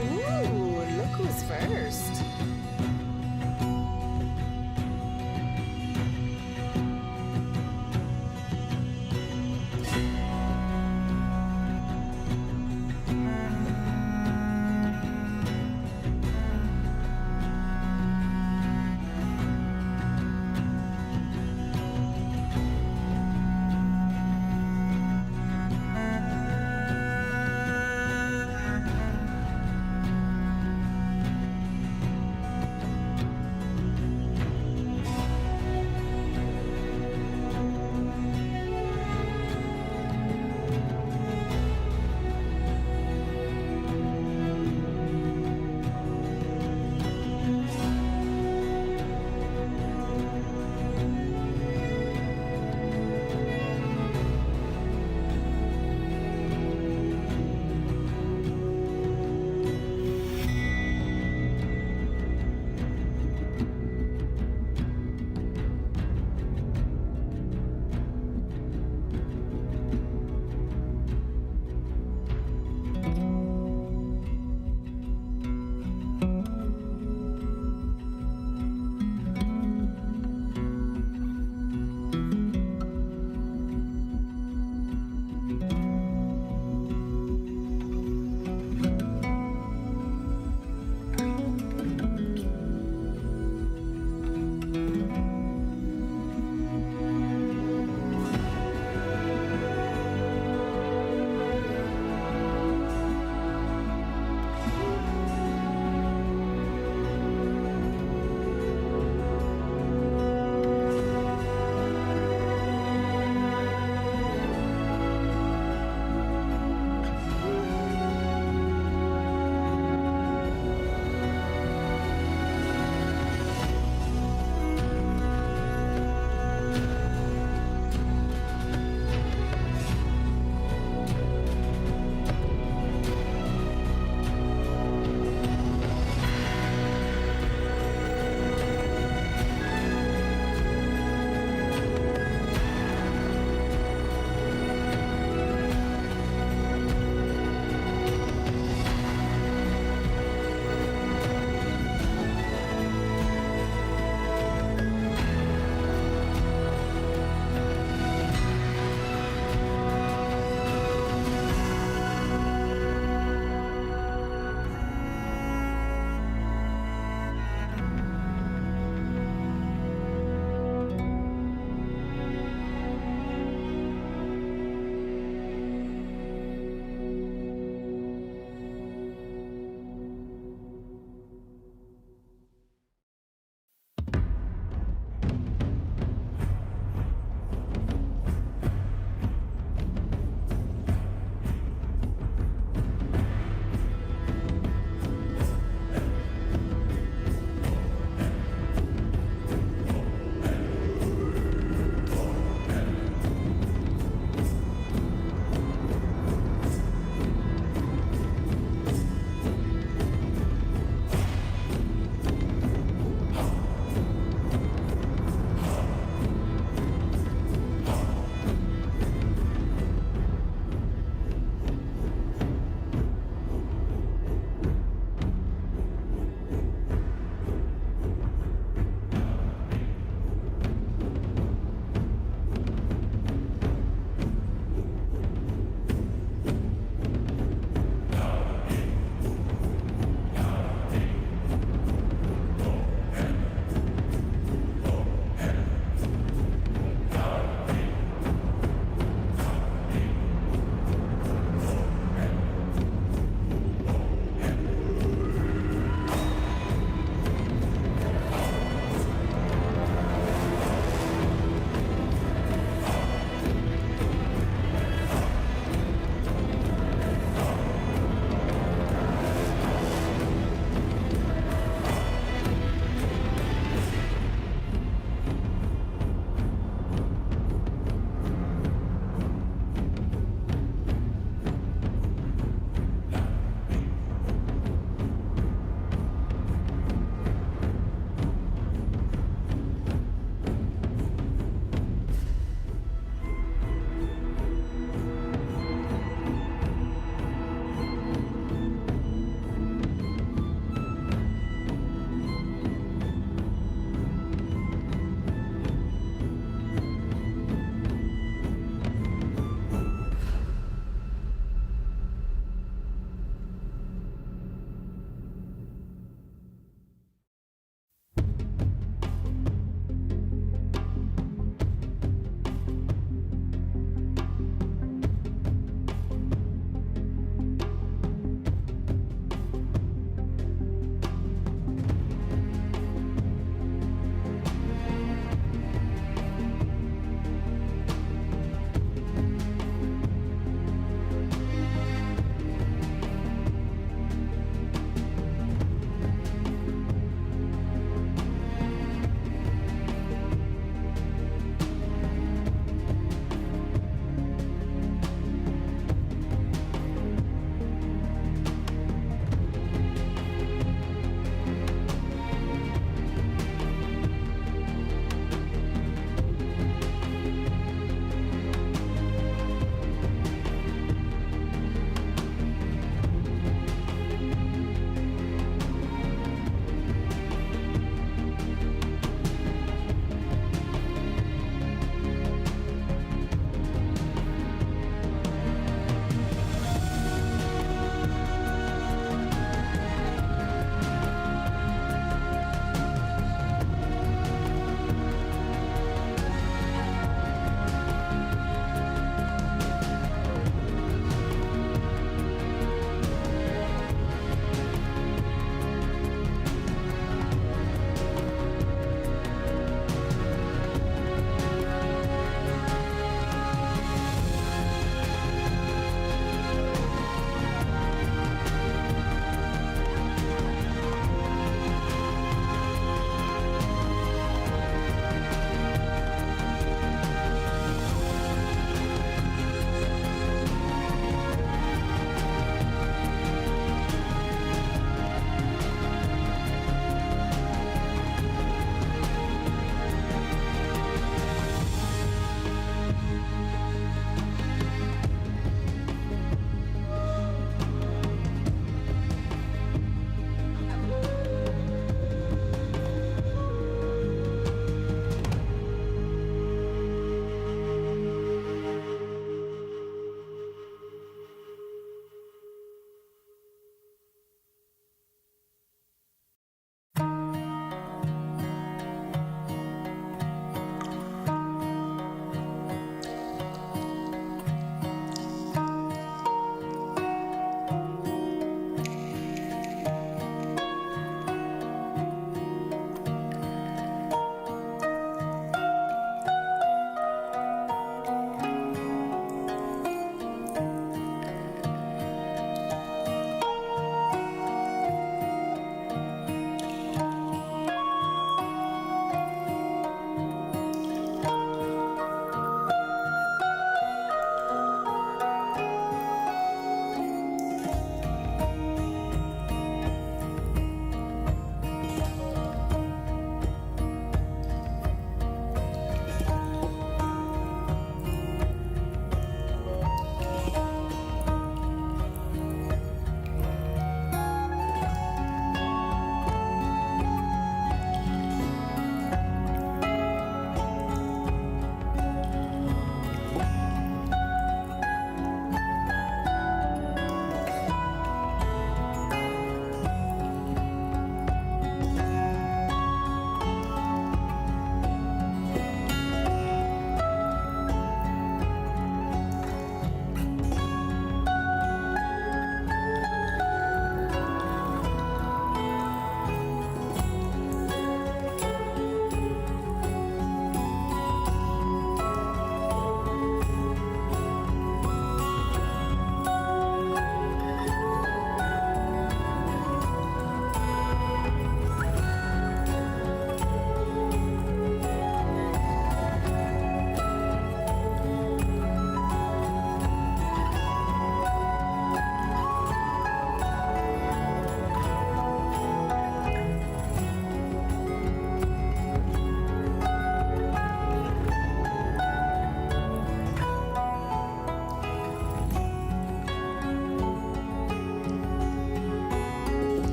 Ooh, look who's first.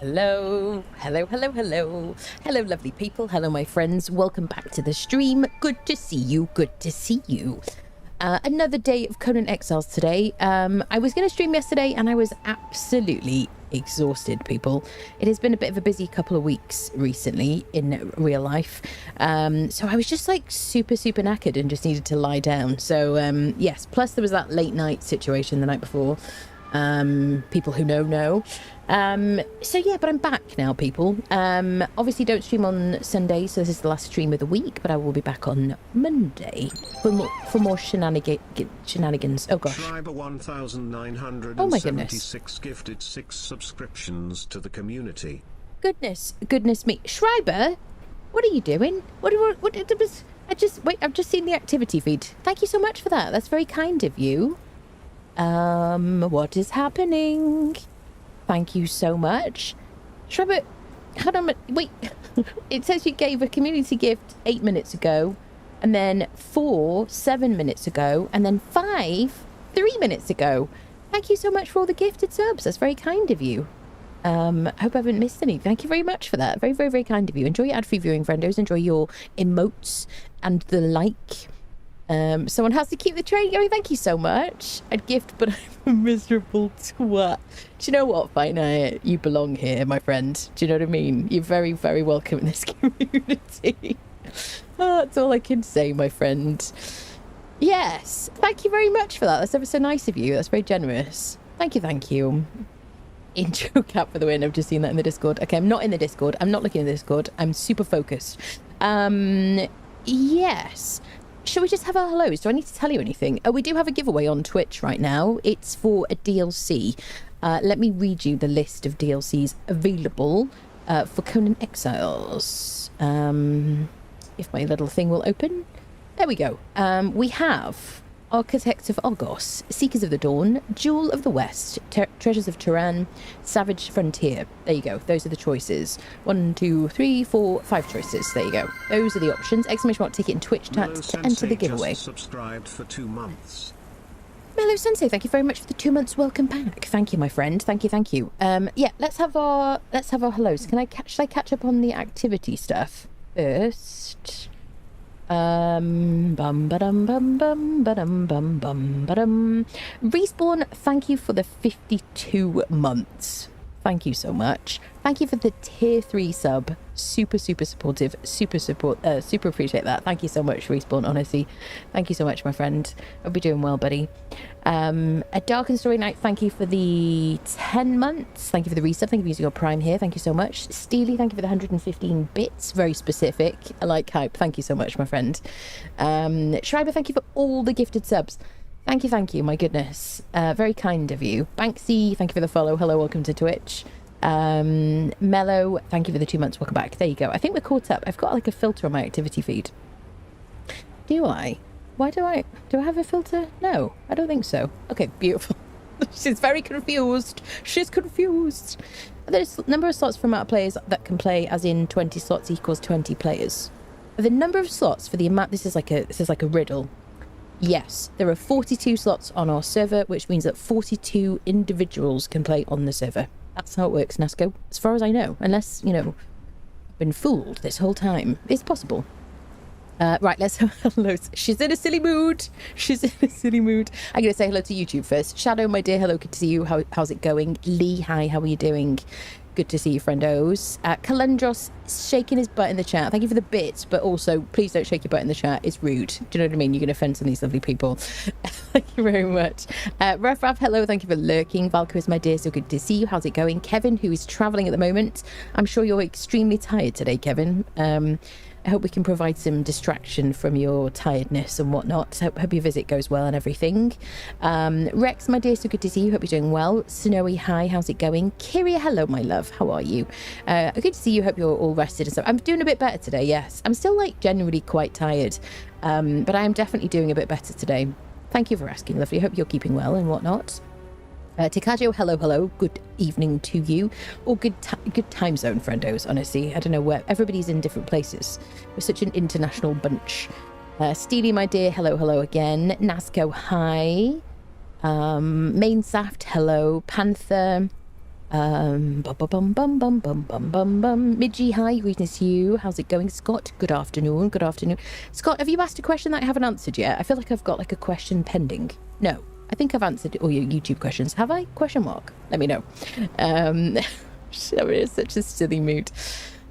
Hello, hello, hello, hello. Hello, lovely people. Hello, my friends. Welcome back to the stream. Good to see you. Good to see you. Another day of Conan Exiles today. I was going to stream yesterday and I was absolutely exhausted, people. It has been a bit of a busy couple of weeks recently in real life. So I was just like super knackered and just needed to lie down. So yes, plus there was that late night situation the night before. People who know. So yeah, but I'm back now, people. Obviously don't stream on Sunday, so this is the last stream of the week, but I will be back on Monday for more shenanigans. Oh gosh. Schreiber 1976 oh my goodness. Gifted 6 subscriptions to the community. Goodness me. Schreiber, what are you doing? I've just seen the activity feed. Thank you so much for that. That's very kind of you. What is happening? Thank you so much. Schreiber, hold on, wait. It says you gave a community gift 8 minutes ago, and then 4 7 minutes ago, and then 5 3 minutes ago. Thank you so much for all the gifted subs. That's very kind of you. I hope I haven't missed any. Thank you very much for that. Very, very, very kind of you. Enjoy your ad-free viewing, friendos. Enjoy your emotes and the like. Someone has to keep the train going. Thank you so much. I'd gift, but I'm a miserable twat. Do you know what, Fight Night? You belong here, my friend. Do you know what I mean? You're very, very welcome in this community. That's all I can say, my friend. Yes. Thank you very much for that. That's ever so nice of you. That's very generous. Thank you. Intro cap for the win. I've just seen that in the Discord. Okay, I'm not in the Discord. I'm not looking in the Discord. I'm super focused. Yes. Shall we just have our hellos? Do I need to tell you anything? Oh, we do have a giveaway on Twitch right now. It's for a DLC. Let me read you the list of DLCs available for Conan Exiles. If my little thing will open. There we go. We have Architects of Argos, Seekers of the Dawn, Jewel of the West, Treasures of Turan, Savage Frontier. There you go. Those are the choices. 1, 2, 3, 4, 5 choices. There you go. Those are the options. Exclamation mark ticket and Twitch chat to enter the giveaway. Just subscribed for 2 months. Mellow Sensei, thank you very much for the 2 months. Welcome back. Thank you, my friend. Thank you. Yeah, let's have our hellos. Should I catch up on the activity stuff first? Respawn, thank you for the 52 months. Thank you so much. Thank you for the tier 3 sub. Super supportive. Super appreciate that. Thank you so much, Respawn, honestly. Thank you so much, my friend. I'll be doing well, buddy. A Dark and Story Night, thank you for the 10 months. Thank you for the resub. Thank you for using your Prime here. Thank you so much. Steely, thank you for the 115 bits. Very specific. I like hype. Thank you so much, my friend. Schreiber, thank you for all the gifted subs. Thank you, my goodness. Very kind of you. Banksy, thank you for the follow. Hello, welcome to Twitch. Mellow, thank you for the 2 months. Welcome back. There you go. I think we're caught up. I've got like a filter on my activity feed. Do I? Why do I have a filter? No, I don't think so. Okay, beautiful. She's very confused. She's confused. There's number of slots for amount of players that can play, as in 20 slots equals 20 players. The number of slots for the amount, this is like a riddle. Yes, there are 42 slots on our server, which means that 42 individuals can play on the server. That's how it works, Nasco. As far as I know, unless, you know, I've been fooled this whole time. It's possible. Right, let's have hello. She's in a silly mood. I'm going to say hello to YouTube first. Shadow, my dear, hello. Good to see you. How's it going? Lee, hi. How are you doing? Good to see you, friendos. Kalendros shaking his butt in the chat. Thank you for the bits, but also please don't shake your butt in the chat. It's rude. Do you know what I mean? You're going to offend some of these lovely people. Thank you very much. Raff, hello. Thank you for lurking. Valkyrie, my dear, so good to see you. How's it going? Kevin, who is traveling at the moment. I'm sure you're extremely tired today, Kevin. I hope we can provide some distraction from your tiredness and whatnot. Hope your visit goes well and everything. Rex, my dear, so good to see you. Hope you're doing well. Snowy, hi, how's it going? Kyria, hello, my love. How are you? Good to see you. Hope you're all rested and stuff. I'm doing a bit better today, yes. I'm still, like, generally quite tired. But I am definitely doing a bit better today. Thank you for asking, lovely. Hope you're keeping well and whatnot. Tikajo, hello. Good evening to you. Or good time zone, friendos, honestly. I don't know where. Everybody's in different places. We're such an international bunch. Steely, my dear, hello again. Nasco, hi. Main Saft, hello. Panther. Bum bum bum bum bum bum bum bum bum. Midgie, hi, greetings to you. How's it going, Scott? Good afternoon. Good afternoon. Scott, have you asked a question that I haven't answered yet? I feel like I've got like a question pending. No, I think I've answered all your YouTube questions. Have I? Question mark. Let me know. I'm in such a silly mood.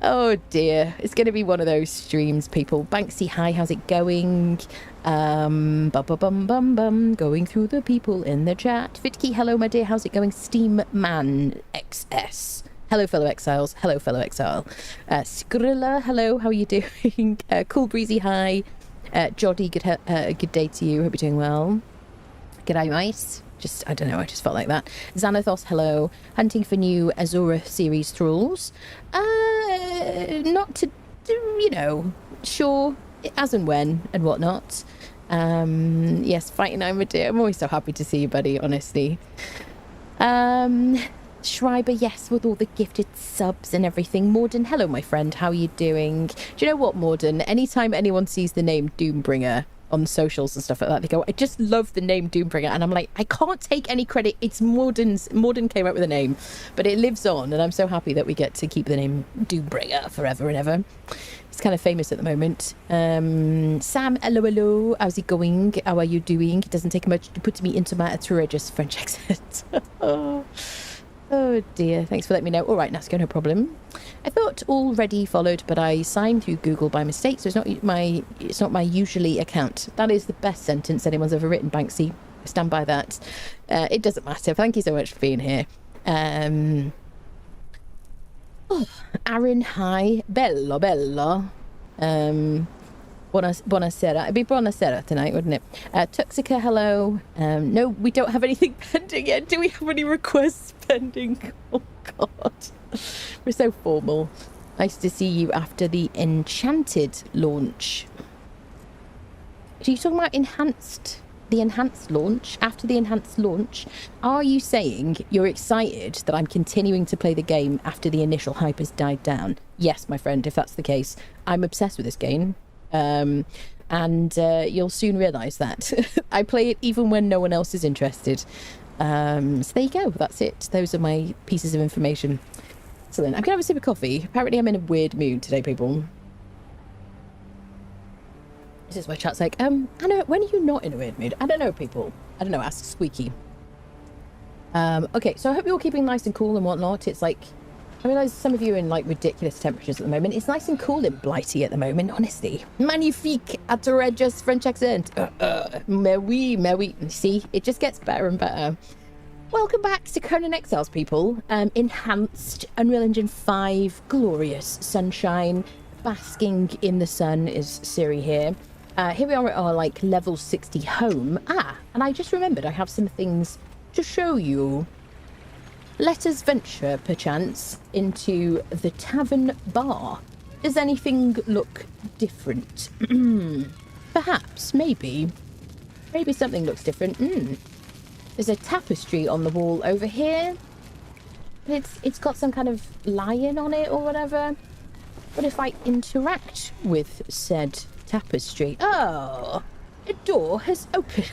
Oh dear, it's going to be one of those streams, people. Banksy, hi, how's it going? Bum bum bum bum bum. Going through the people in the chat. Fitki, hello, my dear. How's it going? Steam Man XS. Hello, fellow exiles. Hello, fellow exile. Skrilla, hello. How are you doing? Cool Breezy, hi. Joddy, good day to you. Hope you're doing well. G'day, mate. I don't know, I just felt like that. Xanathos, hello. Hunting for new Azura series thralls. Not to do, you know, sure, as and when and whatnot. Yes, fighting I'm a dear. I'm always so happy to see you, buddy, honestly. Schreiber, yes, with all the gifted subs and everything. Morden, hello, my friend. How are you doing? Do you know what, Morden? Anytime anyone sees the name Doombringer on socials and stuff like that, they go, I just love the name Doombringer, and I'm like, I can't take any credit. It's Morden came up with the name, but it lives on, and I'm so happy that we get to keep the name Doombringer forever and ever. It's kind of famous at the moment. Sam, hello, how's it going? How are you doing? It doesn't take much to put me into my outrageous French accent. Oh dear, thanks for letting me know. All right, Nasco, no problem. I thought already followed, but I signed through Google by mistake, so it's not my usually account. That is the best sentence anyone's ever written, Banksy. I stand by that. It doesn't matter. Thank you so much for being here. Aaron, hi. Bella. Buonasera. It'd be buonasera tonight, wouldn't it? Tuxica, hello. No, we don't have anything pending yet. Do we have any requests pending? Oh, God. We're so formal. Nice to see you after the Enchanted launch. Are you talking about the enhanced launch? After the enhanced launch? Are you saying you're excited that I'm continuing to play the game after the initial hype has died down? Yes, my friend, if that's the case. I'm obsessed with this game. And you'll soon realise that. I play it even when no one else is interested. So there you go. That's it. Those are my pieces of information. Excellent. I'm going to have a sip of coffee. Apparently I'm in a weird mood today, people. This is why chat's like, Anna, when are you not in a weird mood? I don't know, people. I don't know. Ask Squeaky. Okay, so I hope you're all keeping nice and cool and whatnot. It's like, I realise some of you are in like ridiculous temperatures at the moment. It's nice and cool in Blighty at the moment, honestly. Magnifique, outrageous French accent. Mais oui. See, it just gets better and better. Welcome back to Conan Exiles, people. Enhanced Unreal Engine 5, glorious sunshine, basking in the sun is Siri here. Here we are at our like level 60 home. And I just remembered I have some things to show you. Let us venture, perchance, into the tavern bar. Does anything look different? Perhaps, maybe. Maybe something looks different. There's a tapestry on the wall over here. It's got some kind of lion on it or whatever. What if I interact with said tapestry? Oh, a door has opened.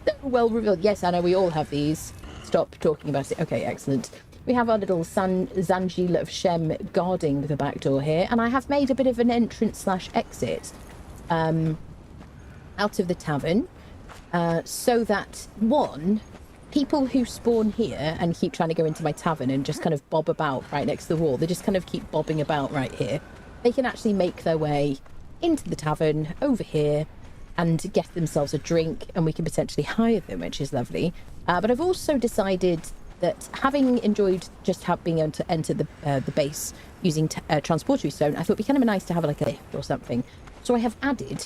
So well revealed. Yes, I know we all have these. Stop talking about it. Okay, excellent. We have our little Zanjil of Shem guarding the back door here, and I have made a bit of an entrance/exit out of the tavern, so that people who spawn here and keep trying to go into my tavern and just kind of bob about right next to the wall, they just kind of keep bobbing about right here. They can actually make their way into the tavern over here and get themselves a drink, and we can potentially hire them, which is lovely. But I've also decided that, having enjoyed just being able to enter the base using transporter stone, I thought it'd be kind of nice to have like a lift or something. So I have added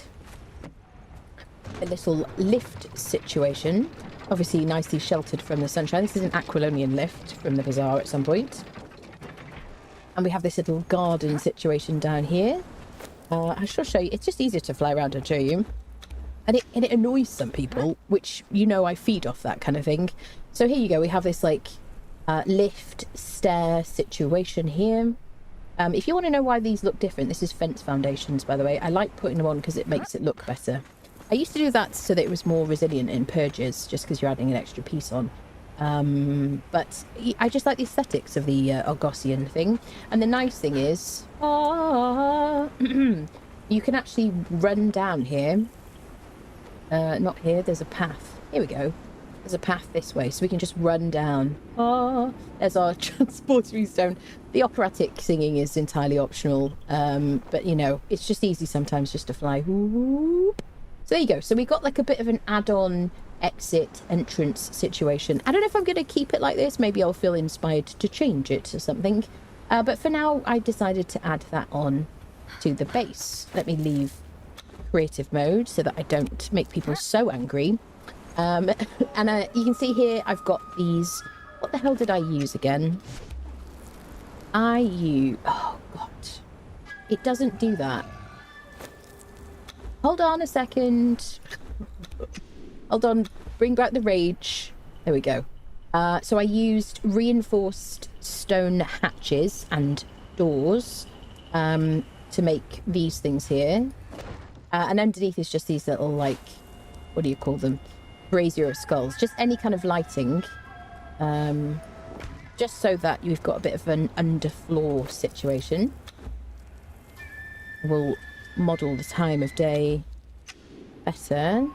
a little lift situation, obviously nicely sheltered from the sunshine. This is an Aquilonian lift from the bazaar at some point. And we have this little garden situation down here. I shall show you. It's just easier to fly around and show you. And it annoys some people, which, you know, I feed off that kind of thing. So here you go. We have this like lift stair situation here. If you want to know why these look different, this is fence foundations, by the way. I like putting them on because it makes it look better. I used to do that so that it was more resilient in purges, just because you're adding an extra piece on. But I just like the aesthetics of the Argosian thing. And the nice thing is, you can actually run down here. Not here, there's a path. Here we go. There's a path this way, so we can just run down. There's our transportery stone. The operatic singing is entirely optional, but you know, it's just easy sometimes just to fly. Whoop. So there you go. So we got like a bit of an add-on exit entrance situation. I don't know if I'm going to keep it like this. Maybe I'll feel inspired to change it to something. But for now, I decided to add that on to the base. Let me leave creative mode so that I don't make people so angry. And you can see here, I've got these. What the hell did I use again? Oh, God. It doesn't do that. Hold on a second. Hold on. Bring back the rage. There we go. So I used reinforced stone hatches and doors to make these things here. And underneath is just these little, like, what do you call them? Brazier of skulls. Just any kind of lighting. Just so that you've got a bit of an underfloor situation. We'll model the time of day better.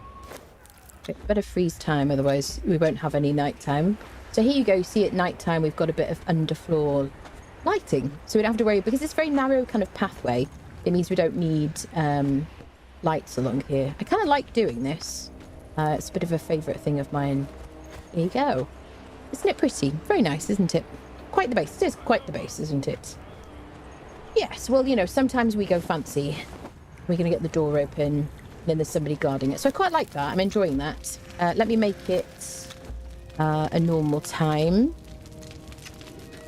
Better freeze time, otherwise we won't have any nighttime. So here you go, see at nighttime we've got a bit of underfloor lighting. So we don't have to worry, because it's a very narrow kind of pathway. It means we don't need lights along here. I kind of like doing this. It's a bit of a favourite thing of mine. Here you go. Isn't it pretty? Very nice, isn't it? Quite the base. It is quite the base, isn't it? Yes, well, you know, sometimes we go fancy. We're going to get the door open, and then there's somebody guarding it. So I quite like that. I'm enjoying that. Let me make it a normal time.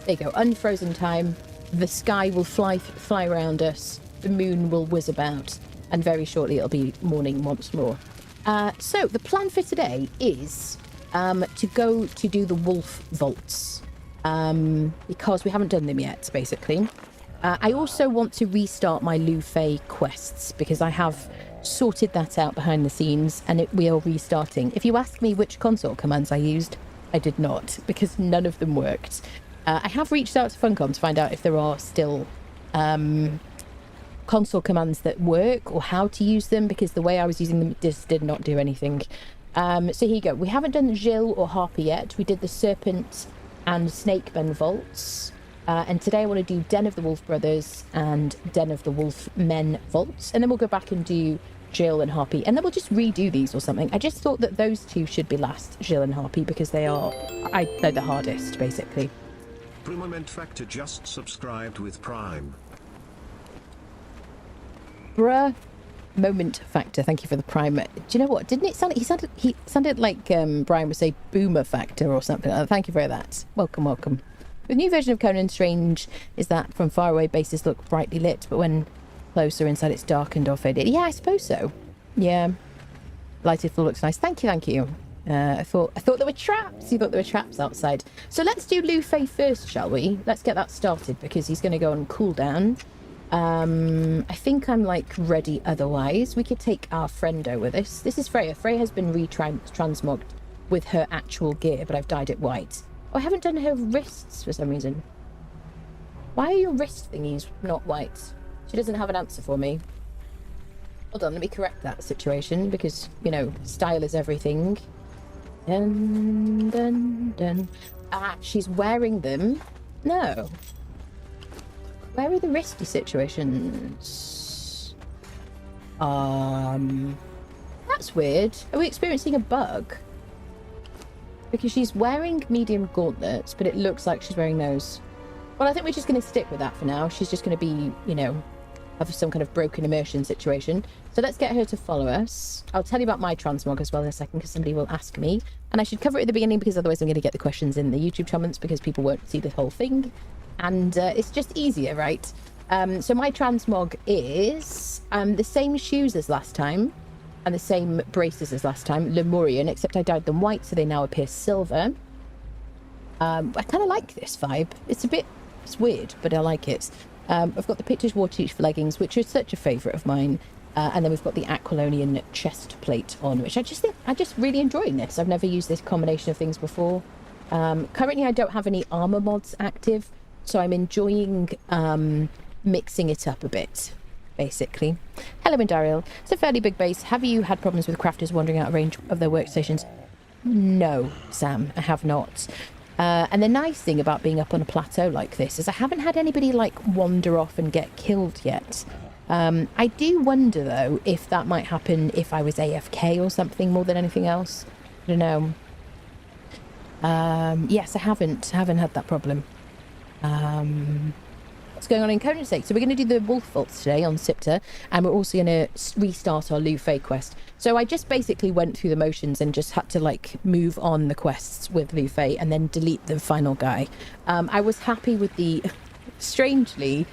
There you go. Unfrozen time. The sky will fly around us. The moon will whiz about. And very shortly it'll be morning once more. So the plan for today is to go to do the wolf vaults. Because we haven't done them yet, basically. I also want to restart my Liu Fei quests, because I have sorted that out behind the scenes, and we are restarting. If you ask me which console commands I used, I did not, because none of them worked. I have reached out to Funcom to find out if there are still console commands that work, or how to use them, because the way I was using them just did not do anything. So here you go. We haven't done Jill or Harper yet. We did the Serpent and Snakemen vaults. And today I want to do Den of the Wolf Brothers and Den of the Wolf Men vaults. And then we'll go back and do Jill and Harpy. And then we'll just redo these or something. I just thought that those two should be last, Jill and Harpy, because they're the hardest, basically. Primament Factor just subscribed with Prime. Bruh. Moment Factor, thank you for the Prime. Do you know what? Didn't it sound... He sounded like Brian would say Boomer Factor or something. Thank you for that. Welcome, welcome. The new version of Conan Strange is that from far away bases look brightly lit, but when closer inside it's darkened or faded. Yeah, I suppose so. Yeah. Lighted floor looks nice. Thank you, thank you. I thought there were traps. You thought there were traps outside. So let's do Liu Fei first, shall we? Let's get that started, because he's going to go on cooldown. I think I'm like ready otherwise. We could take our friendo with us. This is Freya. Freya has been transmogged with her actual gear, but I've dyed it white. Oh, I haven't done her wrists for some reason. Why are your wrist thingies not white? She doesn't have an answer for me. Hold on, let me correct that situation, because, you know, style is everything. Dun, dun, dun. Ah, she's wearing them. No. Where are the wristy situations? That's weird. Are we experiencing a bug? Because she's wearing medium gauntlets, but it looks like she's wearing those. Well, I think we're just going to stick with that for now. She's just going to be, you know, have some kind of broken immersion situation. So let's get her to follow us. I'll tell you about my transmog as well in a second, because somebody will ask me. And I should cover it at the beginning, because otherwise I'm going to get the questions in the YouTube comments, because people won't see the whole thing. And it's just easier, right? So my transmog is the same shoes as last time, and the same braces as last time, Lemurian, except I dyed them white, so they now appear silver. I kind of like this vibe. It's weird, but I like it. I've got the Pictish Warchief leggings, which are such a favourite of mine. And then we've got the Aquilonian chest plate on, which I just really enjoying this. I've never used this combination of things before. Currently, I don't have any armor mods active, so I'm enjoying mixing it up a bit, basically. Hello, Indariel. It's a fairly big base. Have you had problems with crafters wandering out of range of their workstations? No, Sam, I have not. And the nice thing about being up on a plateau like this is I haven't had anybody, like, wander off and get killed yet. I do wonder, though, if that might happen if I was AFK or something more than anything else. I don't know. Yes, I haven't had that problem. What's going on in Conan's sake? So we're going to do the wolf vaults today on Siptah, and we're also going to restart our Liu Fei quest. So I just basically went through the motions and just had to, like, move on the quests with Liu Fei and then delete the final guy. I was happy with the... Strangely,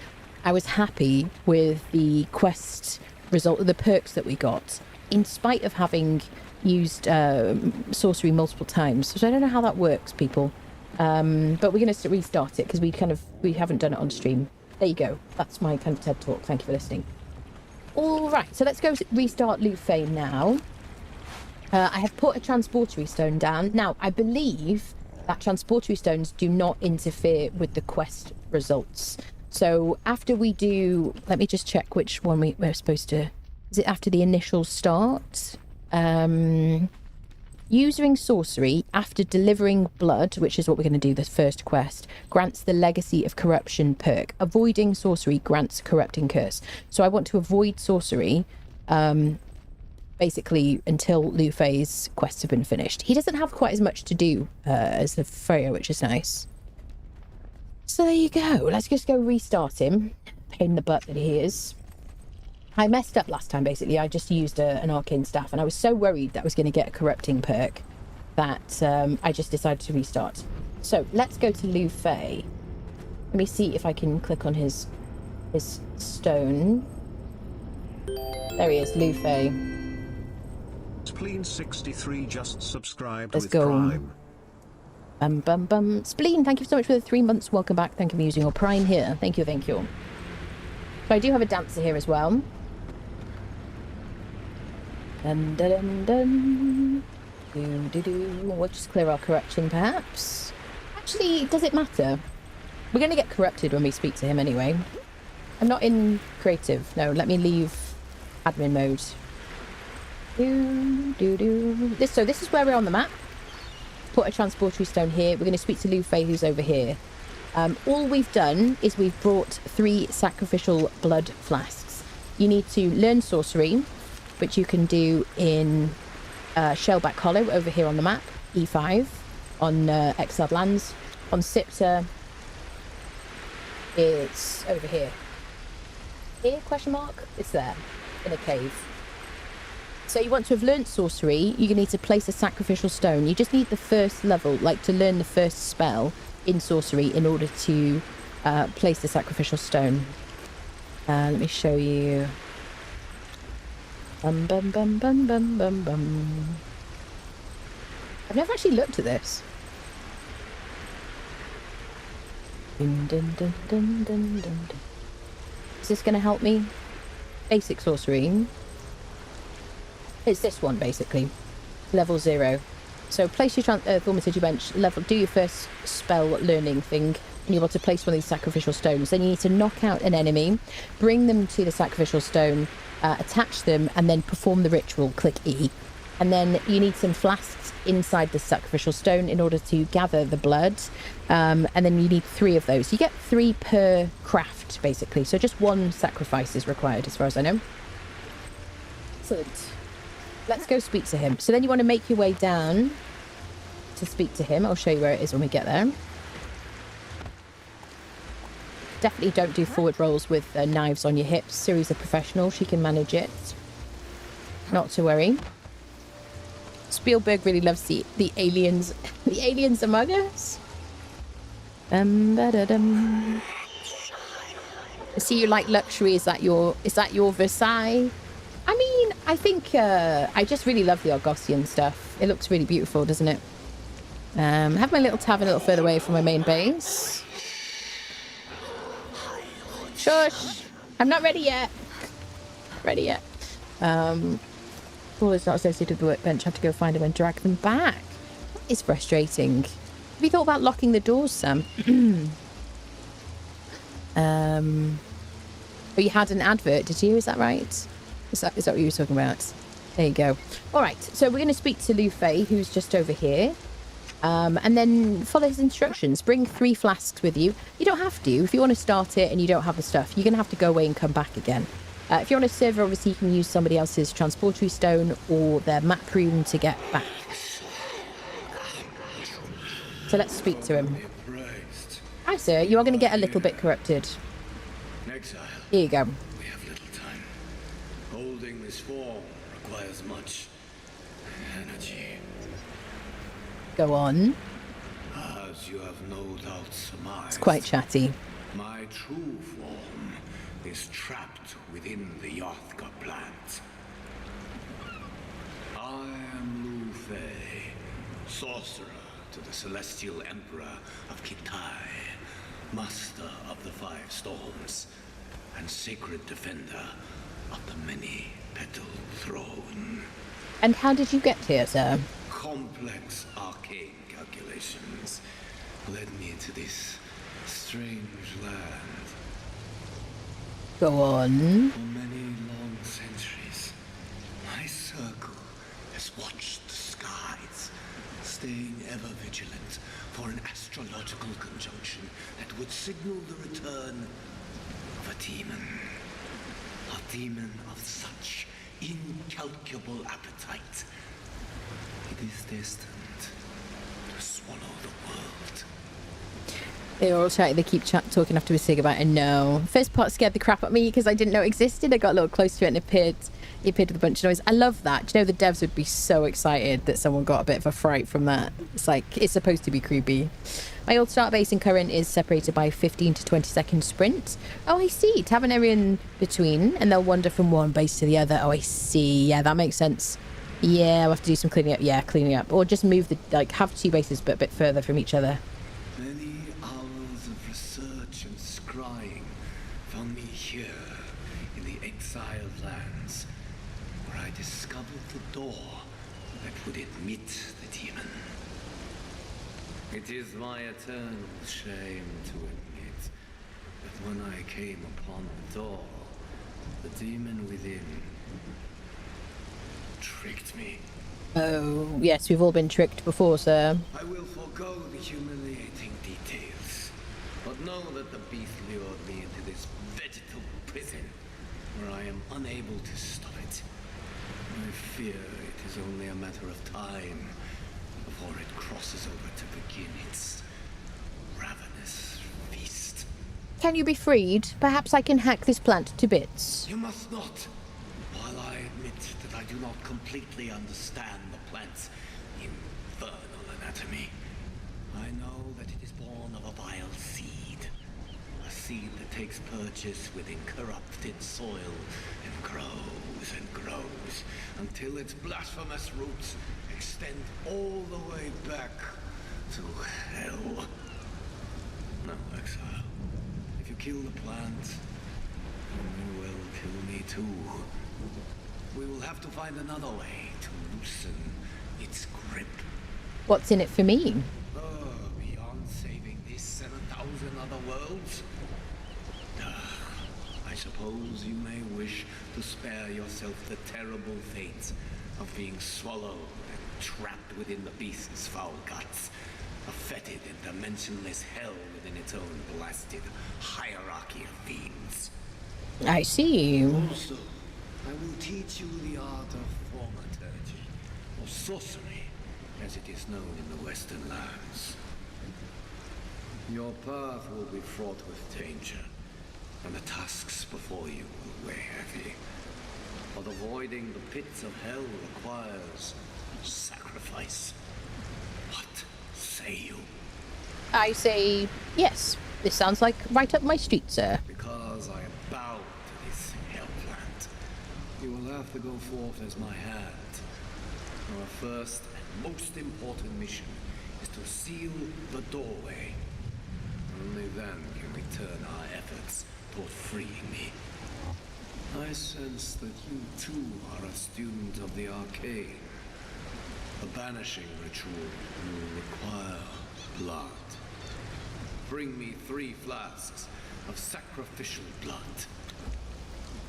I was happy with the quest result, the perks that we got, in spite of having used sorcery multiple times. So I don't know how that works, people. But we're going to restart it because we haven't done it on stream. There you go. That's my kind of TED talk. Thank you for listening. All right, so let's go restart Liu Fei now. I have put a transportory stone down. Now, I believe that transportory stones do not interfere with the quest results. So after we do... Let me just check which one we're supposed to... Is it after the initial start? Using sorcery after delivering blood, which is what we're going to do this first quest, grants the Legacy of Corruption perk. Avoiding sorcery grants corrupting curse. So I want to avoid sorcery basically until Liu Fei's quests have been finished. He doesn't have quite as much to do as the Freya, which is nice. So there you go. Let's just go restart him. Pain in the butt that he is. I messed up last time, basically. I just used an arcane staff, and I was so worried that I was going to get a corrupting perk that I just decided to restart. So let's go to Liu Fei. Let me see if I can click on his stone. There he is, Liu Fei. Spleen 63 just subscribed Let's with go. Prime. Spleen, thank you so much for the 3 months. Welcome back. Thank you for using your Prime here. Thank you, thank you. So I do have a dancer here as well. Dun, dun, dun, dun. We'll just clear our corruption, perhaps. Actually, does it matter? We're going to get corrupted when we speak to him anyway. I'm not in creative. No, let me leave admin mode. So this is where we're on the map. Put a transportory stone here. We're going to speak to Liu Fei, who's over here. All we've done is we've brought 3 sacrificial blood flasks. You need to learn sorcery, which you can do in Shellback Hollow over here on the map, E5, on Exiled Lands. On Siptah, it's over here. Here, question mark? It's there, in a cave. So you want to have learnt sorcery, you're going to need to place a sacrificial stone. You just need the first level, like to learn the first spell in sorcery in order to place the sacrificial stone. Let me show you. I've never actually looked at this. Dun, dun, dun, dun, dun, dun. Is this going to help me? Basic sorcery. It's this one, basically. Level 0. So place your thaumaturgy bench, do your first spell learning thing, and you want to place one of these sacrificial stones. Then you need to knock out an enemy, bring them to the sacrificial stone, attach them, and then perform the ritual. Click E. And then you need some flasks inside the sacrificial stone in order to gather the blood. And then you need 3 of those. You get 3 per craft, basically. So just 1 sacrifice is required, as far as I know. Excellent. Let's go speak to him. So then you want to make your way down to speak to him. I'll show you where it is when we get there. Definitely don't do forward rolls with knives on your hips. Siri's a professional. She can manage it. Not to worry. Spielberg really loves the aliens. The aliens among us. I see you like luxury. Is that your Versailles? I mean, I think I just really love the Argosian stuff. It looks really beautiful, doesn't it? Have my little tavern a little further away from my main base. Shush! I'm not ready yet. Ready yet. All is not associated with the workbench. I have to go find them and drag them back. That is frustrating. Have you thought about locking the doors, Sam? But you had an advert, did you? Is that right? Is that what you were talking about? There you go. All right, so we're going to speak to Liu Fei, who's just over here. And then follow his instructions. Bring 3 flasks with you. You don't have to. If you want to start it and you don't have the stuff, you're going to have to go away and come back again. If you're on a server, obviously you can use somebody else's transportory stone or their map room to get back. So let's speak to him. Hi, sir. You are going to get a little bit corrupted. Exile. Here you go. We have little time. Holding this form requires much energy. Go on. As you have no doubt surmised, It's quite chatty. my true form is trapped within the Yothka plant. I am Liu Fei, sorcerer to the Celestial Emperor of Kitai, master of the 5 storms, and sacred defender of the many-petaled throne. And how did you get here, sir? Complex arcane calculations led me to this strange land. Go on. For many long centuries, my circle has watched the skies, staying ever vigilant for an astrological conjunction that would signal the return of a demon. A demon of such incalculable appetite. It is destined to swallow the world. They're all chatty. They keep talking after we say goodbye. And no. First part scared the crap out of me because I didn't know it existed. I got a little close to it and it appeared with a bunch of noise. I love that. Do you know the devs would be so excited that someone got a bit of a fright from that? It's like, it's supposed to be creepy. My old start base in current is separated by 15 to 20 second sprint. Oh, I see. To have an area in between and they'll wander from one base to the other. Oh, I see. Yeah, that makes sense. Yeah, we'll have to do some cleaning up. Yeah, cleaning up. Or just move have 2 bases but a bit further from each other. Many hours of research and scrying found me here in the exiled lands, where I discovered the door that would admit the demon. It is my eternal shame to admit that when I came upon the door, the demon within tricked me. Oh, yes, we've all been tricked before, sir. I will forego the humiliating details, but know that the beast lured me into this vegetal prison, where I am unable to stop it. I fear it is only a matter of time before it crosses over to begin its ravenous feast. Can you be freed? Perhaps I can hack this plant to bits. You must not. While I admit that I do not completely understand the plant's infernal anatomy, I know that it is born of a vile seed. A seed that takes purchase within corrupted soil and grows until its blasphemous roots extend all the way back to hell. No, Exile. If you kill the plant, you will kill me too. We will have to find another way to loosen its grip. What's in it for me? Beyond saving this and 1,000 other worlds? I suppose you may wish to spare yourself the terrible fate of being swallowed and trapped within the beast's foul guts. A fetid and dimensionless hell within its own blasted hierarchy of fiends. I see. Also, I will teach you the art of thaumaturgy, or sorcery, as it is known in the Western lands. Your path will be fraught with danger, and the tasks before you will weigh heavy. But avoiding the pits of hell requires sacrifice. What say you? I say yes. This sounds like right up my street, sir. Because I am bound to this hell plant, you will have to go forth as my hand. Our first and most important mission is to seal the doorway. Only then can we turn our efforts toward freeing me. I sense that you too are a student of the arcane. The banishing ritual will require blood. Bring me 3 flasks of sacrificial blood.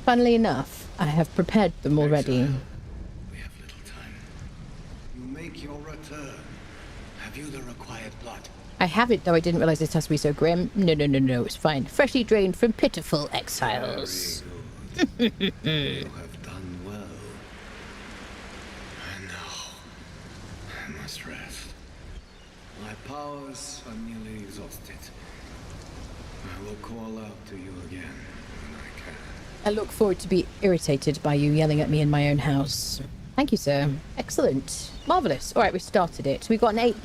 Funnily enough, I have prepared them already. Exile, we have little time. You make your return. Have you the required blood? I have it, though I didn't realize this has to be so grim. No, it's fine. Freshly drained from pitiful exiles. Very good. You have done well. And now, I must rest. My powers are nearly exhausted. I will call out to you again when I can. I look forward to be irritated by you yelling at me in my own house. Thank you, sir. Excellent. Marvellous. All right, we've started it. We've got an 8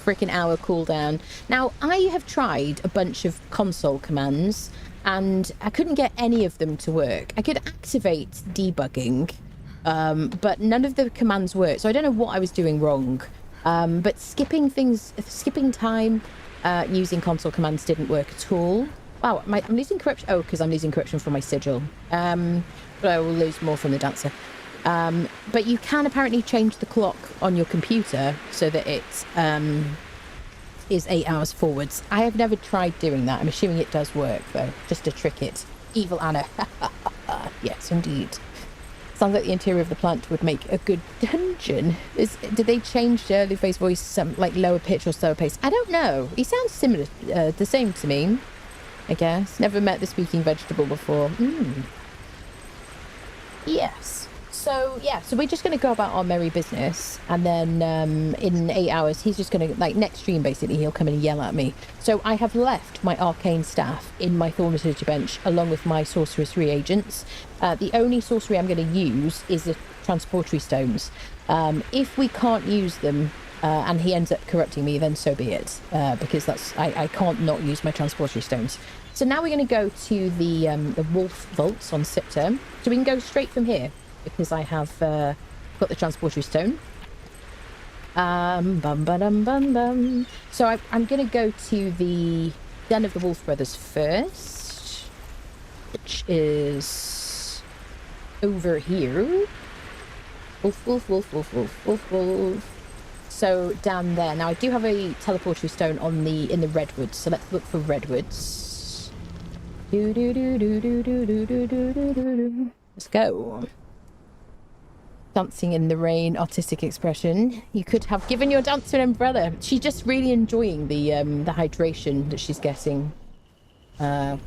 freaking hour cooldown. Now, I have tried a bunch of console commands, and I couldn't get any of them to work. I could activate debugging, but none of the commands worked, so I don't know what I was doing wrong. But skipping time using console commands didn't work at all. Wow, I'm losing corruption. Oh, because I'm losing corruption from my sigil. But I will lose more from the dancer. But you can apparently change the clock on your computer so that it is 8 hours forwards. I have never tried doing that. I'm assuming it does work, though, just to trick it. Evil Anna. Yes, indeed. Sounds like the interior of the plant would make a good dungeon. Did they change Liu Fei's voice, like lower pitch or slower pace? I don't know. He sounds similar, the same to me, I guess. Never met the speaking vegetable before. Yes. So, yeah, so we're just going to go about our merry business. And then in 8 hours, he's just going to, like, next stream, basically, he'll come in and yell at me. So I have left my arcane staff in my thaumaturgy bench, along with my sorceress reagents. The only sorcery I'm going to use is the transportory stones. If we can't use them and he ends up corrupting me, then so be it. Because I can't not use my transportory stones. So now we're going to go to the wolf vaults on Siptah. So we can go straight from here, because I have got the transportory stone. So I'm going to go to the Den of the Wolf Brothers first, which is over here. Wolf. So down there. Now I do have a teleportory stone in the redwoods. So let's look for redwoods. Let's go. Dancing in the rain, artistic expression. You could have given your dancer an umbrella. She's just really enjoying the hydration that she's getting. Let's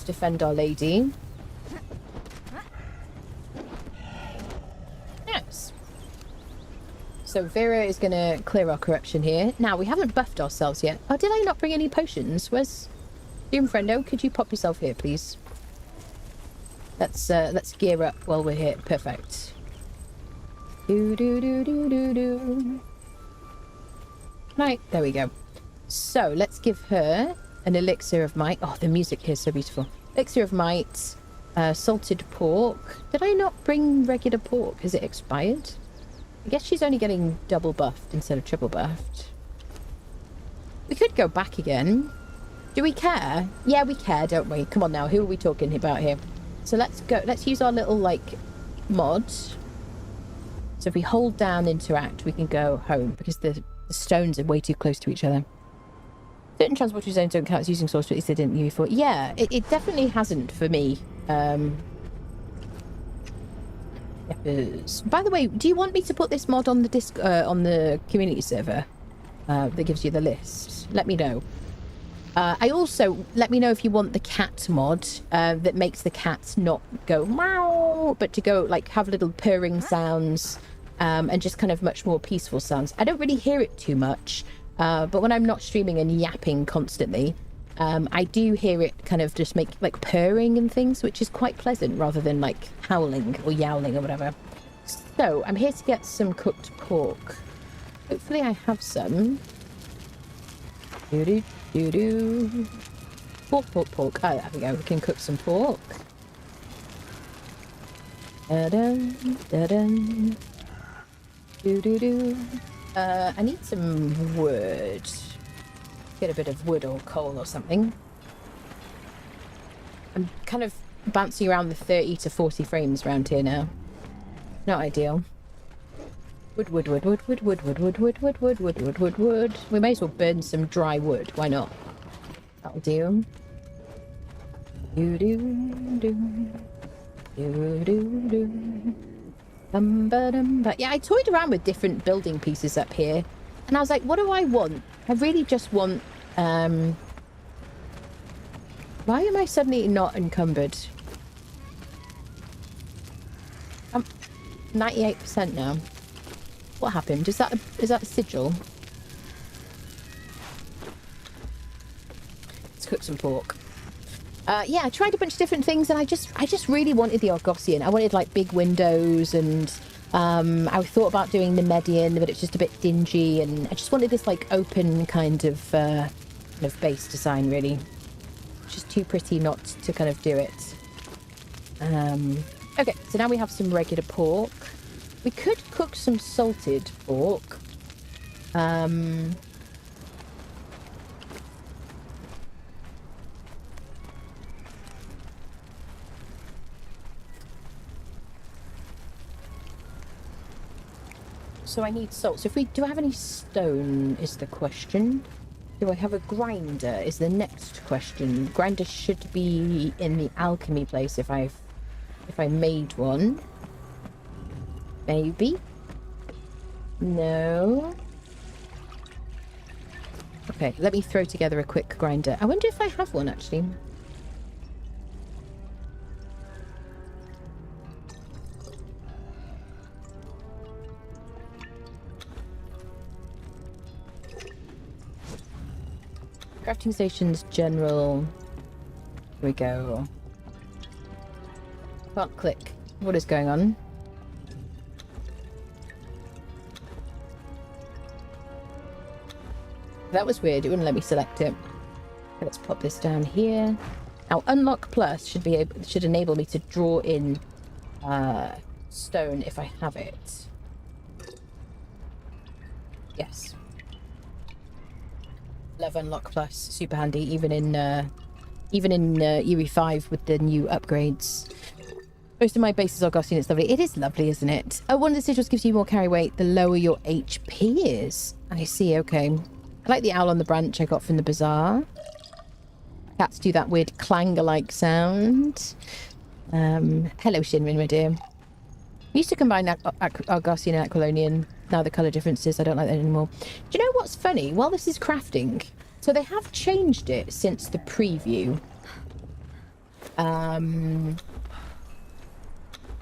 defend our lady. Nice. So Vera is going to clear our corruption here. Now, we haven't buffed ourselves yet. Oh, did I not bring any potions? Where's... Doom Friendo, could you pop yourself here, please? Let's gear up while we're here. Perfect. Right, there we go. So let's give her an elixir of might. Oh, the music here is so beautiful. Elixir of might, salted pork. Did I not bring regular pork? Has it expired? I guess she's only getting double buffed instead of triple buffed. We could go back again. Do we care? Yeah, we care, don't we? Come on now, who are we talking about here? So let's go, let's use our little, like, mod. So if we hold down interact, we can go home, because the stones are way too close to each other. Certain transporter zones don't count as using sorcery, at least they didn't use before. Yeah, it definitely hasn't for me. By the way, do you want me to put this mod on the on the community server that gives you the list? Let me know. I also, let me know if you want the cat mod that makes the cats not go meow, but to go, like, have little purring sounds and just kind of much more peaceful sounds. I don't really hear it too much, but when I'm not streaming and yapping constantly, I do hear it kind of just make, like, purring and things, which is quite pleasant rather than, like, howling or yowling or whatever. So, I'm here to get some cooked pork. Hopefully I have some. Pork. Oh, there we go. We can cook some pork. I need some wood. Get a bit of wood or coal or something. I'm kind of bouncing around the 30 to 40 frames around here now. Not ideal. Wood. We may as well burn some dry wood. Why not? That'll do. But yeah, I toyed around with different building pieces up here, and I was like, what do I want? I really just want, why am I suddenly not encumbered? I'm 98% now. What happened? Is that a sigil? Let's cook some pork. Yeah, I tried a bunch of different things, and I just really wanted the Argosian. I wanted like big windows, and I thought about doing the Median, but it's just a bit dingy, and I just wanted this like open kind of base design, really. It's just too pretty not to kind of do it. Okay, so now we have some regular pork. We could cook some salted pork. So I need salt. So do I have any stone is the question. Do I have a grinder is the next question. Grinder should be in the alchemy place if I made one. Maybe. No. Okay, let me throw together a quick grinder. I wonder if I have one actually. Crafting stations, general. Here we go. Can't click. What is going on? That was weird. It wouldn't let me select it. Okay, let's pop this down here. Now, Unlock Plus should enable me to draw in stone if I have it. Yes. Love Unlock Plus, super handy, even in Ue5 with the new upgrades. Most of my bases are Argosian. It's lovely. It is lovely, isn't it? Oh, one of the sigils gives you more carry weight the lower your HP is. I see. Okay. I like the owl on the branch I got from the bazaar. Cats do that weird clanger-like sound. Hello, Shinrin, my dear. I used to combine Argosian and Aquilonian. Now the colour differences, I don't like that anymore. Do you know what's funny? While this is crafting, so they have changed it since the preview.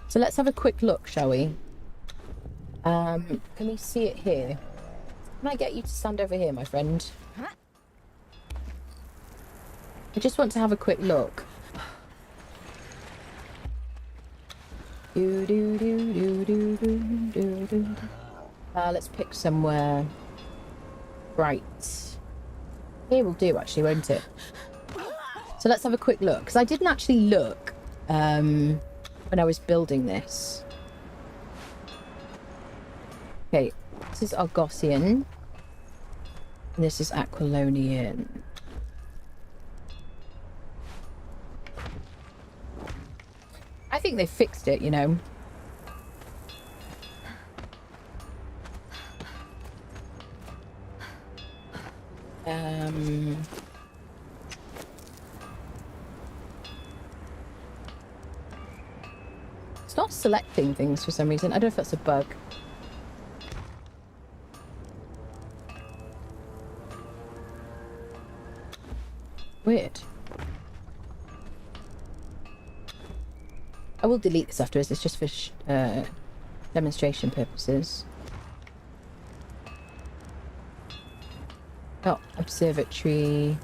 So let's have a quick look, shall we? Can we see it here? Can I get you to stand over here, my friend? I just want to have a quick look. Let's pick somewhere bright. Here will do, actually, won't it? So let's have a quick look, because I didn't actually look when I was building this. Okay, this is Argosian, and this is Aquilonian. I think they fixed it, you know. It's not selecting things for some reason. I don't know if that's a bug. Weird. I will delete this afterwards. It's just for demonstration purposes. Oh, observatory.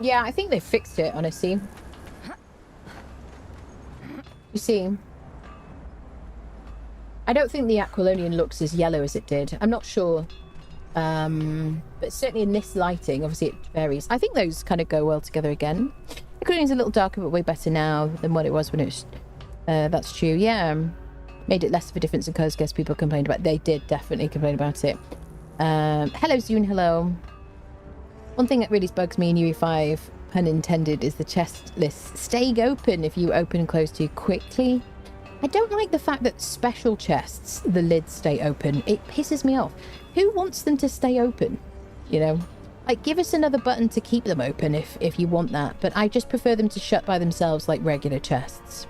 Yeah, I think they fixed it, honestly. You see, I don't think the Aquilonian looks as yellow as it did. I'm not sure. But certainly in this lighting, obviously it varies. I think those kind of go well together again. Aquilonian's a little darker, but way better now than what it was when it was... that's true, yeah. Made it less of a difference in colours. Guess people complained about it. They did definitely complain about it. Hello, Zune. Hello. One thing that really bugs me in UE5, pun intended, is the chest lists staying open if you open and close too quickly. I don't like the fact that special chests, the lids stay open. It pisses me off. Who wants them to stay open? You know? Like, give us another button to keep them open if you want that. But I just prefer them to shut by themselves like regular chests.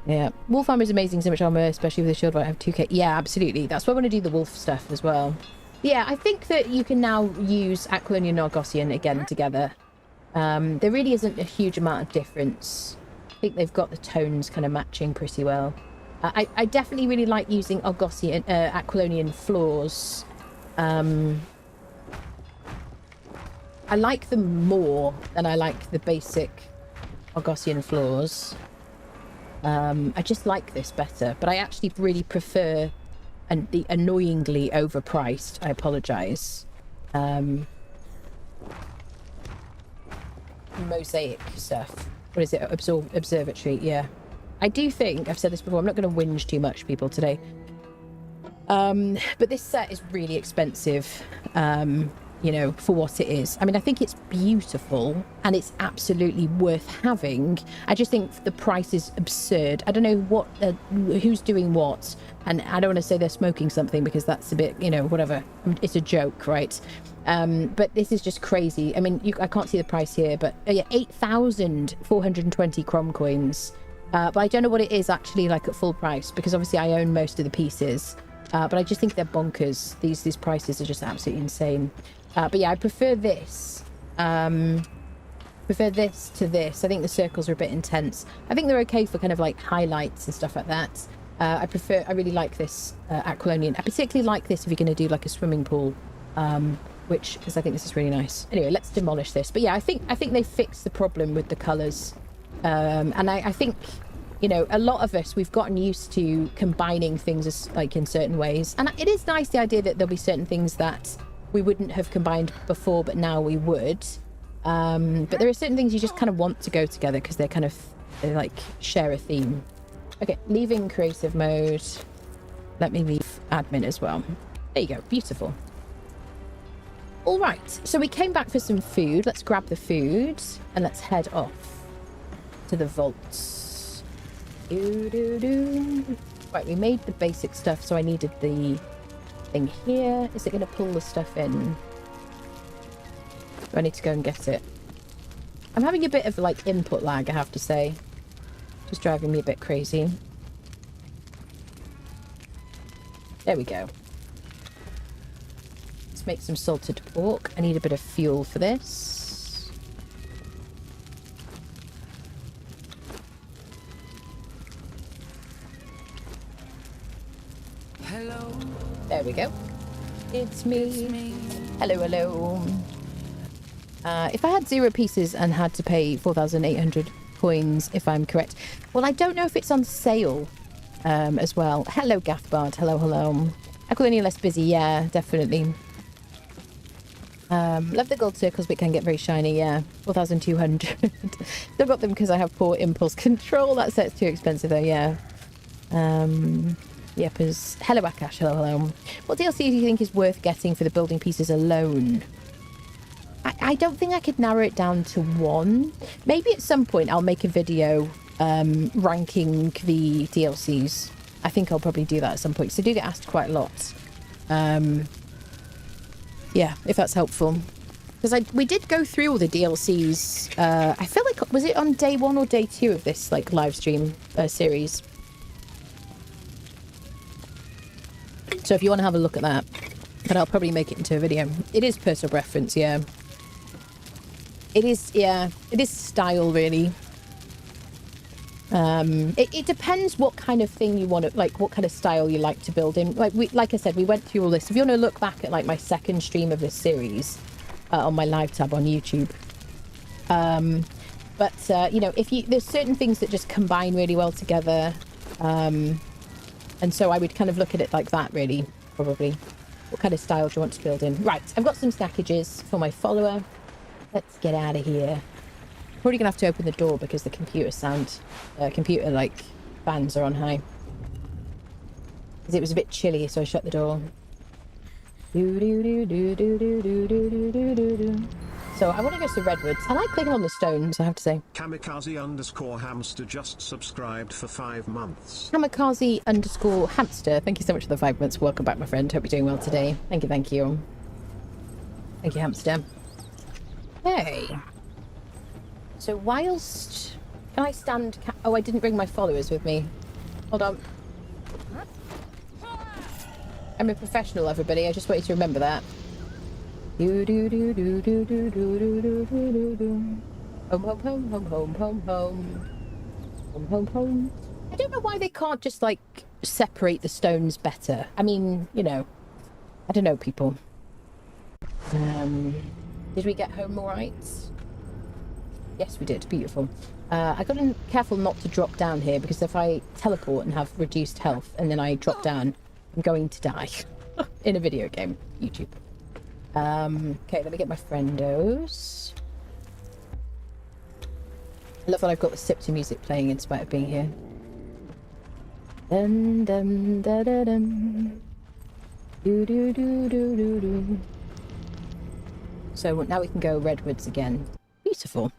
Yeah. Wolf armor is amazing. So much armor, especially with the shield. I have 2k. Yeah, absolutely. That's why I want to do the wolf stuff as well. Yeah, I think that you can now use Aquilonian and Argosian again together. There really isn't a huge amount of difference. I think they've got the tones kind of matching pretty well. I definitely really like using Argosian, Aquilonian floors. I like them more than I like the basic Argosian floors. I just like this better, but I actually really prefer the annoyingly overpriced, I apologise, mosaic stuff. What is it? Observatory, yeah. I do think, I've said this before, I'm not going to whinge too much, people, today. But this set is really expensive, you know, for what it is. I mean, I think it's beautiful and it's absolutely worth having. I just think the price is absurd. I don't know what, who's doing what, and I don't want to say they're smoking something because that's a bit, you know, whatever. It's a joke, right? But this is just crazy. I mean, I can't see the price here, but yeah, 8,420 Crom coins. But I don't know what it is actually like at full price because obviously I own most of the pieces. But I just think they're bonkers. These prices are just absolutely insane. But yeah, I prefer this. Prefer this to this. I think the circles are a bit intense. I think they're okay for kind of like highlights and stuff like that. I really like this Aquilonian. I particularly like this if you're going to do like a swimming pool, because I think this is really nice. Anyway, let's demolish this. But yeah, I think they fixed the problem with the colours. And I think, you know, a lot of us, we've gotten used to combining things as, like in certain ways. And it is nice, the idea that there'll be certain things that we wouldn't have combined before, but now we would. But there are certain things you just kind of want to go together because they like share a theme. Okay, leaving creative mode. Let me leave admin as well. There you go, beautiful. All right, so we came back for some food. Let's grab the food and let's head off to the vaults. Right, we made the basic stuff, so I needed the thing here. Is it going to pull the stuff in? Do I need to go and get it? I'm having a bit of like input lag, I have to say. Just driving me a bit crazy. There we go. Let's make some salted pork. I need a bit of fuel for this. Hello. There we go. It's me. Hello, hello. If I had 0 pieces and had to pay 4,800 coins, if I'm correct. Well, I don't know if it's on sale as well. Hello, Gathbard. Hello, hello. Aquilonian less busy. Yeah, definitely. Love the gold circles, but can get very shiny. Yeah, 4,200. Still got them because I have poor impulse control. That set's too expensive, though. Yeah. Yep, hello Akash, hello, hello. What DLC do you think is worth getting for the building pieces alone? I don't think I could narrow it down to one. Maybe at some point I'll make a video ranking the DLCs. I think I'll probably do that at some point. So I do get asked quite a lot. Yeah, if that's helpful. Because we did go through all the DLCs. I feel like, was it on day 1 or day 2 of this like live stream series? So if you want to have a look at that, but I'll probably make it into a video. It is personal preference, yeah. It is, yeah. It is style, really. It depends what kind of thing you want to, like, what kind of style you like to build in. Like I said, we went through all this. If you want to look back at, like, my second stream of this series on my live tab on YouTube. You know, there's certain things that just combine really well together. And so I would kind of look at it like that, really, probably. What kind of style do you want to build in? Right, I've got some snackages for my follower. Let's get out of here. Probably going to have to open the door because the computer like, fans are on high. because it was a bit chilly, so I shut the door. So I want to go to Redwoods. I like clicking on the stones, I have to say. Kamikaze_hamster just subscribed for 5 months. Kamikaze_hamster. Thank you so much for the 5 months. Welcome back, my friend. Hope you're doing well today. Thank you, thank you. Thank you, hamster. Hey. So whilst... Can I stand... Oh, I didn't bring my followers with me. Hold on. I'm a professional, everybody. I just want you to remember that. Home, home, home, home, home, home, home. Home, home, home. I don't know why they can't just, like, separate the stones better. I mean, you know. I don't know, people. Did we get home all right? Yes, we did. Beautiful. I got to be careful not to drop down here, because if I teleport and have reduced health and then I drop down, I'm going to die in a video game. YouTube. Okay, let me get my friendos. I love that I've got the Siptah music playing in spite of being here. Dun dun da da dum. Do do do do do do. So now we can go Redwoods again. Beautiful.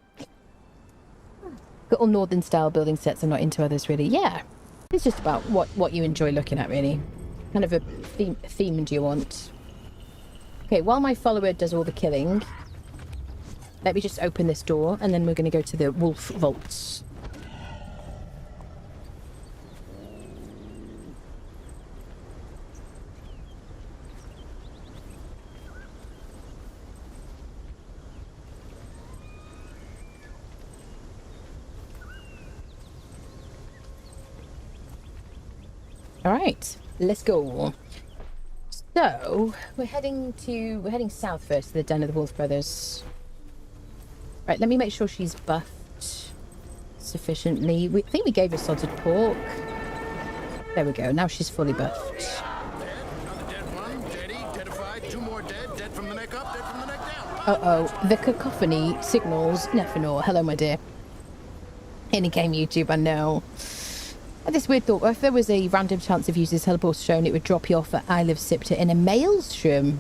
Got all northern style building sets. I'm not into others really. Yeah, it's just about what you enjoy looking at really. Kind of a theme do you want? Okay, while my follower does all the killing, let me just open this door and then we're going to go to the wolf vaults. All right, let's go. So we're heading south first to the Den of the Wolf Brothers. Right, let me make sure she's buffed sufficiently. I think we gave her salted pork. There we go. Now she's fully buffed. Uh-oh, the cacophony signals Nephenor. Hello, my dear. Any game YouTube, I know. I had this weird thought, if there was a random chance of using this teleporter shown, it would drop you off at Isle of Siptah in a maelstrom.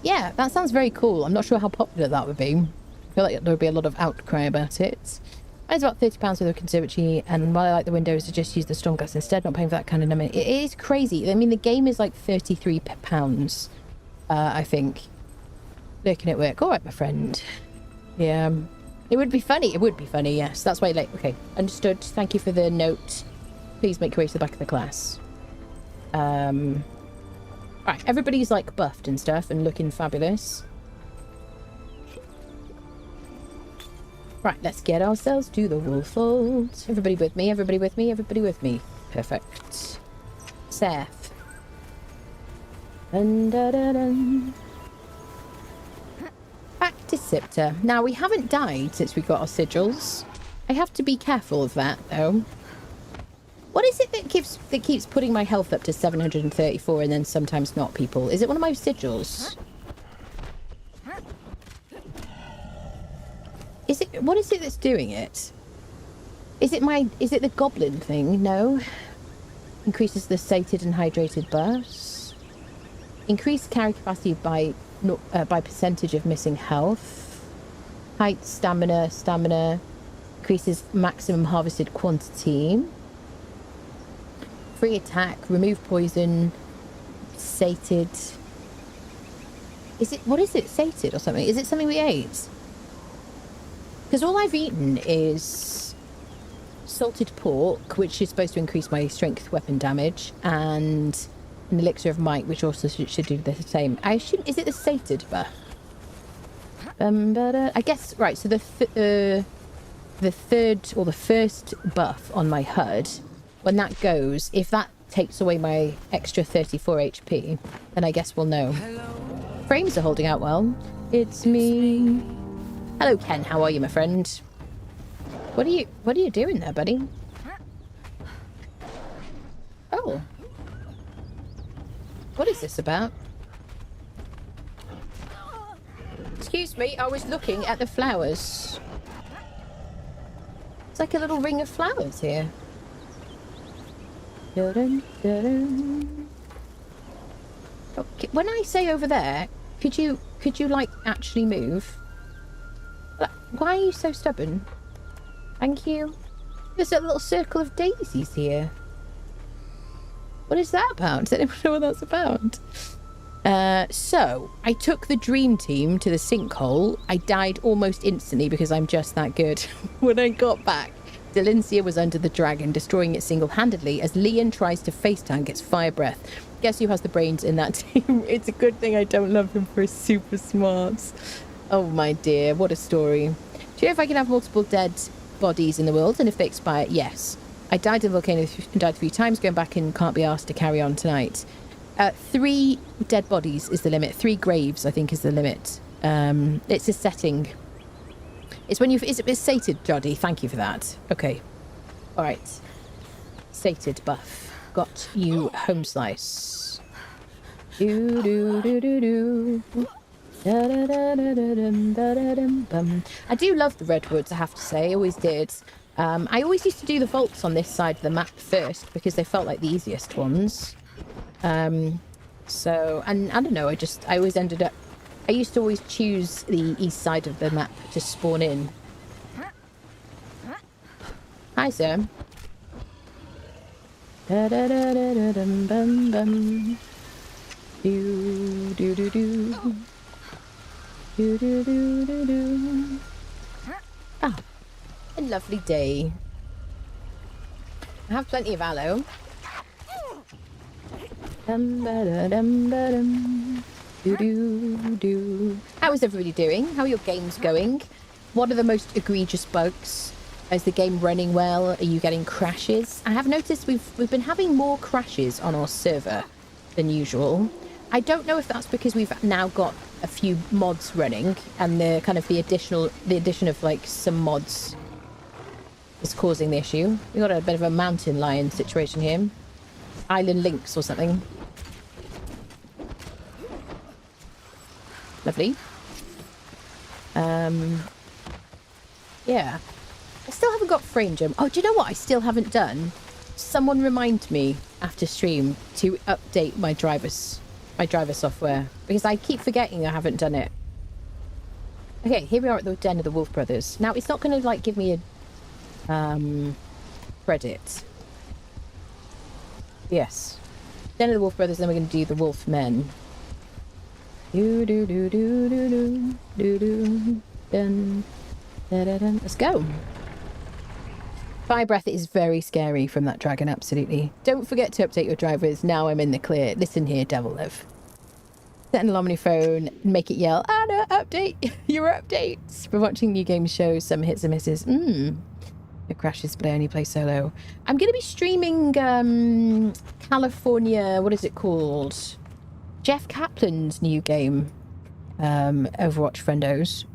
Yeah, that sounds very cool. I'm not sure how popular that would be. I feel like there would be a lot of outcry about it. It's about £30 with a conservatory, and while I like the windows, I just use the Stormcast instead, not paying for that kind of money. It is crazy. I mean, the game is like £33, I think. Looking at work. All right, my friend. Yeah. It would be funny. It would be funny, yes. That's why, like, okay. Understood. Thank you for the note. Please make your way to the back of the class. Right, everybody's like buffed and stuff and looking fabulous. Right, let's get ourselves to the wolf fold. Everybody with me, everybody with me, everybody with me. Perfect. Seth. Dun, dun, dun, dun. Back to Siptah. Now, we haven't died since we got our sigils. I have to be careful of that, though. What is it that keeps putting my health up to 734 and then sometimes not, people? Is it one of my sigils? Is it... What is it that's doing it? Is it the goblin thing? No. Increases the sated and hydrated buffs. Increased carry capacity by percentage of missing health. Height, stamina. Increases maximum harvested quantity. Free attack, remove poison, sated. Is it, what is it, sated or something? Is it something we ate? Because all I've eaten is salted pork, which is supposed to increase my strength weapon damage, and an elixir of might, which also should do the same. I assume, is it the sated buff? I guess, right, so the third or the first buff on my HUD, when that goes, if that takes away my extra 34 HP, then I guess we'll know. Hello. Frames are holding out well. It's me. Hello, Ken. How are you, my friend? What are you doing there, buddy? Oh. What is this about? Excuse me, I was looking at the flowers. It's like a little ring of flowers here. Dun, dun, dun. Okay, when I say over there, could you like actually move? Why are you so stubborn? Thank you. There's a little circle of daisies here. What is that about? Does anyone know what that's about? So, I took the dream team to the sinkhole. I died almost instantly because I'm just that good. When I got back, Delincia was under the dragon, destroying it single-handedly as Leon tries to face tank its fire breath. Guess who has the brains in that team? It's a good thing I don't love him for his super smarts. Oh my dear, what a story. Do you know if I can have multiple dead bodies in the world, and if they expire? Yes. I died in a volcano and died 3 times, going back and can't be asked to carry on tonight. 3 dead bodies is the limit. 3 graves, I think, is the limit. It's a setting. It's when it's sated, Joddy. Thank you for that. Okay. All right. Sated buff. Got you home slice. Do do do do do. Da, da, da, da, da, dum, da, da, dum, bum. I do love the redwoods, I have to say. I always did. I always used to do the vaults on this side of the map first because they felt like the easiest ones. So, and I don't know, I always ended up, I used to always choose the east side of the map to spawn in. Hi, sir. Da da da da da dum bum bum. Do do do do. Do do do do do. Ah, a lovely day. I have plenty of aloe. Dum ba da dum ba dum. Do do do. How is everybody doing? How are your games going? What are the most egregious bugs? Is the game running well? Are you getting crashes? I have noticed we've been having more crashes on our server than usual. I don't know if that's because we've now got a few mods running and the kind of the addition of like some mods is causing the issue. We got a bit of a mountain lion situation here. Island lynx or something. Lovely. Yeah. I still haven't got frame jump. Oh, do you know what I still haven't done? Someone remind me after stream to update my driver software because I keep forgetting I haven't done it. Okay, here we are at the Den of the Wolf Brothers. Now it's not going to like give me a credit. Yes, Den of the Wolf Brothers. Then we're going to do the Wolf Men. Do do do do do do do do. Dun, da, da, dun. Let's go. Fire breath is very scary from that dragon, absolutely. Don't forget to update your drivers. Now I'm in the clear. Listen here, Devil Live. Set an alarm on your phone, make it yell, Anna, update! Your updates! For watching new game shows, some hits and misses. It crashes, but I only play solo. I'm going to be streaming California, what is it called? Jeff Kaplan's new game. Overwatch friendos.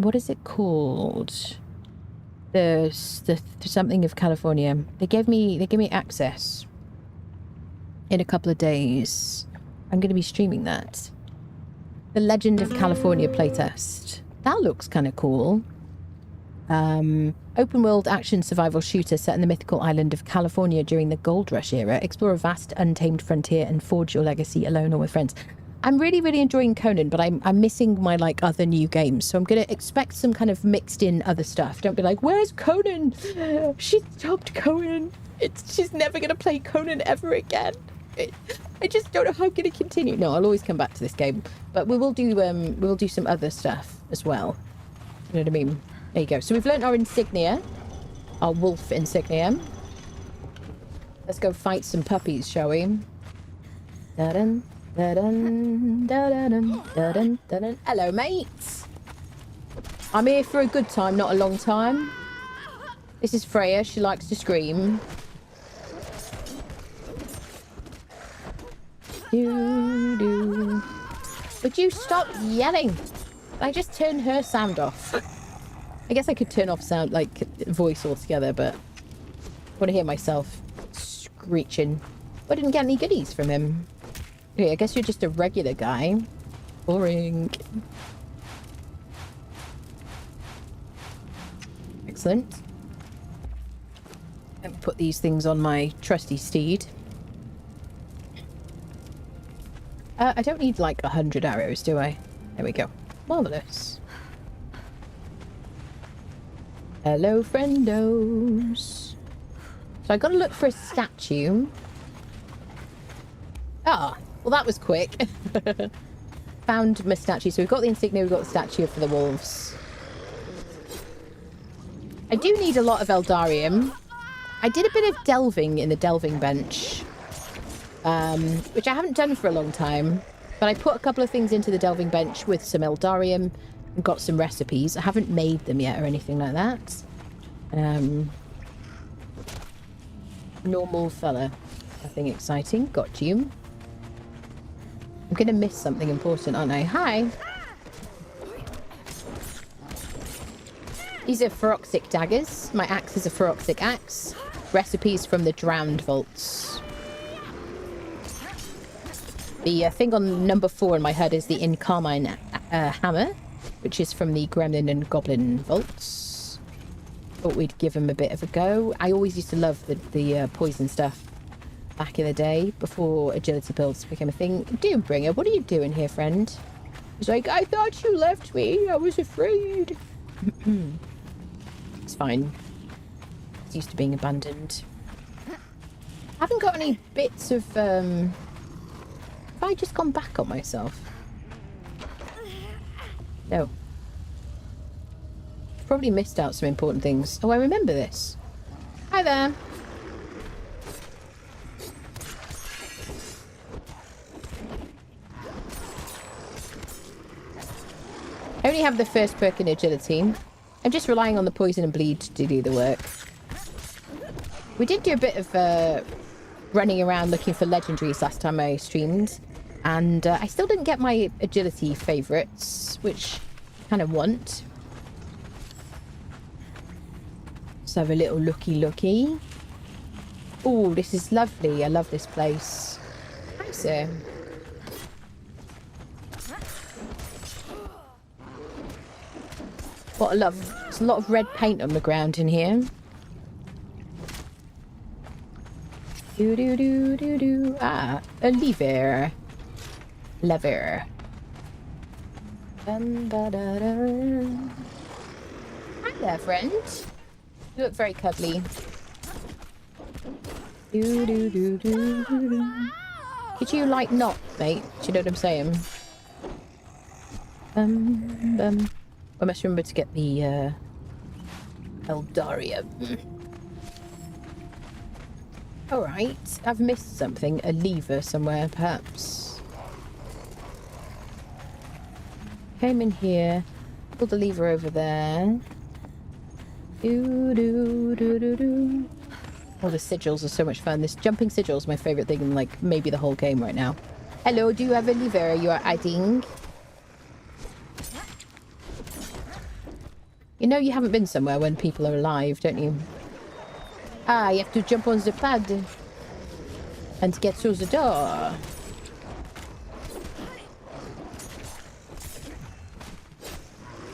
What is it called? The something of California. They gave me access in a couple of days. I'm going to be streaming that. The Legend of California playtest. That looks kind of cool. Open world action survival shooter set in the mythical island of California during the Gold Rush era. Explore a vast untamed frontier and forge your legacy alone or with friends. I'm really, really enjoying Conan, but I'm missing my like other new games. So I'm going to expect some kind of mixed in other stuff. Don't be like, where's Conan? She stopped Conan. She's never going to play Conan ever again. I just don't know how I'm going to continue. No, I'll always come back to this game. But we will do some other stuff as well. You know what I mean? There you go. So we've learnt our insignia. Our wolf insignia. Let's go fight some puppies, shall we? Da-dun. Da-dun, da-dun, da-dun, da-dun. Hello, mates. I'm here for a good time, not a long time. This is Freya. She likes to scream. Do. Would you stop yelling? I just turned her sound off. I guess I could turn off sound, like voice altogether, but I want to hear myself screeching. I didn't get any goodies from him. Okay, I guess you're just a regular guy. Boring. Excellent. Let me put these things on my trusty steed. I don't need like 100 arrows, do I? There we go. Marvelous. Hello, friendos. So I gotta look for a statue. Ah, well that was quick. Found my statue. So we've got the insignia, we've got the statue for the wolves. I do need a lot of Eldarium. I did a bit of delving in the delving bench, which I haven't done for a long time. But I put a couple of things into the delving bench with some Eldarium and got some recipes. I haven't made them yet or anything like that. Normal fella. Nothing exciting. Got you. I'm going to miss something important, aren't I? Hi. These are Feroxic daggers. My axe is a Feroxic axe. Recipes from the Drowned Vaults. The thing on number 4 in my HUD is the Incarmine hammer, which is from the Gremlin and Goblin Vaults. Thought we'd give them a bit of a go. I always used to love the poison stuff back in the day, before agility builds became a thing. Doombringer, what are you doing here, friend? He's like, I thought you left me. I was afraid. It's fine. It's used to being abandoned. I haven't got any bits of... Have I just gone back on myself? No. Probably missed out some important things. Oh, I remember this. Hi there. I only have the first perk in agility. I'm just relying on the poison and bleed to do the work. We did do a bit of running around looking for legendaries last time I streamed. And I still didn't get my agility favourites, which I kind of want. Let's have a little looky. Oh, this is lovely. I love this place. Hi, sir. What a love. There's a lot of red paint on the ground in here. Do. Ah, a lever. Lever. Hi there, friend. You look very cuddly. Do. Could you, like, not, mate? Do you know what I'm saying? I must remember to get the Eldarium. Alright, I've missed something. A lever somewhere, perhaps. Came in here. Pull the lever over there. Do. Oh, the sigils are so much fun. This jumping sigil is my favourite thing in, like, maybe the whole game right now. Hello, do you have a lever you are adding? You know you haven't been somewhere when people are alive, don't you? Ah, you have to jump on the pad and get through the door.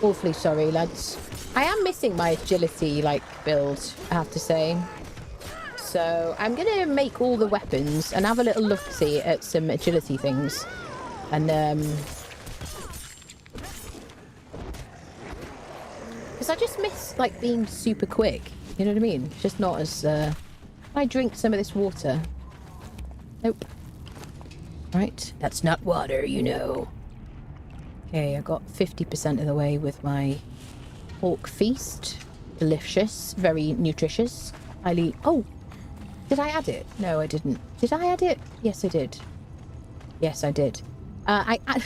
Awfully sorry, lads. I am missing my agility, like, build, I have to say. So I'm going to make all the weapons and have a little look-see at some agility things. And, because I just miss, like, being super quick. You know what I mean? It's just not as, I drink some of this water. Nope. Right. That's not water, you know. Okay, I got 50% of the way with my pork feast. Delicious. Very nutritious. Highly... Oh! Did I add it? No, I didn't. Did I add it? Yes, I did. Yes, I did. I'm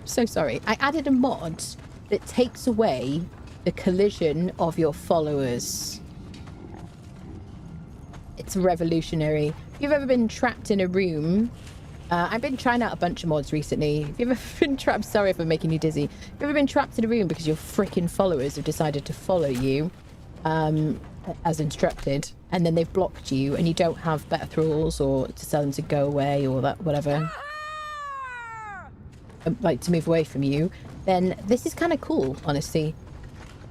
so sorry. I added a mod that takes away the collision of your followers. It's revolutionary. If you've ever been trapped in a room... I've been trying out a bunch of mods recently. If you've ever been trapped... Sorry if I'm making you dizzy. If you've ever been trapped in a room because your freaking followers have decided to follow you, as instructed, and then they've blocked you, and you don't have better thralls or to tell them to go away or that, whatever, like to move away from you, then this is kind of cool, honestly.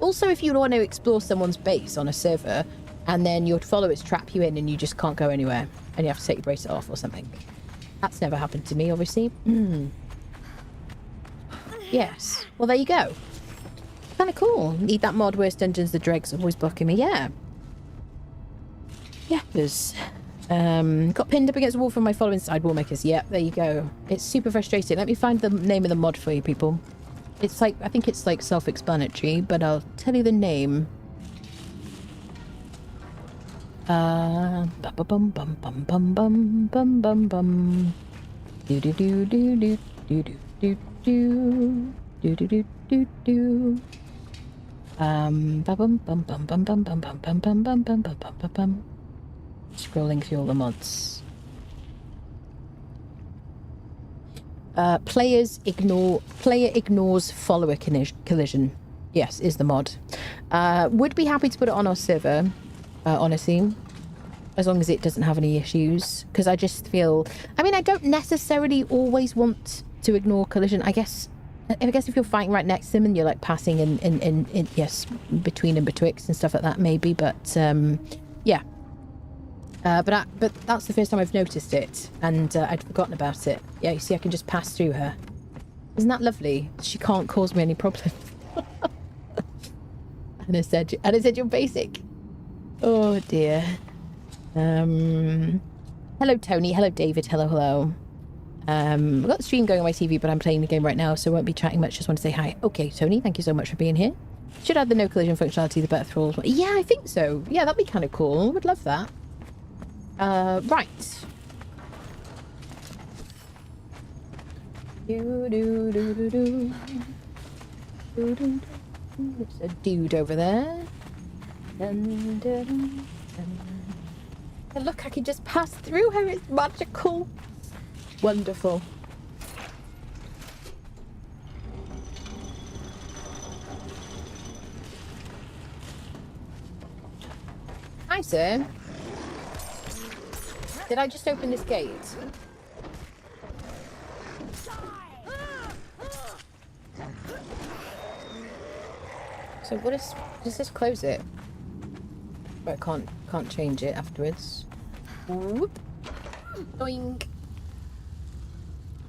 Also, if you want to explore someone's base on a server, and then your followers trap you in and you just can't go anywhere, and you have to take your bracelet off or something. That's never happened to me, obviously. Yes. Well, there you go. Kind of cool. Need that mod. Worst dungeons. The dregs are always blocking me. Yeah. Yeah. There's got pinned up against a wall from my following side wall makers. Yep. There you go. It's super frustrating. Let me find the name of the mod for you, people. It's like, I think it's like self-explanatory, but I'll tell you the name. Bum bum bum bum bum bum bum bum bum. Do do do do do do do do do do do do do. Bum bum bum bum bum bum bum bum bum bum bum bum bum bum bum. Scrolling through all the mods. Player ignores follower collision. Yes, is the mod. Would be happy to put it on our server, honestly, as long as it doesn't have any issues. Because I just feel, I mean, I don't necessarily always want to ignore collision. I guess if you're fighting right next to them and you're like passing in yes, between and betwixt and stuff like that, maybe. But yeah. But that's the first time I've noticed it, and I'd forgotten about it. Yeah, you see, I can just pass through her. Isn't that lovely? She can't cause me any problems. And I said you're basic. Oh dear. Hello Tony. Hello David. Hello. I've got the stream going on my TV, but I'm playing the game right now, so I won't be chatting much. Just want to say hi. Okay, Tony. Thank you so much for being here. Should add the no collision functionality, the better for all. Yeah, I think so. Yeah, that'd be kind of cool. Would love that. Right. There's a dude over there. Dun, dun, dun. And look, I can just pass through her. It's magical. Wonderful. Hi, sir. Did I just open this gate? So what is... Does this close it? But I can't change it afterwards. Whoop. Doink.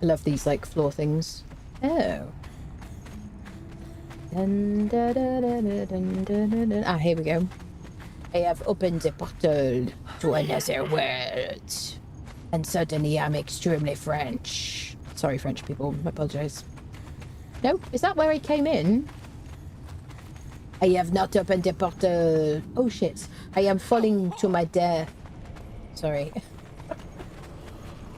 I love these like floor things. Oh. Dun, dun, dun, dun, dun, dun, dun. Ah, here we go. I have opened the portal to another world. And suddenly I'm extremely French. Sorry, French people. I apologize. No? Is that where I came in? I have not opened the portal. Oh, shit. I am falling to my death. Sorry.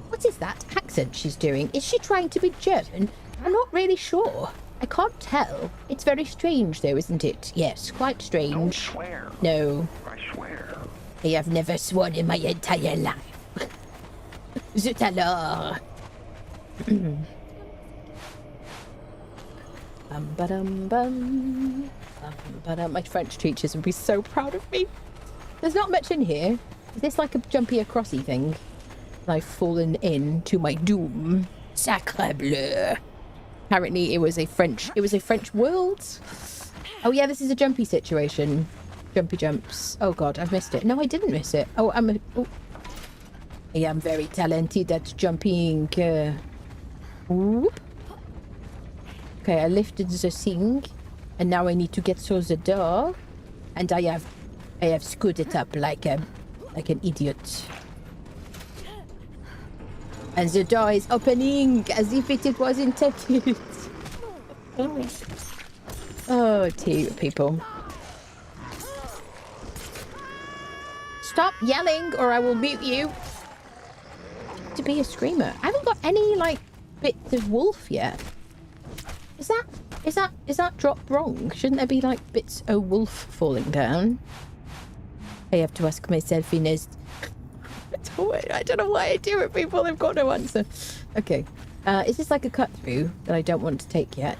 What is that accent she's doing? Is she trying to be German? I'm not really sure. I can't tell. It's very strange, though, isn't it? Yes, quite strange. Don't swear. No. I swear. I have never sworn in my entire life. Zut alors. My French teachers would be so proud of me. There's not much in here. Is this like a jumpy acrossy thing? I've fallen in to my doom. Sacre bleu. Apparently it was a French world. Oh yeah, this is a jumpy situation. Jumpy jumps. Oh god, I've missed it. No, I didn't miss it. Oh, I am very talented at jumping. Whoop. Okay, I lifted the thing, and now I need to get through the door, and I have screwed it up like an idiot. And the door is opening as if it was intended. Oh, dear people. Stop yelling or I will mute you. To be a screamer. I haven't got any, like, bits of wolf yet. Is that dropped wrong? Shouldn't there be, like, bits of wolf falling down? I have to ask myself in as... I don't know why I do it, people. I've got no answer. Okay. Is this like a cut through that I don't want to take yet?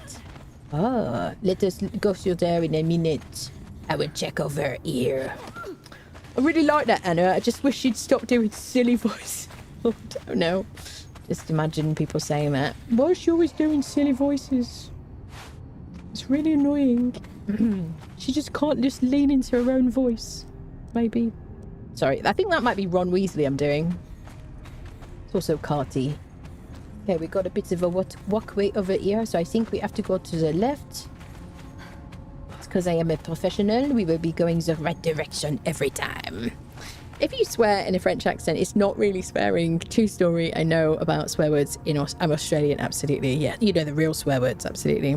Ah, let us go through there in a minute. I will check over here. I really like that, Anna. I just wish she'd stop doing silly voice. I don't know. Just imagine people saying that. Why is she always doing silly voices? It's really annoying. She just can't just lean into her own voice. Maybe. Sorry, I think that might be Ron Weasley I'm doing. It's also Carty. Okay, we got a bit of a walkway over here, so I think we have to go to the left. It's because I am a professional. We will be going the right direction every time. If you swear in a French accent, it's not really swearing. True story, I know about swear words in I'm Australian, absolutely. Yeah, you know the real swear words, absolutely.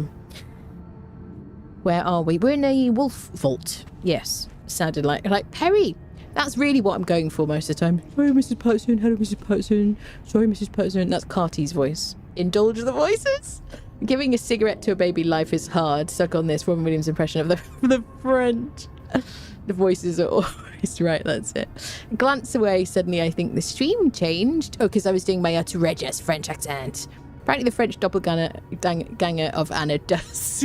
Where are we? We're in a wolf vault. Yes, sounded like Perry. That's really what I'm going for most of the time. Sorry, Mrs. Patterson. Hello, Mrs. Patterson. Sorry, Mrs. Patterson. That's Carty's voice. Indulge the voices. Giving a cigarette to a baby, life is hard. Suck on this. Robin Williams' impression of the French. The voices are always right. That's it. Glance away. Suddenly, I think the stream changed. Oh, because I was doing my outrageous French accent. Apparently, the French doppelganger of Anna does.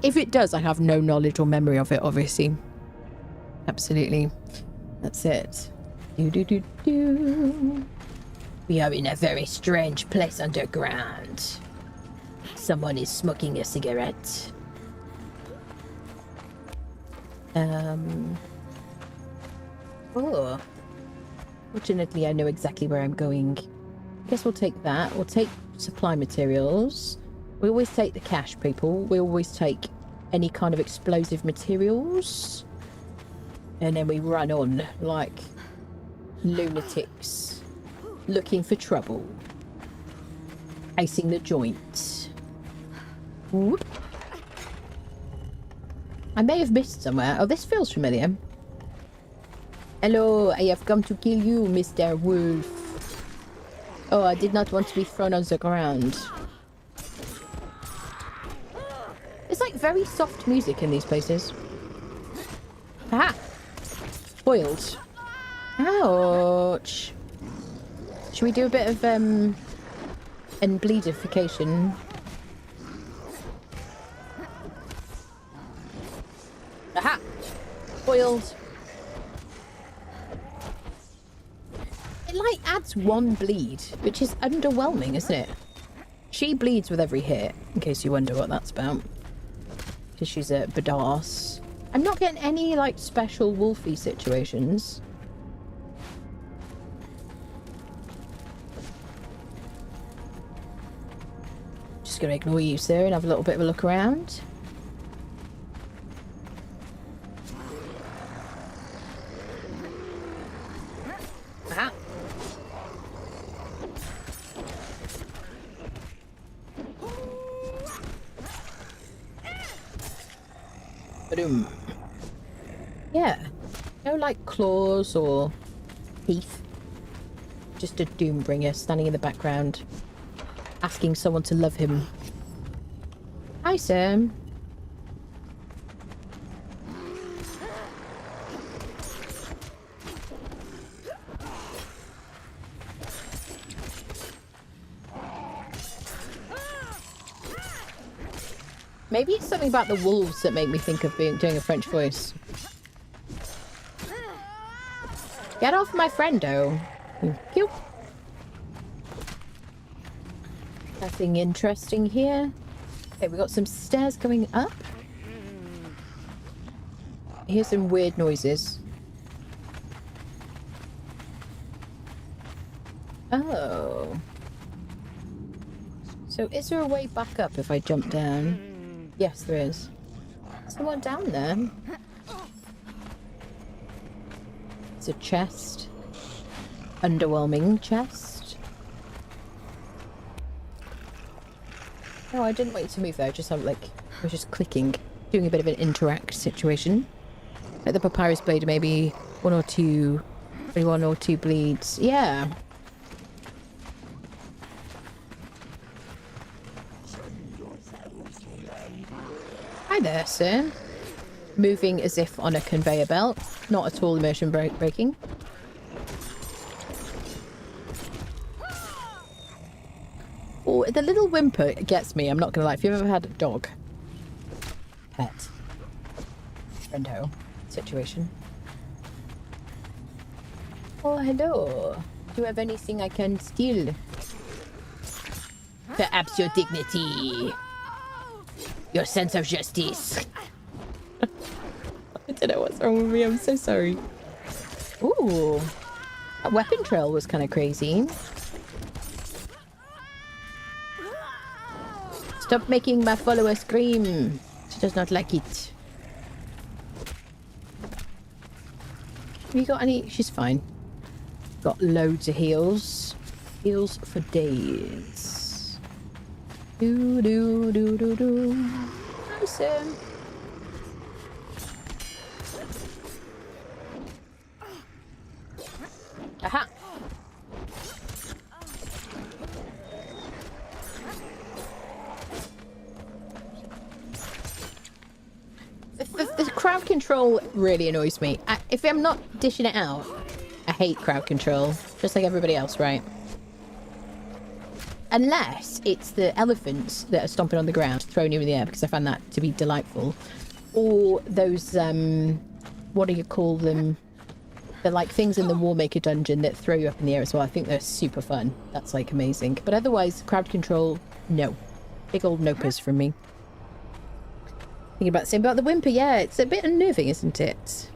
If it does, I have no knowledge or memory of it, obviously. Absolutely. That's it. Do. We are in a very strange place underground. Someone is smoking a cigarette. Oh. Fortunately, I know exactly where I'm going. I guess we'll take that. We'll take supply materials. We always take the cash, people. We always take any kind of explosive materials. And then we run on like lunatics looking for trouble. Icing the joint. Whoop. I may have missed somewhere. Oh, this feels familiar. Hello, I have come to kill you, Mr. Wolf. Oh, I did not want to be thrown on the ground. It's like very soft music in these places. Aha! Boiled. Ouch. Should we do a bit of bleedification? Aha! Boiled. It like adds one bleed, which is underwhelming, isn't it? She bleeds with every hit, in case you wonder what that's about. Because she's a badass. I'm not getting any, like, special wolfy situations. Just gonna ignore you, sir, and have a little bit of a look around. Aha. Ba-doom. Yeah, no like claws or teeth. Just a Doombringer standing in the background, asking someone to love him. Hi, Sam. Maybe it's something about the wolves that make me think of doing a French voice. Get off my friendo. Thank you. Nothing interesting here. Okay, we got some stairs going up. I hear some weird noises. Oh. So is there a way back up if I jump down? Yes, there is. Someone down there. It's a chest. Underwhelming chest. No, I didn't want you to move there. Just like I was just clicking, doing a bit of an interact situation. Like the papyrus blade, maybe one or two bleeds. Yeah. Hi there, sir. Moving as if on a conveyor belt. Not at all immersion breaking. Oh, the little whimper gets me, I'm not gonna lie. If you've ever had a dog, pet, friendo situation. Oh, hello. Do you have anything I can steal? Perhaps your dignity. Your sense of justice. I don't know what's wrong with me. I'm so sorry. Ooh. That weapon trail was kind of crazy. Stop making my follower scream. She does not like it. Have you got any? She's fine. Got loads of heals. Heals for days. Do do do do do. Awesome. Aha. The crowd control really annoys me. If I'm not dishing it out, I hate crowd control. Just like everybody else, right? Unless it's the elephants that are stomping on the ground, throwing you in the air, because I find that to be delightful. Or those, what do you call them? They're like things in the Warmaker dungeon that throw you up in the air as well. I think they're super fun. That's like amazing. But otherwise, crowd control, no. Big old nopers from me. Thinking about the same about the whimper, yeah, it's a bit unnerving, isn't it?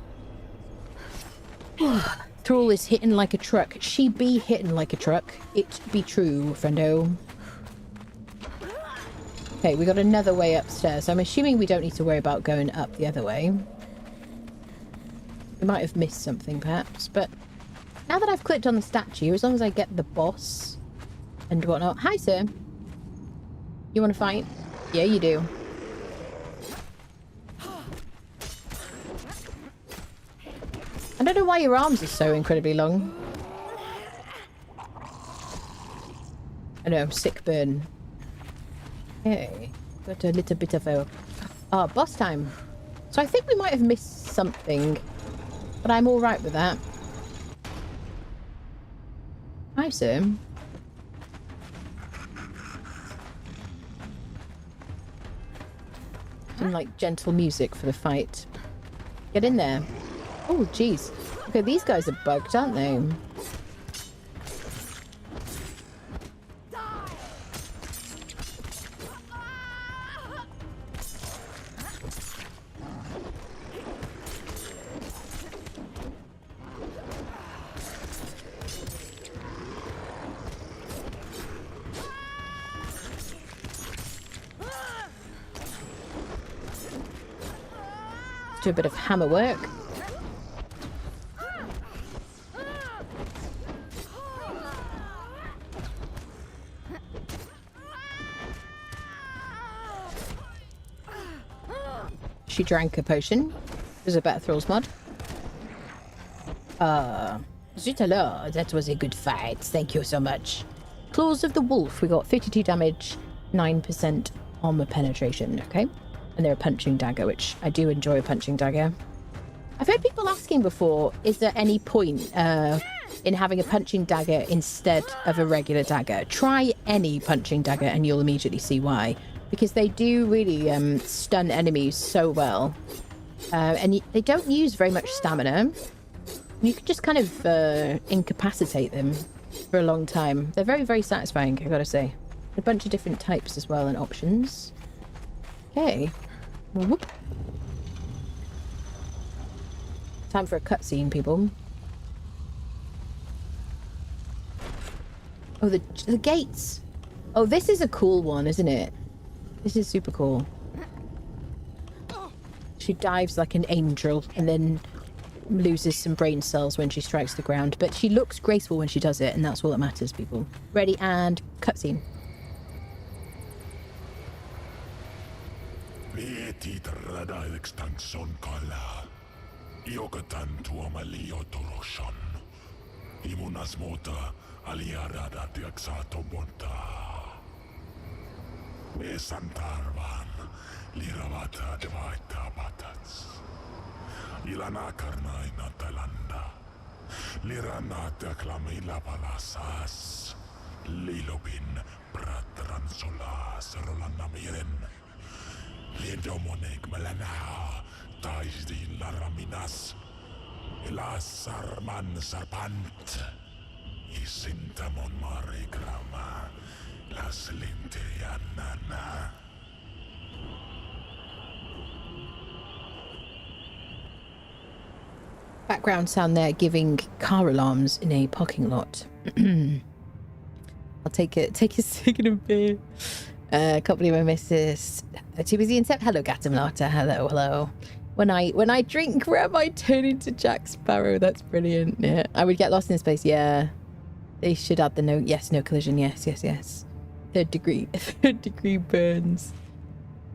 Thrall is hitting like a truck. She be hitting like a truck. It be true, friendo. Okay, we got another way upstairs. I'm assuming we don't need to worry about going up the other way. We might have missed something, perhaps, but now that I've clicked on the statue, as long as I get the boss and whatnot. Hi, sir. You want to fight? Yeah, you do. I don't know why your arms are so incredibly long. I know, sick burn. Okay, got a little bit of a... Oh, boss time. So I think we might have missed something, but I'm all right with that. Hi, sir. Some, like, gentle music for the fight. Get in there. Oh, jeez. Okay, these guys are bugged, aren't they? Do a bit of hammer work. She drank a potion. There's a better Thralls mod. Zut alors, that was a good fight. Thank you so much. Claws of the Wolf. We got 52 damage, 9% armor penetration. Okay. And they're a punching dagger, which I do enjoy a punching dagger. I've heard people asking before, is there any point in having a punching dagger instead of a regular dagger? Try any punching dagger and you'll immediately see why. Because they do really stun enemies so well. And they don't use very much stamina. You can just kind of incapacitate them for a long time. They're very, very satisfying, I gotta say. A bunch of different types as well and options. Okay. Whoop. Time for a cutscene, people. Oh, the gates. Oh, this is a cool one, isn't it? This is super cool. She dives like an angel and then loses some brain cells when she strikes the ground. But she looks graceful when she does it, and that's all that matters, people. Ready, and cutscene. Mesantarvan liravata devaita batats. Ilana karnaina talanda. Liranata klamila palasas. Lilobin pratransolas rolanamiren. Lidomonek melana taisdi laraminas. Ilasarman sarpant. Isintamon marigrama. Las linteanana. Background sound there giving car alarms in a parking lot. I'll I'll take a second of beer. Can't believe I missed this. Too busy in Sep. Hello, Gatamlata. Hello. When I drink rum, I turn into Jack Sparrow. That's brilliant. Yeah, I would get lost in space. Yeah, they should add the no. Yes, no collision. Yes. Third degree burns.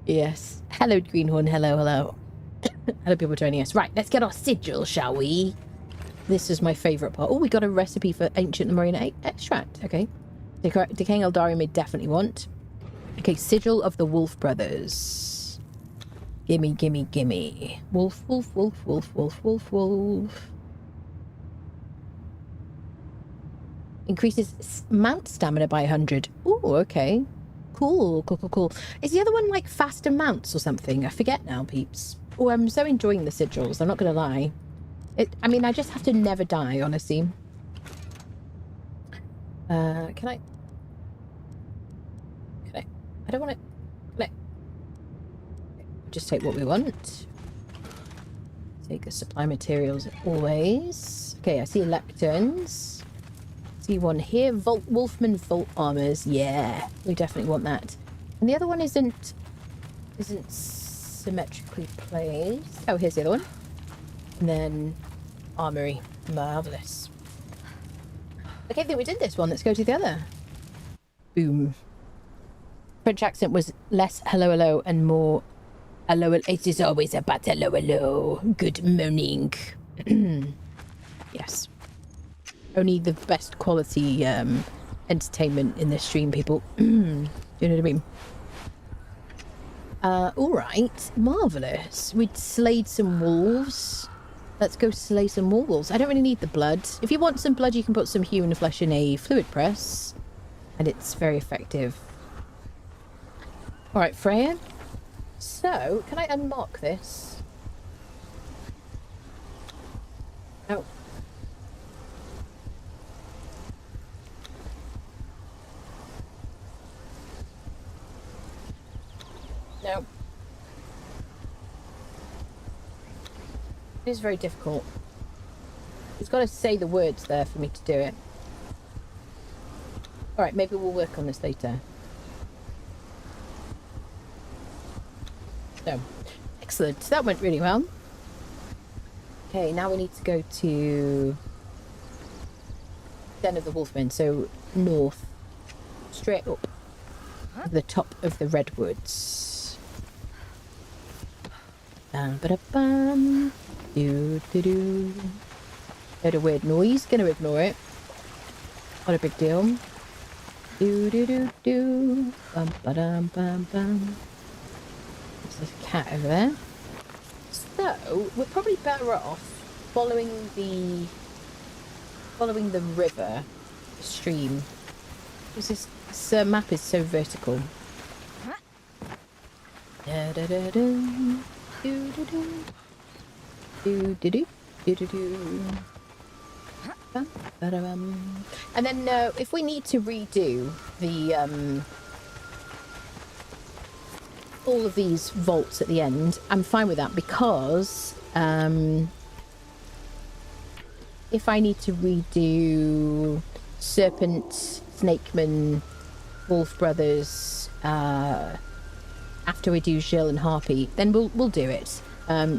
Yes. Hello, Greenhorn. Hello. Hello, people joining us. Right, let's get our sigil, shall we? This is my favourite part. Oh, we got a recipe for ancient marina extract. Okay. Decaying Eldarium we definitely want. Okay, sigil of the Wolf Brothers. Gimme. Wolf. Increases mount stamina by 100. Ooh, okay. Cool. Is the other one like faster mounts or something? I forget now, peeps. Oh, I'm so enjoying the sigils, I'm not gonna lie. I mean, I just have to never die, honestly. Can I? I don't want it. Can I? Just take what we want. Take the supply materials always. Okay, I see lecterns. See one here. Wolfman Volt Armors. Yeah, we definitely want that. And the other one isn't symmetrically placed. Oh, here's the other one. And then armory. Marvelous. Okay, I think we did this one. Let's go to the other. Boom. French accent was less hello and more hello. It is always about hello. Good morning. Yes. Only the best quality entertainment in this stream, people. Do you know what I mean? All right. Marvelous. We'd slayed some wolves. Let's go slay some more wolves. I don't really need the blood. If you want some blood, you can put some human flesh in a fluid press. And it's very effective. All right, Freya. So, can I unmark this? Oh. No. It is very difficult. He's got to say the words there for me to do it. All right, maybe we'll work on this later. No. Excellent. That went really well. Okay, now we need to go to Den of the Wolfmen. So north, straight up to the top of the redwoods. Bum. Do. Heard a weird noise. Gonna ignore it. Not a big deal. Do. Bum. There's a cat over there. So we're probably better off following the river, stream, because this map is so vertical. And then if we need to redo the all of these vaults at the end, I'm fine with that, because if I need to redo Serpent, Snakeman, Wolf Brothers after we do Jill and Harpy, then we'll do it,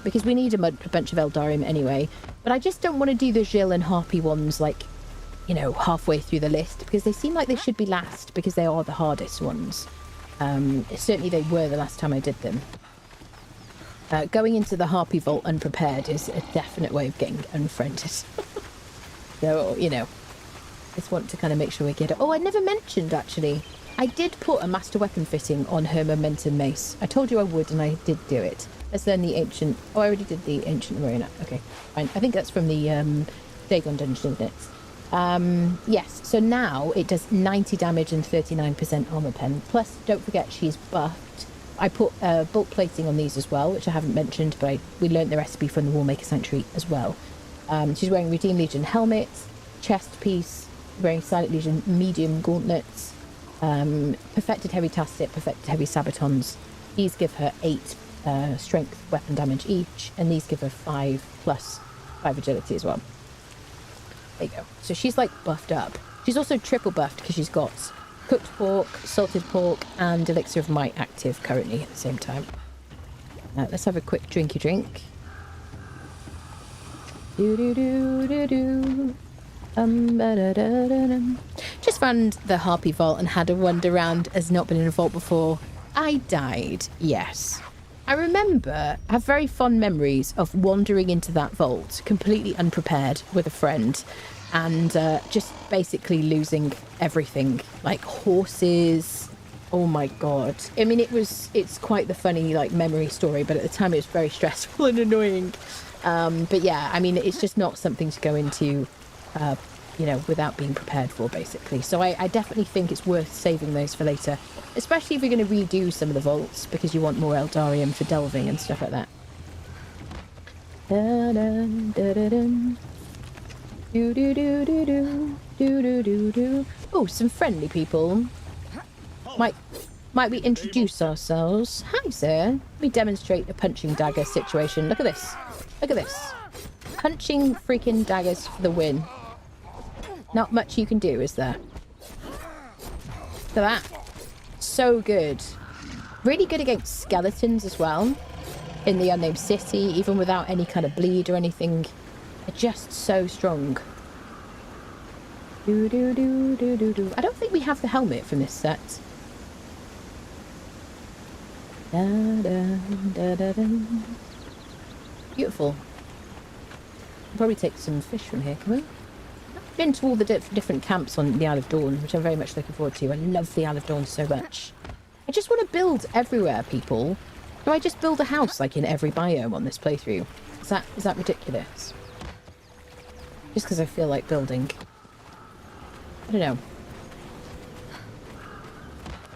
because we need a bunch of Eldarium anyway. But I just don't want to do the Jill and Harpy ones like, you know, halfway through the list, because they seem like they should be last, because they are the hardest ones. Certainly they were the last time I did them. Going into the Harpy Vault unprepared is a definite way of getting unfriended. So, you know, just want to kind of make sure we get it. Oh, I never mentioned, actually. I did put a master weapon fitting on her momentum mace. I told you I would, and I did do it. Let's learn the ancient... Oh, I already did the ancient marina. Okay, fine. I think that's from the Dagon dungeon, isn't it? Yes, so now it does 90 damage and 39% armor pen. Plus, don't forget, she's buffed. I put bulk plating on these as well, which I haven't mentioned, but we learned the recipe from the Warmaker Sanctuary as well. She's wearing Redeemed Legion helmet, chest piece, wearing Silent Legion medium gauntlets, perfected heavy tasset, perfected heavy sabatons. These give her 8 strength weapon damage each, and these give her 5 plus 5 agility as well. There you go. So she's like buffed up. She's also triple buffed because she's got cooked pork, salted pork, and elixir of might active currently at the same time. Let's have a quick drinky drink. Just found the Harpy Vault and had a wander around. Has not been in a vault before. I died, yes. I have very fond memories of wandering into that vault completely unprepared with a friend and just basically losing everything, like horses. Oh my god. I mean, it's quite the funny like memory story, but at the time it was very stressful and annoying. But yeah, I mean, it's just not something to go into, you know, without being prepared for, basically. So I definitely think it's worth saving those for later, especially if you're going to redo some of the vaults because you want more Eldarium for delving and stuff like that. Oh, some friendly people. Might we introduce ourselves? Hi, sir. Let me demonstrate a punching dagger situation. Look at this. Look at this. Punching freaking daggers for the win. Not much you can do, is there? Look at that. So good. Really good against skeletons as well. In the Unnamed City, even without any kind of bleed or anything. They're just so strong. I don't think we have the helmet from this set. Beautiful. I'll probably take some fish from here, can we? I've been to all the different camps on the Isle of Dawn, which I'm very much looking forward to. I love the Isle of Dawn so much. I just want to build everywhere, people. Do I just build a house like in every biome on this playthrough? Is that ridiculous? Just because I feel like building. I don't know.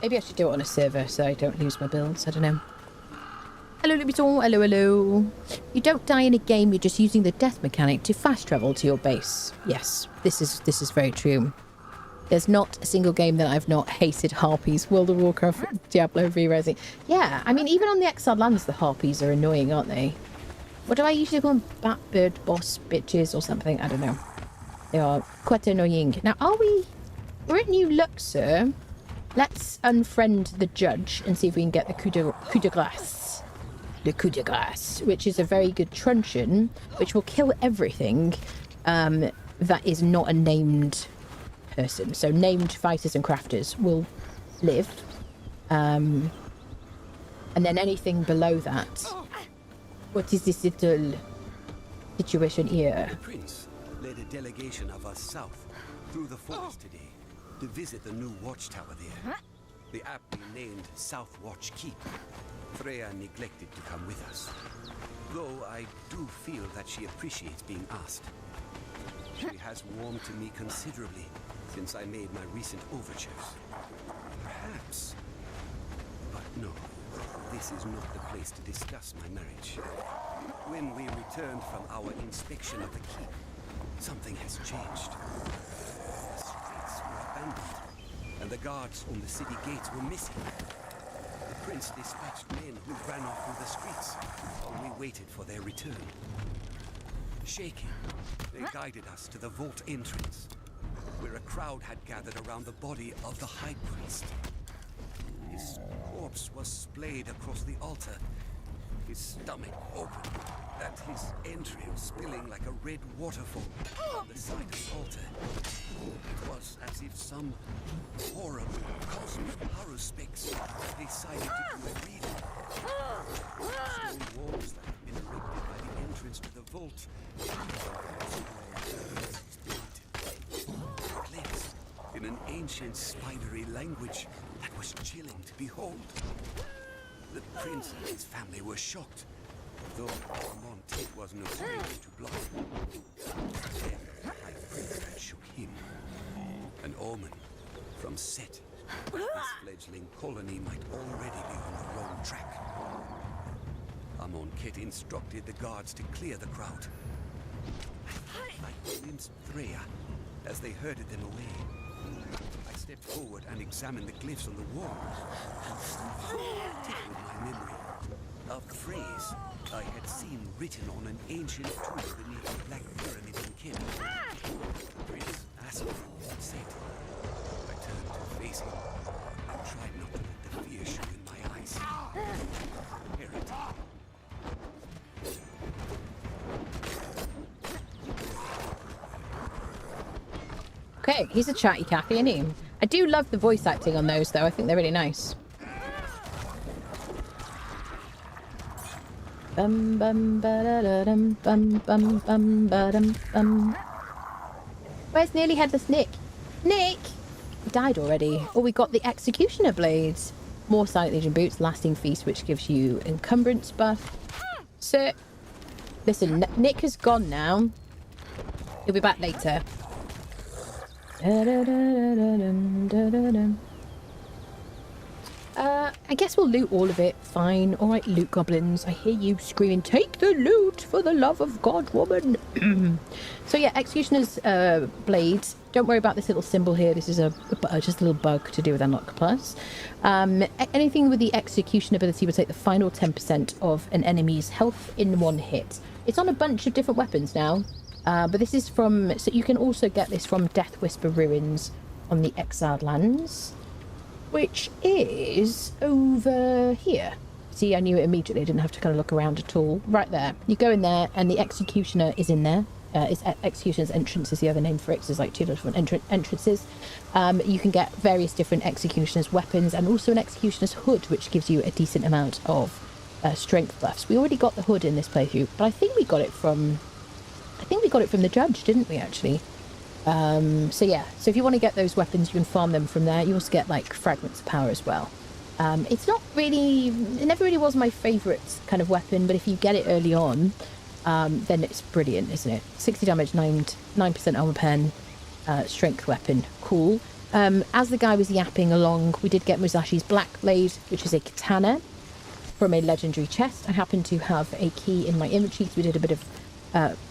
Maybe I should do it on a server so I don't lose my builds. I don't know. Hello, Libiton. Hello, hello. You don't die in a game. You're just using the death mechanic to fast travel to your base. Yes, this is very true. There's not a single game that I've not hated harpies. World of Warcraft, Diablo, V-Resi. Yeah, I mean, even on the Exiled Lands, the harpies are annoying, aren't they? What do I usually call them? Batbird boss bitches or something? I don't know. They are quite annoying. Now, we're at New Luxor. Let's unfriend the judge and see if we can get the coup de grace. The coup de grace, which is a very good truncheon, which will kill everything that is not a named person. So named fighters and crafters will live. And then anything below that. What is this little situation here? The prince led a delegation of us south through the forest today to visit the new watchtower there. The aptly named South Watch Keep. Freya neglected to come with us, though I do feel that she appreciates being asked. She has warmed to me considerably since I made my recent overtures. Perhaps. But no, this is not the place to discuss my marriage. When we returned from our inspection of the keep, something has changed. The streets were abandoned, and the guards on the city gates were missing. The prince dispatched men who ran off through the streets while we waited for their return. Shaking, they guided us to the vault entrance, where a crowd had gathered around the body of the high priest. His corpse was splayed across the altar, his stomach open, and his entrails spilling like a red waterfall on the side of the altar. It was as if some horrible cosmic haruspex decided to do a reading. Stone walls that had been erected by the entrance to the vault. Glyphs in an ancient spidery language that was chilling to behold. The prince and his family were shocked, though Montet was notorious to bluff. Then the high prince that shook him. An omen from Set. This fledgling colony might already be on the wrong track. Amonkhet instructed the guards to clear the crowd. I glimpsed Freya as they herded them away. I stepped forward and examined the glyphs on the wall. And somehow tickled my memory. A phrase I had seen written on an ancient tomb beneath the Black Pyramid in Kent. Prince asked me what it said. I turned to face him. I tried not to let the fear show in my eyes. Hear it. Okay, he's a chatty Cathy, isn't he? I do love the voice acting on those, though. I think they're really nice. Bum bum ba da da dum bum bum bum ba dum bum. Where's Nearly Headless Nick? Nick! He died already. Oh, we got the Executioner Blades. More Silent Legion boots, Lasting Feast, which gives you encumbrance buff. So, listen, Nick has gone now. He'll be back later. I guess we'll loot all of it. Fine. Alright, loot goblins. I hear you screaming, take the loot for the love of God, woman. So yeah, Executioner's blades. Don't worry about this little symbol here. This is just a little bug to do with Unlock Plus. Anything with the Execution ability will take the final 10% of an enemy's health in one hit. It's on a bunch of different weapons now. But this is from... So you can also get this from Death Whisper Ruins on the Exiled Lands, which is over here. See, I knew it immediately. I didn't have to kind of look around at all. Right there. You go in there, and the Executioner is in there. Executioner's entrance is the other name for it. So there's like two different entrances. You can get various different Executioner's weapons, and also an Executioner's hood, which gives you a decent amount of strength buffs. We already got the hood in this playthrough, but I think we got it from... the judge, didn't we, actually? So yeah, so if you want to get those weapons, you can farm them from there. You also get like fragments of power as well. It's not really, it never really was my favourite kind of weapon, but if you get it early on, then it's brilliant, isn't it? 60 damage, 9% armor pen, strength weapon, cool. As the guy was yapping along, we did get Musashi's Black Blade, which is a katana from a legendary chest. I happen to have a key in my inventory, so we did a bit of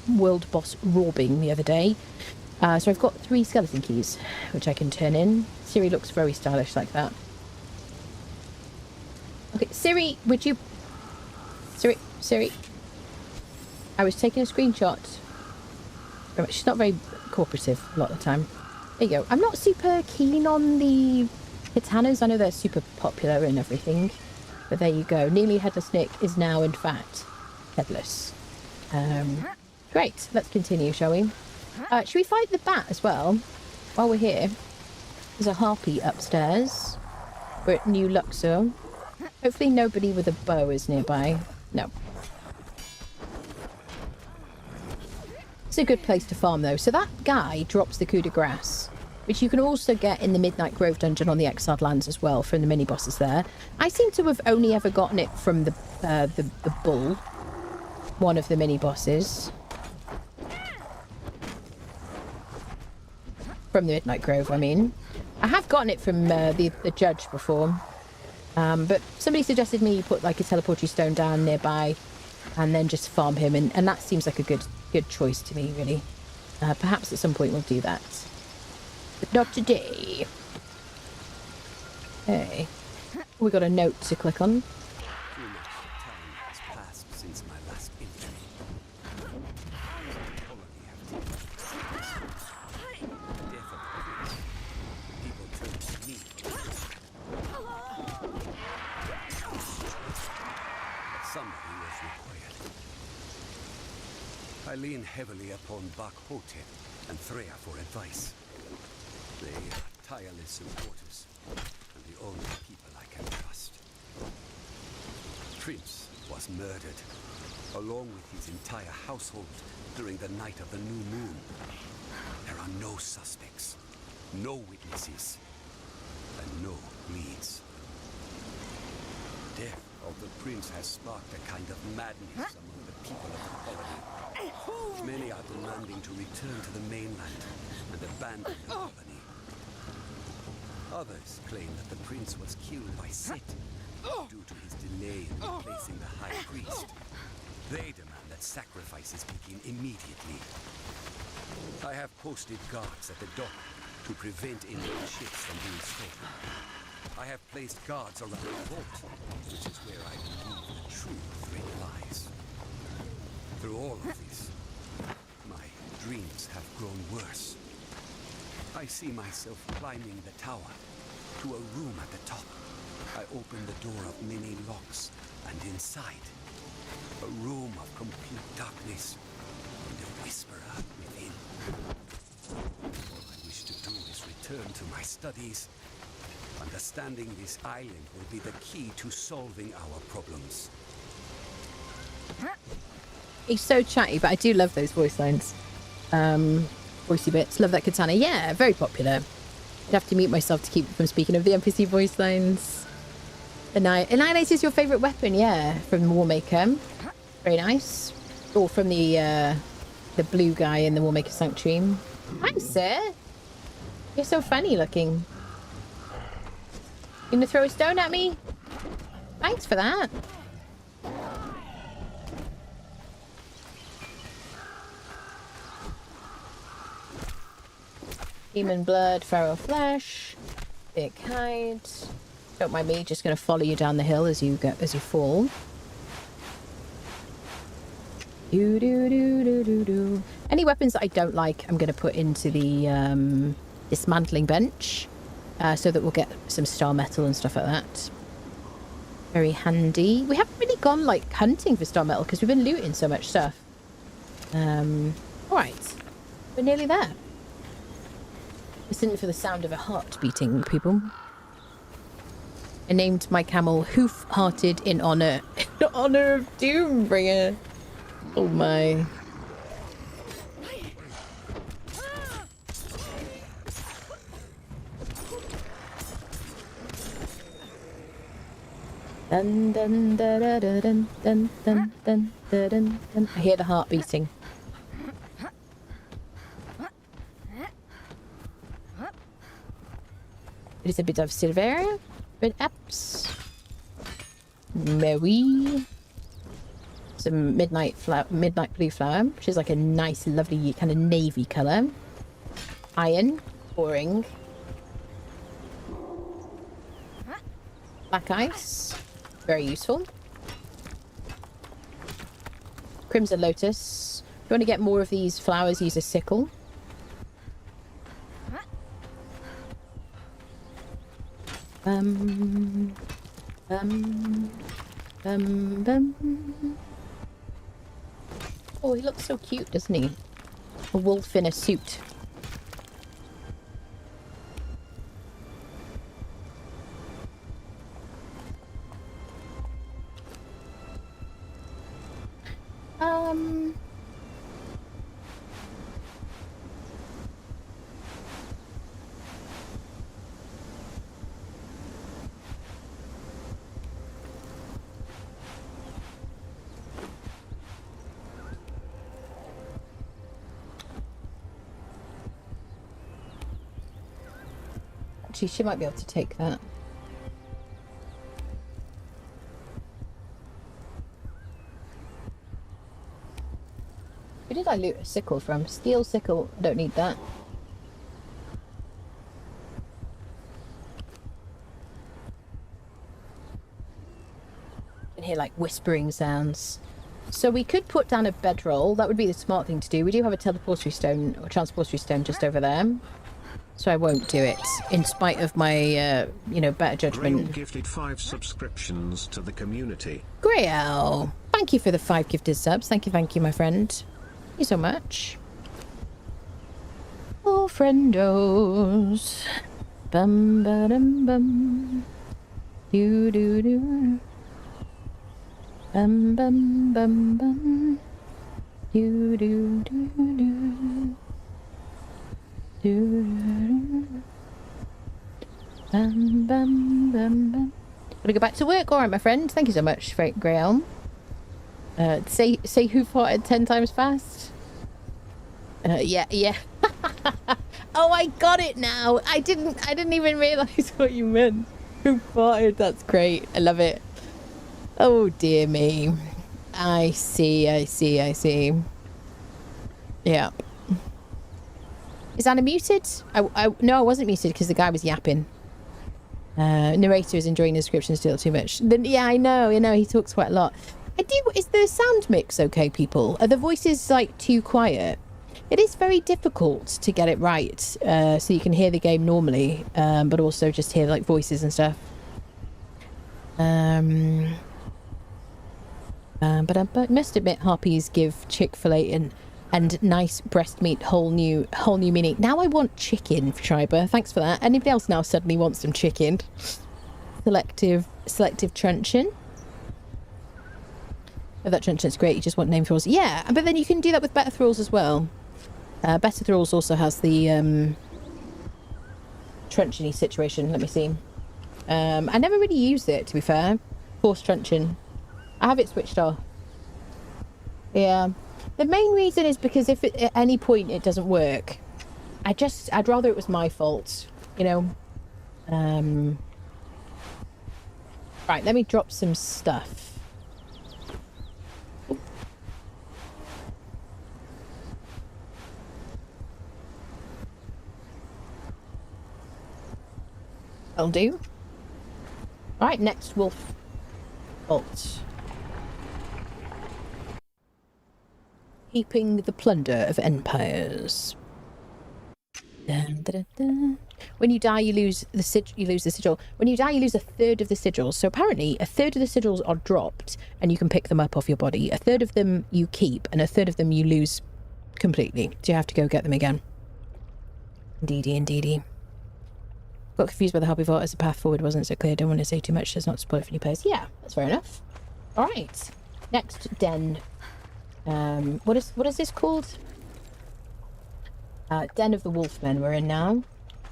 world boss robbing the other day. So I've got 3 skeleton keys, which I can turn in. Siri looks very stylish like that. Okay, Siri, would you... Siri. I was taking a screenshot. She's not very cooperative a lot of the time. There you go. I'm not super keen on the katanas. I know they're super popular and everything. But there you go. Nearly Headless Nick is now, in fact, headless. Great. Let's continue, shall we? Should we fight the bat as well? While we're here. There's a harpy upstairs. We're at New Luxor. Hopefully nobody with a bow is nearby. No. It's a good place to farm, though. So that guy drops the coup de grace, which you can also get in the Midnight Grove dungeon on the Exiled Lands as well, from the mini-bosses there. I seem to have only ever gotten it from the bull. One of the mini-bosses. From the Midnight Grove, I mean. I have gotten it from the judge before. But somebody suggested me put like a teleportary stone down nearby and then just farm him, and that seems like a good choice to me, really. Perhaps at some point we'll do that. But not today. Okay. We got a note to click on. I lean heavily upon Bakhotep and Freya for advice. They are tireless supporters, and the only people I can trust. Prince was murdered, along with his entire household, during the night of the new moon. There are no suspects, no witnesses, and no leads. Death of the prince has sparked a kind of madness among the people of the colony. Many are demanding to return to the mainland and abandon the colony. Others claim that the prince was killed by Set due to his delay in replacing the high priest. They demand that sacrifices begin immediately. I have posted guards at the dock to prevent any of the ships from being stolen. I have placed guards around the boat, which is where I believe the true threat lies. Through all of this, my dreams have grown worse. I see myself climbing the tower, to a room at the top. I opened the door of many locks, and inside, a room of complete darkness, and a whisperer within. All I wish to do is return to my studies. Understanding this island will be the key to solving our problems. He's so chatty, but I do love those voice lines. Voicey bits. Love that katana. Yeah, very popular. I'd have to mute myself to keep from speaking of the NPC voice lines. Annihilate is your favourite weapon, yeah, from Warmaker. Very nice. Or from the blue guy in the Warmaker Sanctuary. Thanks, sir. You're so funny looking. You gonna throw a stone at me? Thanks for that. Human blood, feral flesh, thick hide. Don't mind me, just gonna follow you down the hill as you fall. Do. Any weapons that I don't like, I'm gonna put into the dismantling bench, so that we'll get some star metal and stuff like that. Very handy. We haven't really gone like hunting for star metal because we've been looting so much stuff. Alright. We're nearly there. Listen for the sound of a heart beating, people. I named my camel Hoof-Hearted in honor of Doombringer. Oh my. Dun dun da da da dun dun dun dun dun dun dun. I hear the heart beating. It is a bit of silver, red apps, Mary, some midnight blue flower, which is like a nice, lovely kind of navy color. Iron, boring. Black ice, very useful. Crimson lotus. If you want to get more of these flowers, use a sickle. Oh, he looks so cute, doesn't he? A wolf in a suit. Actually, she might be able to take that. Who did I loot a sickle from? Steel sickle. I don't need that. I can hear like whispering sounds. So we could put down a bedroll. That would be the smart thing to do. We do have a teleportatory stone or transportatory stone just over there. So I won't do it, in spite of my, better judgment. Grail gifted 5 subscriptions to the community. Grail! Thank you for the 5 gifted subs. Thank you, my friend. Thank you so much. Oh, friendos. Bum, ba, dum, bum. Do, do, do. Bum, bum, bum, bum. Do, do, do, do. Bum, bum, bum, bum. Gotta go back to work. All right, my friend. Thank you so much, Grail. Say hoof-hearted 10 times fast. Yeah. Oh, I got it now. I didn't even realize what you meant. Hoof-hearted. That's great. I love it. Oh dear me. I see. Yeah. Is Anna muted? No, I wasn't muted because the guy was yapping. Narrator is enjoying the description still too much. Yeah, I know, he talks quite a lot. Is the sound mix okay, people? Are the voices like too quiet? It is very difficult to get it right, so you can hear the game normally, but also just hear like voices and stuff. But I must admit, harpies give Chick-fil-A and nice breast meat whole new meaning. Now I want chicken, Schreiber. Thanks for that. Anybody else now suddenly wants some chicken? Selective truncheon. Oh, that truncheon's great. You just want name thralls. Yeah, but then you can do that with better thralls as well. Better thralls also has the truncheon-y situation. Let me see. I never really used it, to be fair. Force truncheon. I have it switched off. Yeah. The main reason is because if at any point it doesn't work, I'd rather it was my fault, you know. Right, let me drop some stuff. I'll do. Right, next wolf bolt. Heaping the plunder of empires. Dun, dun, dun. When you die, you lose the sigil. When you die, you lose a third of the sigils. So apparently, a third of the sigils are dropped, and you can pick them up off your body. A third of them you keep, and a third of them you lose completely. So you have to go get them again. Indeedy, indeedy. Got confused by the Harpy Vault as the path forward wasn't so clear. Don't want to say too much so as not to spoil it for new players. Yeah, that's fair enough. All right, next den. What is this called? Den of the Wolfmen we're in now.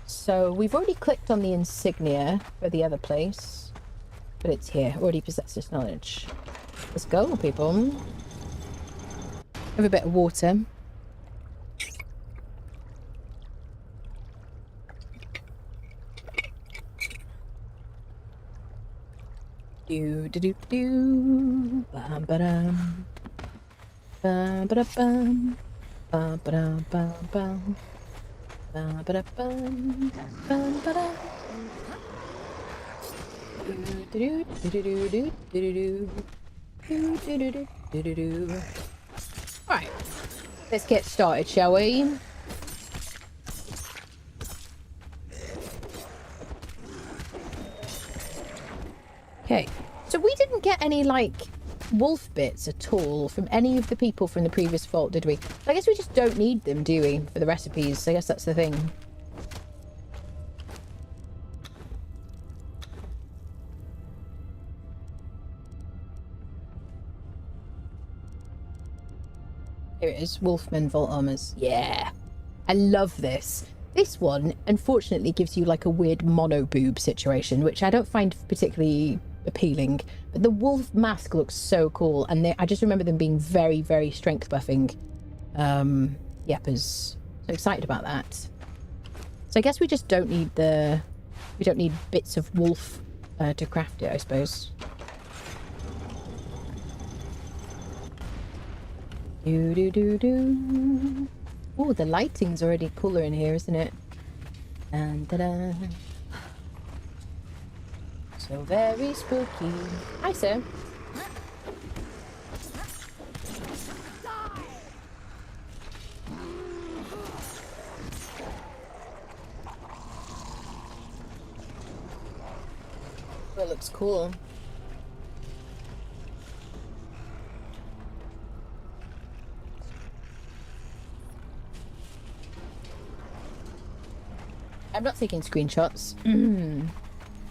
So we've already clicked on the insignia for the other place, but it's here. Already possess this knowledge. Let's go, people. Have a bit of water. Do do do do. Bam ba-dum. Bam ba-da-bum. Bam ba-dum bam bam. Bam ba-da-bum. Bam ba-dum. Do do do do do do do do do do do do do. Right, let's get started, shall we? Okay, so we didn't get any, like, wolf bits at all from any of the people from the previous vault, did we? I guess we just don't need them, do we, for the recipes? I guess that's the thing. Here it is, Wolfman Vault Armors. Yeah, I love this. This one, unfortunately, gives you, like, a weird mono-boob situation, which I don't find particularly appealing, but the wolf mask looks so cool, and I just remember them being very, very strength buffing yappers. So excited about that. So I guess we just don't need we don't need bits of wolf to craft it, I suppose. Do do do do. Oh, the lighting's already cooler in here, isn't it? And ta-da. So very spooky. Hi, sir. Oh, it looks cool. I'm not taking screenshots.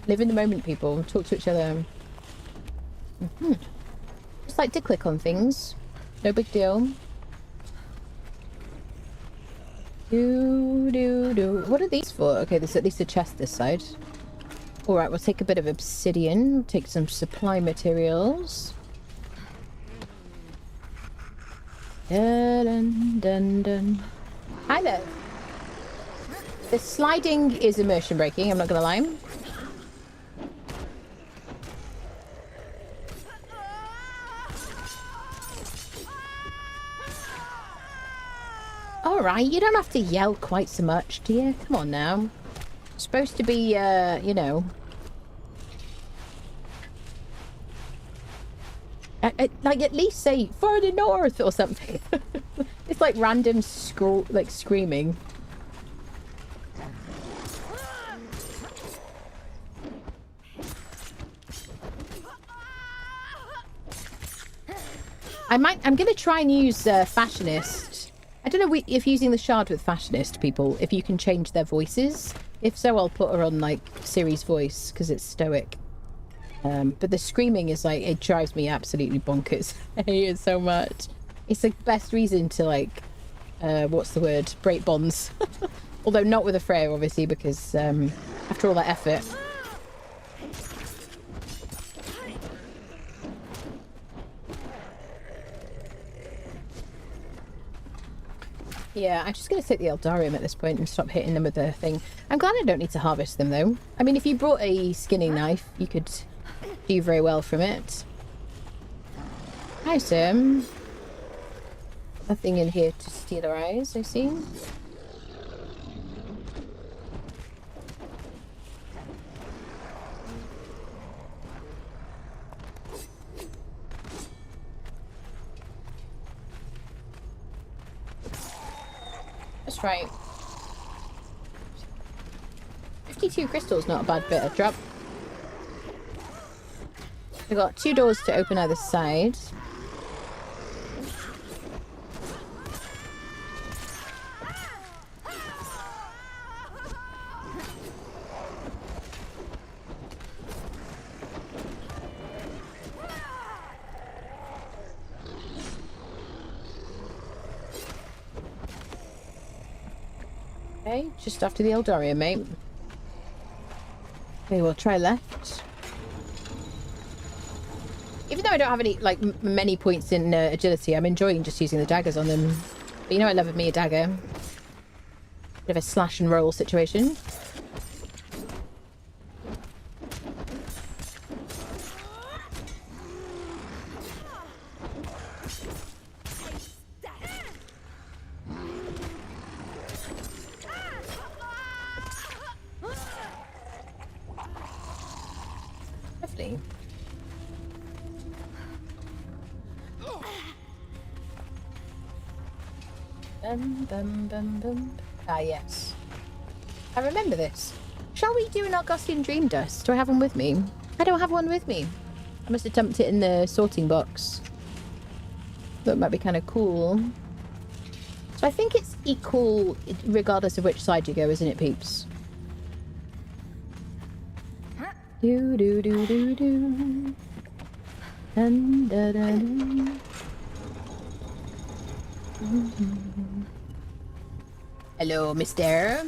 Live in the moment, people. Talk to each other. Just like to click on things. No big deal. Do. What are these for? Okay, there's at least a chest this side. Alright, we'll take a bit of obsidian. Take some supply materials. Dun, dun, dun. Hi there. The sliding is immersion breaking, I'm not gonna lie. Alright, you don't have to yell quite so much, do you? Come on now. It's supposed to be, you know... like, at least say, further north or something. It's like random screaming. I'm gonna try and use Fashionist. I don't know if using the shard with Fashionist people, if you can change their voices. If so, I'll put her on like Ciri's voice because it's stoic. But the screaming is like, it drives me absolutely bonkers. I hate it so much. It's the best reason to like, what's the word? Break bonds. Although not with a Freya, obviously, because after all that effort. Yeah, I'm just going to take the Eldarium at this point and stop hitting them with the thing. I'm glad I don't need to harvest them, though. I mean, if you brought a skinning knife, you could do very well from it. Hi, Sam. Nothing in here to steal their eyes, I see. That's right. 52 crystals, not a bad bit of drop. We've got 2 doors to open either side. Okay, just after the Eldarium, mate. Okay, we'll try left. Even though I don't have any, like, many points in agility, I'm enjoying just using the daggers on them. But you know I love me a dagger. Bit of a slash and roll situation. Lovely. Ah, yes. I remember this. Shall we do an Augustin Dream Dust? Do I have one with me? I don't have one with me. I must have dumped it in the sorting box. That might be kind of cool. So I think it's equal regardless of which side you go, isn't it, peeps? Do do do do do. Dun, da, da, da. Hello, mister.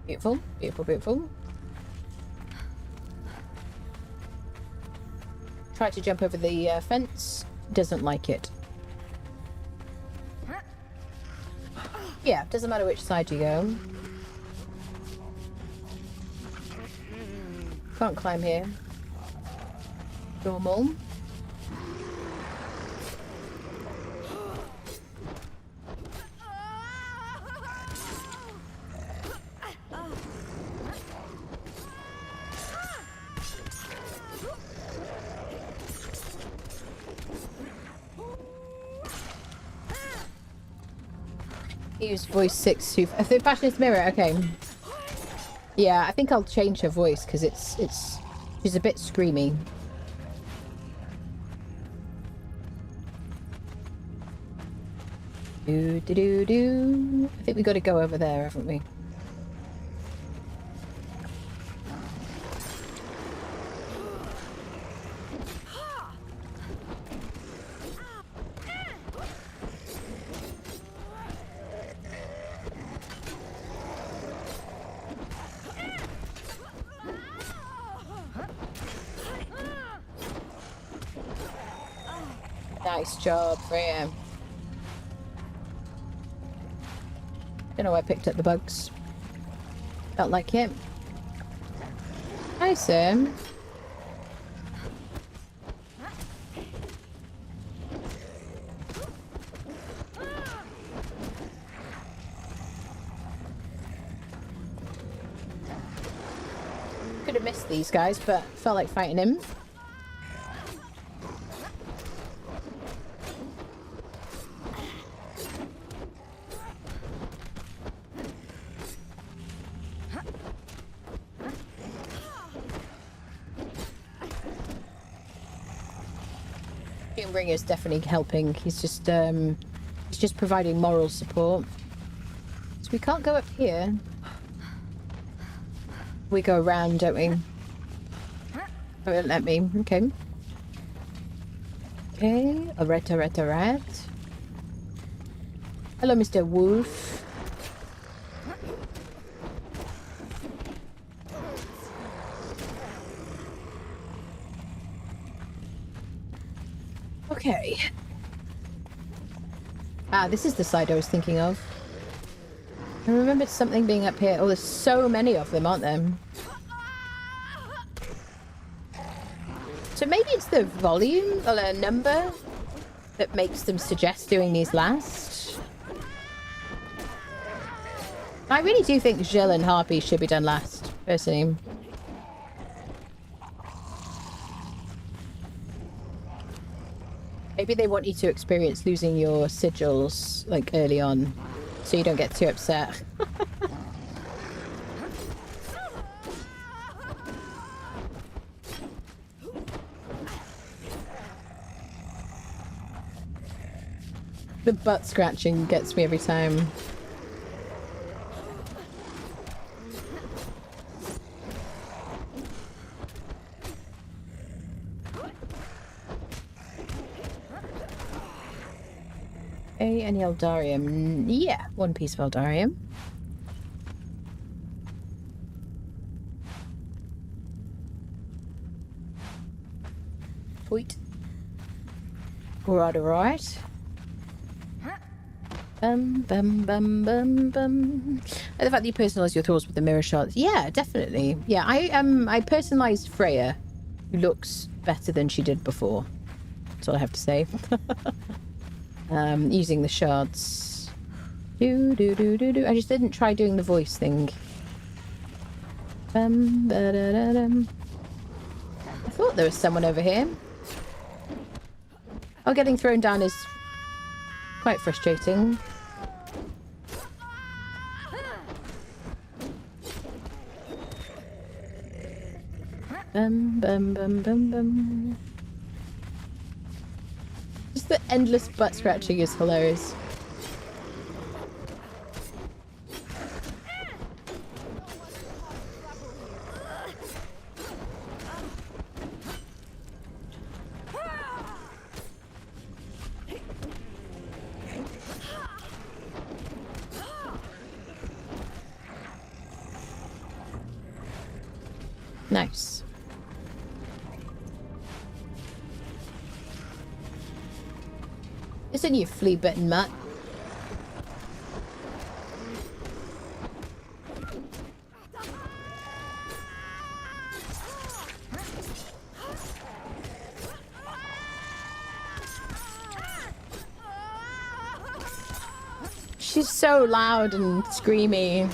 Beautiful, beautiful, beautiful. Try to jump over the fence. Doesn't like it. Yeah, doesn't matter which side you go. Can't climb here. Normal. Use voice 6 to Fashionist mirror. Okay. Yeah, I think I'll change her voice because she's a bit screamy. Do do do do. I think we got to go over there, haven't we? Nice job, Freya. Don't know why I picked up the bugs. Felt like it. Hi, Sam. could have missed these guys, but felt like fighting him. Ring is definitely helping. He's just providing moral support. So we can't go up here. We go around, don't we? Oh, it won't let me. Okay. Okay. A rat. Hello, Mr. Wolf. Okay. Ah, this is the side I was thinking of. I remembered something being up here. Oh, there's so many of them, aren't there? So maybe it's the volume or the number that makes them suggest doing these last. I really do think Jill and Harpy should be done last, personally. Maybe they want you to experience losing your sigils, like, early on, so you don't get too upset. The butt scratching gets me every time. Any Eldarium? Yeah, one piece of Eldarium. Sweet. Alright. Bum. And the fact that you personalise your thoughts with the mirror shots. Yeah, definitely. Yeah, I personalised Freya, who looks better than she did before. That's all I have to say. Using the shards. I just didn't try doing the voice thing. I thought there was someone over here. Oh, getting thrown down is quite frustrating. Just the endless butt scratching is hilarious. Nice. Listen, you flea-bitten mutt. She's so loud and screamy.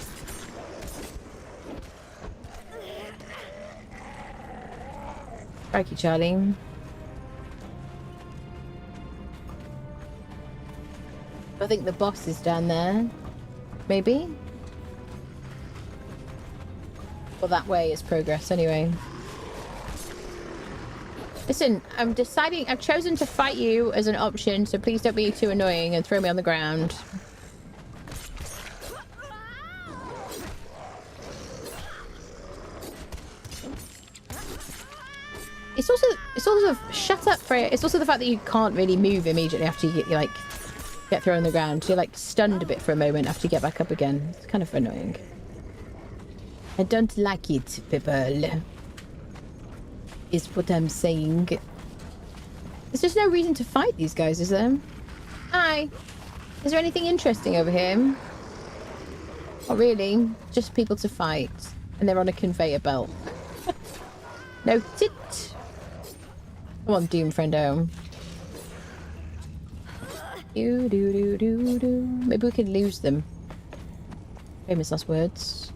Crikey, Charlie. I think the boss is down there. Maybe? Well, that way is progress anyway. Listen, I've chosen to fight you as an option, so please don't be too annoying and throw me on the ground. It's also shut up, Freya. It's also the fact that you can't really move immediately after you get thrown on the ground. So you're like stunned a bit for a moment after you get back up again. It's kind of annoying. I don't like it, people. Is what I'm saying. There's just no reason to fight these guys, is there? Hi. Is there anything interesting over here? Not really. Just people to fight. And they're on a conveyor belt. Noted. Come on, Doom friendo. Maybe we could lose them. Famous last words.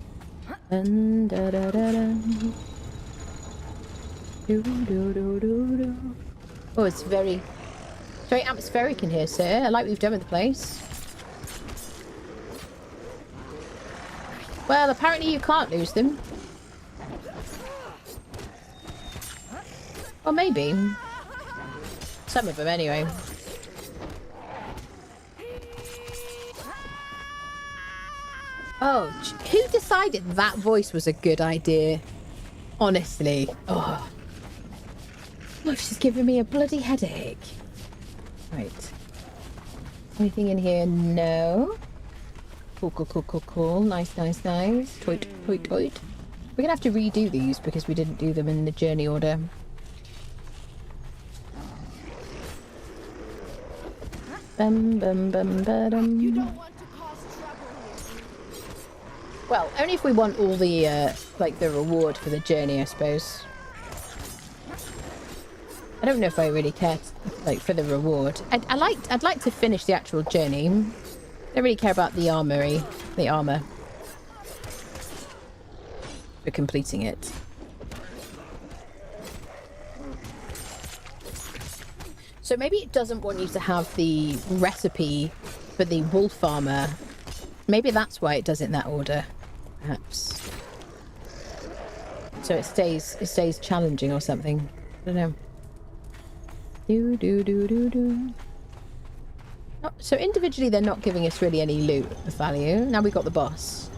Oh, it's very atmospheric in here, sir. I like what you've done with the place. Well, apparently you can't lose them. Or maybe. Some of them, anyway. Oh, who decided that voice was a good idea? Honestly. Oh, she's giving me a bloody headache. Right. Anything in here? No. Cool. Nice. Toit. We're gonna have to redo these because we didn't do them in the journey order. You don't want to cause trouble. Well, only if we want all the like the reward for the journey, I suppose. I don't know if I really care like for the reward. I'd like to finish the actual journey. I don't really care about the armor for completing it. So maybe it doesn't want you to have the recipe for the wolf armor. Maybe that's why it does it in that order, perhaps. So it stays challenging or something. I don't know. Oh, so individually they're not giving us really any loot of value. Now we've got the boss.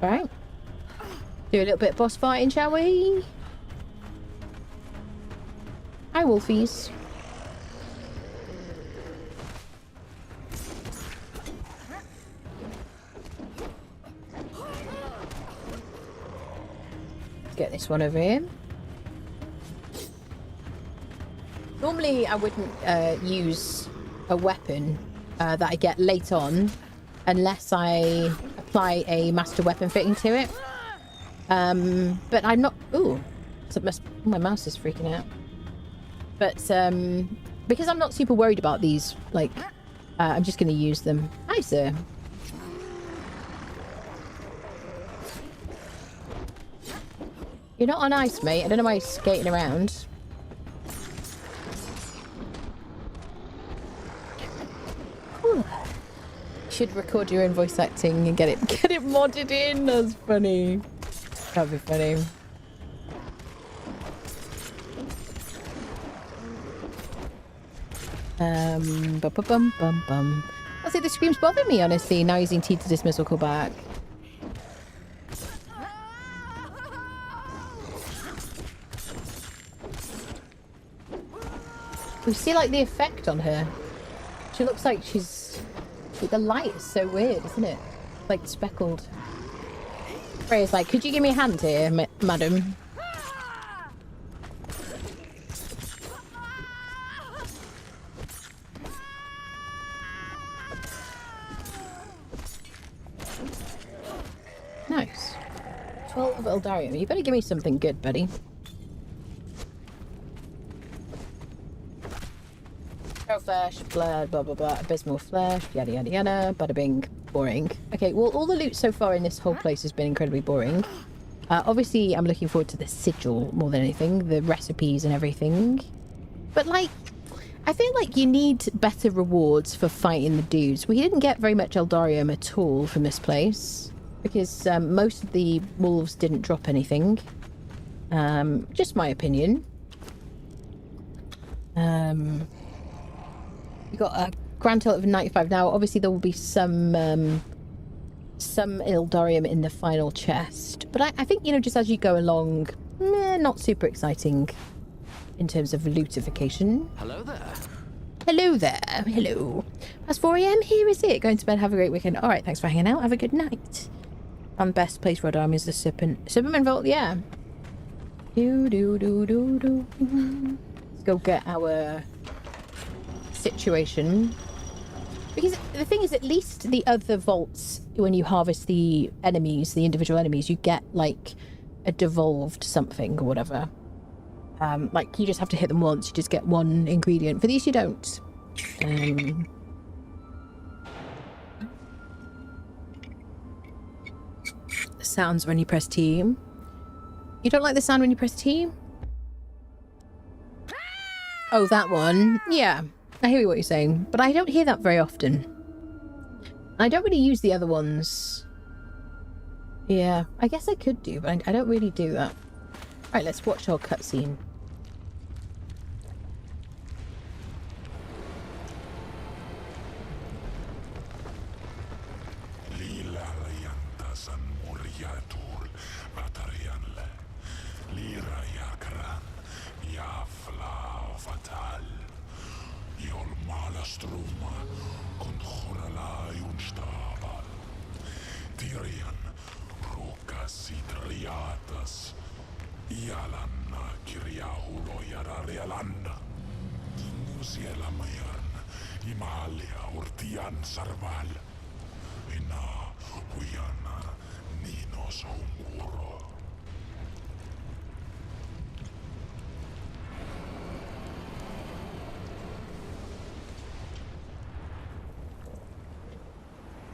Alright. Do a little bit of boss fighting, shall we? Hi, wolfies. Get this one over here. Normally I wouldn't use a weapon that I get late on unless I apply a master weapon fitting to it. But I'm not... Ooh. So my mouse is freaking out. But because I'm not super worried about these, like, I'm just going to use them. Hi, sir. You're not on ice, mate. I don't know why you're skating around. Whew. Should record your own voice acting and get it modded in. That's funny. That'd be funny. Bum. I'll say the screams bother me, honestly. Now using T to dismiss or call back. We see like the effect on her. She looks like she's... The light is so weird, isn't it? Like speckled. Freya's like, could you give me a hand here, madam? Nice. 12 of Eldarium. You better give me something good, buddy. Flesh, blood, blah blah blah, abysmal flesh, yada yada yada, bada bing, boring. Okay, well all the loot so far in this whole place has been incredibly boring. Obviously I'm looking forward to the sigil more than anything, the recipes and everything. But like, I feel like you need better rewards for fighting the dudes. We didn't get very much Eldarium at all from this place because most of the wolves didn't drop anything. Just my opinion. We got a grand total of 95 now. Obviously, there will be some Eldarium in the final chest. But I think, you know, just as you go along, not super exciting in terms of lootification. Hello there. Hello there. Hello. Past 4 AM, here is it. Going to bed, have a great weekend. All right, thanks for hanging out. Have a good night. And best place for a dime is the Superman Vault, yeah. Let's go get our... situation, because the thing is, at least the other vaults, when you harvest the enemies, the individual enemies, you get like a devolved something or whatever. Like you just have to hit them once, you just get one ingredient. For these you don't. sounds when you press T. You don't like the sound when you press T? Oh, that one. Yeah, I hear what you're saying, but I don't hear that very often. I don't really use the other ones. Yeah, I guess I could do, but I don't really do that. Right, let's watch our cutscene.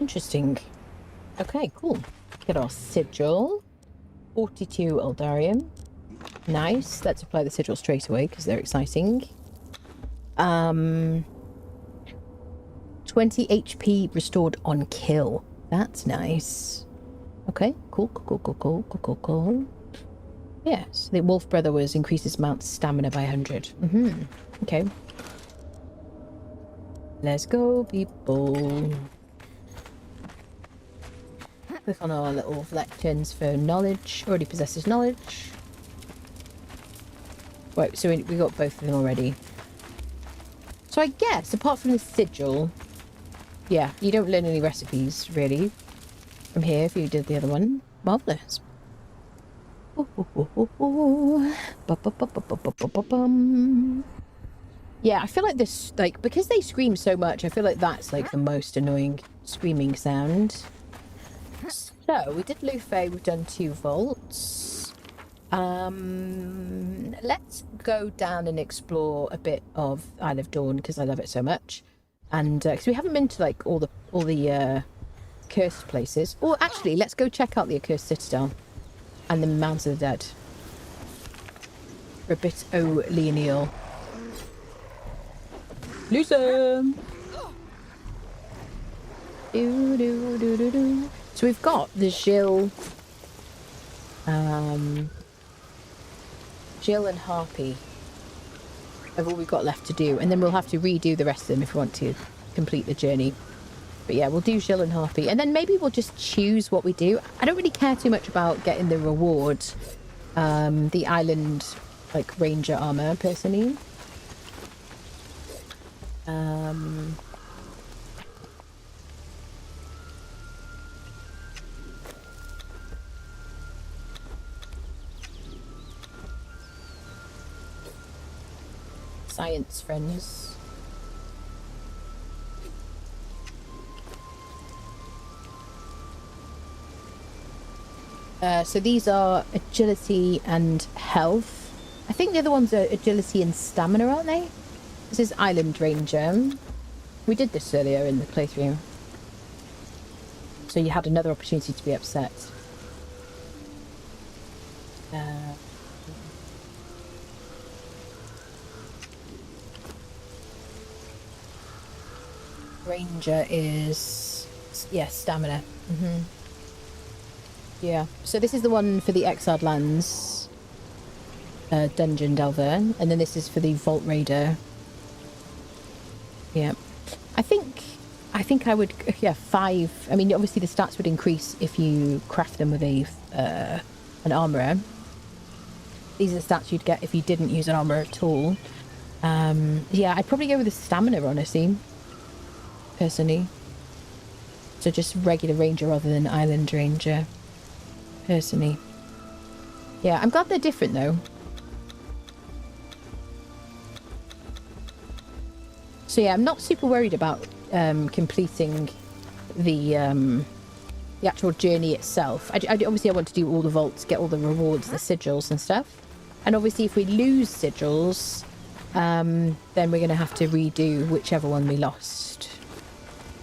Interesting. Okay, cool. Get our sigil. 42 Eldarium. Nice. Let's apply the sigil straight away because they're exciting. 20 HP restored on kill. That's nice. Okay, cool. Yes, the Wolf Brother was increases mount stamina by 100. Okay. Let's go, people. Click on our little lecterns for knowledge. Already possesses knowledge. Right, so we got both of them already. So I guess, apart from the sigil, yeah, you don't learn any recipes, really, from here if you did the other one. Marvellous. Yeah, I feel like this, like, because they scream so much, I feel like that's, like, the most annoying screaming sound. So, we did Liu Fei, we've done 2 vaults. Let's go down and explore a bit of Isle of Dawn, because I love it so much. And, because we haven't been to, like, all the cursed places. Or, actually, let's go check out the Accursed Citadel and the Mounds of the Dead. For a bit O'Leonial. Loosen! So we've got the Jill and Harpy of all we've got left to do, and then we'll have to redo the rest of them if we want to complete the journey. But yeah, we'll do Jill and Harpy, and then maybe we'll just choose what we do. I don't really care too much about getting the reward, the island, like, ranger armor, personally. Science friends. So these are agility and health. I think the other ones are agility and stamina, aren't they? This is Island Ranger. We did this earlier in the playthrough. So you had another opportunity to be upset. Ranger is... yeah, stamina. Yeah, so this is the one for the Exiled Lands Dungeon Delver, and then this is for the Vault Raider. Yeah, I think I would, yeah, 5. I mean, obviously the stats would increase if you craft them with a an armourer. These are the stats you'd get if you didn't use an armourer at all. Yeah, I'd probably go with the stamina, honestly, personally. So just regular ranger rather than island ranger, personally. Yeah, I'm glad they're different though. So yeah, I'm not super worried about completing the actual journey itself. Obviously I want to do all the vaults, get all the rewards, the sigils and stuff. And obviously if we lose sigils, then we're going to have to redo whichever one we lost,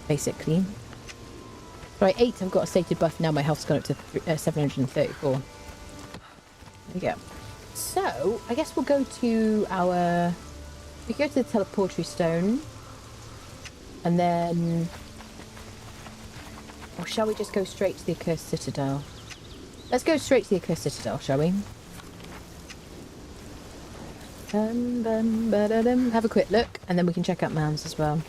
basically. Right, 8, I've got a stated buff. Now my health's gone up to 734. There we go. So, I guess we'll go to our... We go to the teleportary stone. And then... Or shall we just go straight to the Accursed Citadel? Let's go straight to the Accursed Citadel, shall we? Have a quick look, and then we can check out Mounds as well.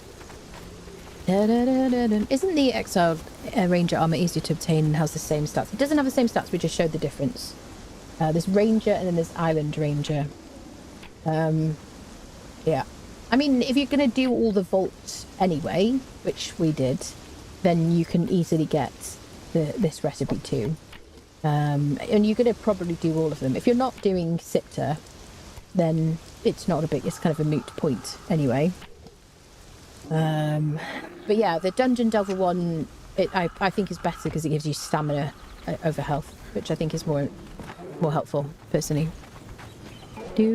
Isn't the Exiled Ranger armor easier to obtain and has the same stats? It doesn't have the same stats, we just showed the difference. There's Ranger and then there's Island Ranger. Yeah. I mean, if you're going to do all the vaults anyway, which we did, then you can easily get this recipe too. And you're going to probably do all of them. If you're not doing Siptah, then it's not a big, it's kind of a moot point anyway. But yeah, the Dungeon Delver one, I think is better because it gives you stamina over health, which I think is more helpful, personally. Which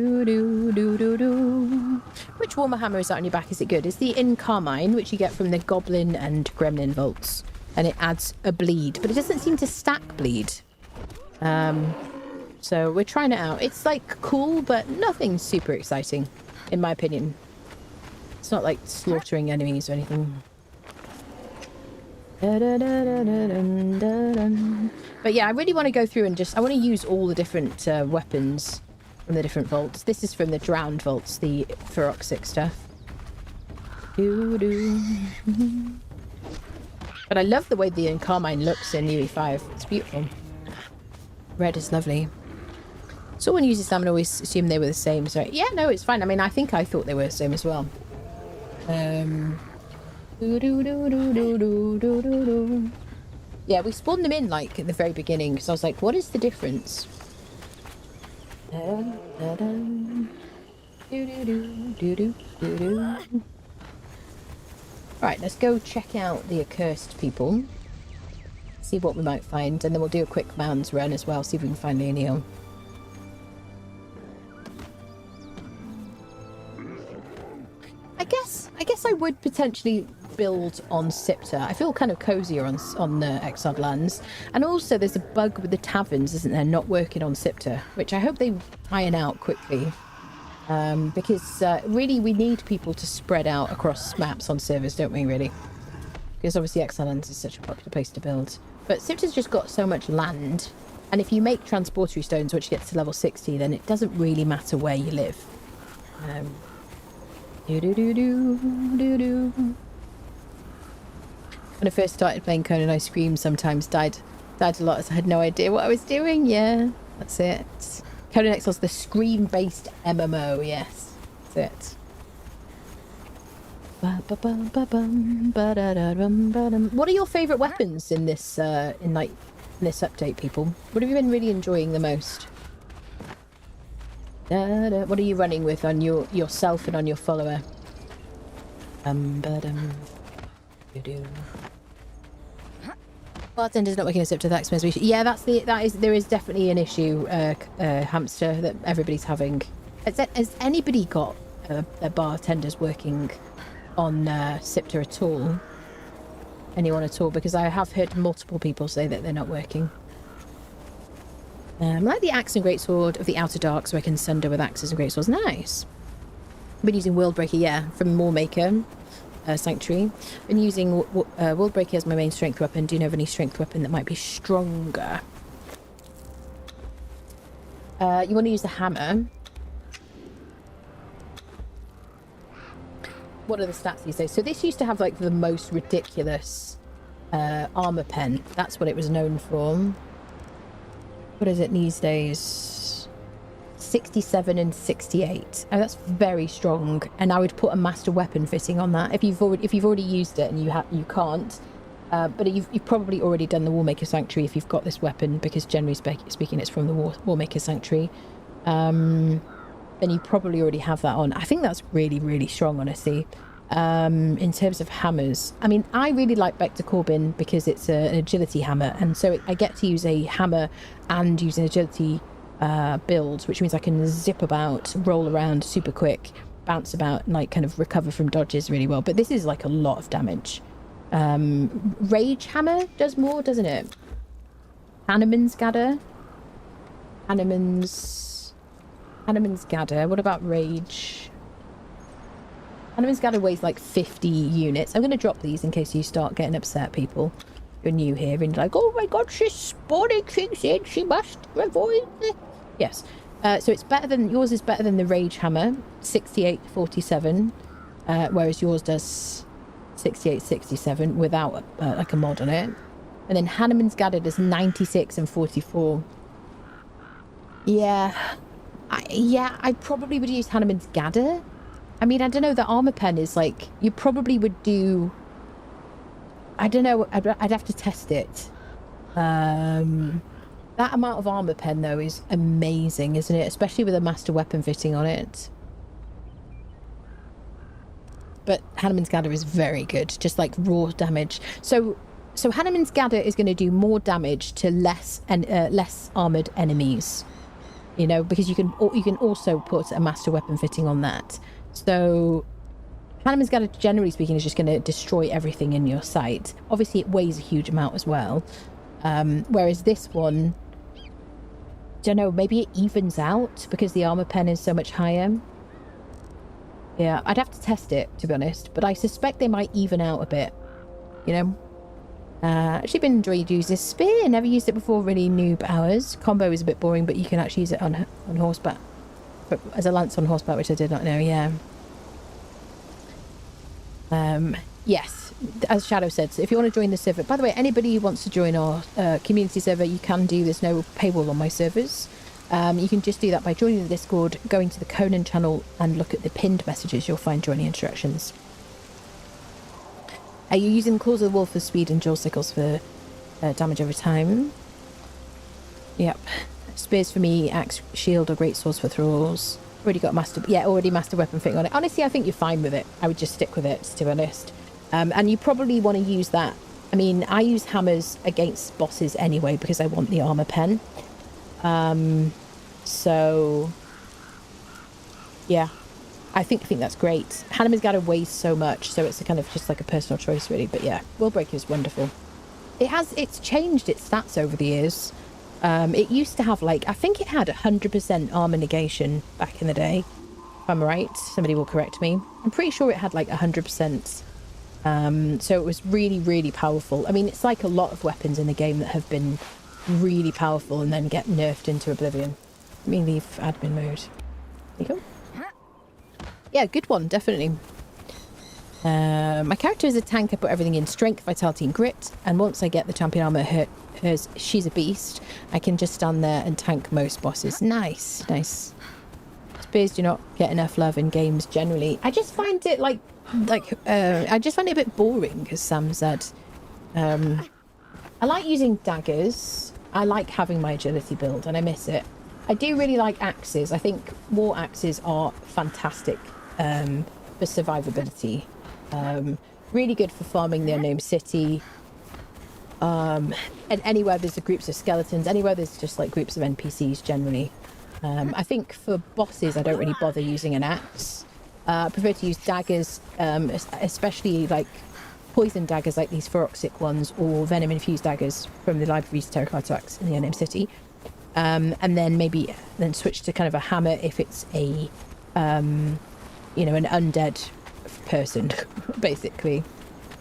Warhammer hammer is that on your back? Is it good? It's the In Carmine, which you get from the Goblin and Gremlin vaults. And it adds a bleed, but it doesn't seem to stack bleed. So we're trying it out. It's like cool, but nothing super exciting, in my opinion. It's not like slaughtering enemies or anything. But yeah, I really want to go through and I want to use all the different weapons from the different vaults. This is from the Drowned vaults, the Feroxic stuff. But I love the way the Carmine looks in UE5. It's beautiful. Red is lovely. Someone uses them and always assume they were the same. So yeah, no, it's fine. I mean, I think I thought they were the same as well. Yeah, we spawned them in like at the very beginning because I was like, what is the difference? Right, let's go check out the accursed people. See what we might find, and then we'll do a quick Mounds run as well, see if we can find Leonil. I guess I would potentially build on Siptah. I feel kind of cozier on the Exiled lands. And also there's a bug with the taverns, isn't there, not working on Siptah, which I hope they iron out quickly. Because really we need people to spread out across maps on servers, don't we, really? Because obviously Exiled lands is such a popular place to build. But Siptah's just got so much land, and if you make transportatory stones, which gets to level 60, then it doesn't really matter where you live. When I first started playing Conan, I screamed sometimes, died a lot as I had no idea what I was doing. Yeah, that's it. Conan Exiles, the scream-based MMO, yes, that's it. What are your favourite weapons in this this update, people? What have you been really enjoying the most? What are you running with on yourself and on your follower? Bartender's not working a Siptah, that's issue. Yeah, there is definitely an issue, hamster, that everybody's having. Has anybody got their bartenders working on Siptah at all? Anyone at all? Because I have heard multiple people say that they're not working. I like the axe and greatsword of the Outer Dark, so I can sunder with axes and greatswords. Nice. I've been using Worldbreaker, yeah, from Maulmaker Sanctuary. Been using Worldbreaker as my main strength weapon. Do you know of any strength weapon that might be stronger? You want to use the hammer. What are the stats these days? So this used to have like the most ridiculous armor pen. That's what it was known for. What is it these days? 67 and 68. Oh, that's very strong. And I would put a master weapon fitting on that. If you've already used it and you can't, but you've probably already done the Warmaker Sanctuary if you've got this weapon, because generally speaking, it's from the Warmaker Sanctuary. Then you probably already have that on. I think that's really, really strong, honestly. In terms of hammers, I mean, I really like Vector Corbin because it's an agility hammer, and so I get to use a hammer and use an agility build, which means I can zip about, roll around super quick, bounce about, and like kind of recover from dodges really well. But this is like a lot of damage. Rage Hammer does more, doesn't it? Hanneman's Gather. Hanneman's Gather. What about Rage? Hanneman's Gather weighs like 50 units. I'm going to drop these in case you start getting upset, people. You're new here and you're like, oh my god, she's spawning things in. She must avoid it. Yes. So it's better than... Yours is better than the Rage Hammer. 6847. Whereas yours does 6867 without like a mod on it. And then Hanneman's Gather does 96 and 44. Yeah. I probably would use Hanneman's Gather. I mean, I don't know, the armor pen is like, you probably would do, I don't know, I'd have to test it. That amount of armor pen though is amazing, isn't it? Especially with a master weapon fitting on it. But Hanneman's Gather is very good, just like raw damage. So Hanneman's Gather is going to do more damage to less armored enemies, you know, because you can also put a master weapon fitting on that. So Hanneman's Gather, generally speaking, is just going to destroy everything in your sight. Obviously, it weighs a huge amount as well. Whereas this one, don't know, maybe it evens out because the armor pen is so much higher. Yeah, I'd have to test it, to be honest. But I suspect they might even out a bit, you know. Actually been enjoying using this spear. Never used it before, really noob hours. Combo is a bit boring, but you can actually use it on horseback. But as a lance on horseback, which I did not know, yeah. Yes, as Shadow said, so if you want to join the server, by the way, anybody who wants to join our community server, you can do. There's no paywall on my servers. You can just do that by joining the Discord, going to the Conan channel and look at the pinned messages. You'll find joining instructions. Are you using Claws of the Wolf for speed and Jaw Sickles for damage over time? Yep. Spears for me, axe, shield, or great swords for thralls. Already got master weapon fitting on it. Honestly, I think you're fine with it. I would just stick with it, to be honest. And you probably want to use that. I mean, I use hammers against bosses anyway because I want the armor pen. So yeah, I think that's great. Hanneman's Gather weighs so much, so it's a kind of just like a personal choice, really. But yeah, Willbreaker is wonderful. It's changed its stats over the years. It used to have, like, I think it had 100% armor negation back in the day. If I'm right, somebody will correct me. I'm pretty sure it had like 100%. So it was really, really powerful. I mean, it's like a lot of weapons in the game that have been really powerful and then get nerfed into oblivion. Let me leave admin mode. There you go. Yeah, good one, definitely. My character is a tank. I put everything in strength, vitality, and grit. And once I get the champion armor, she's a beast. I can just stand there and tank most bosses. Nice, nice. Spears do not get enough love in games generally. I just find it I just find it a bit boring, as Sam said. I like using daggers. I like having my agility build, and I miss it. I do really like axes. I think war axes are fantastic for survivability. Really good for farming the unknown city. And anywhere there's groups of skeletons, anywhere there's just like groups of NPCs generally. I think for bosses, I don't really bother using an axe. I prefer to use daggers, especially like poison daggers like these Feroxic ones, or venom infused daggers from the library's Terracotta Axe in the Unnamed City. And then maybe switch to kind of a hammer if it's a, an undead person, basically.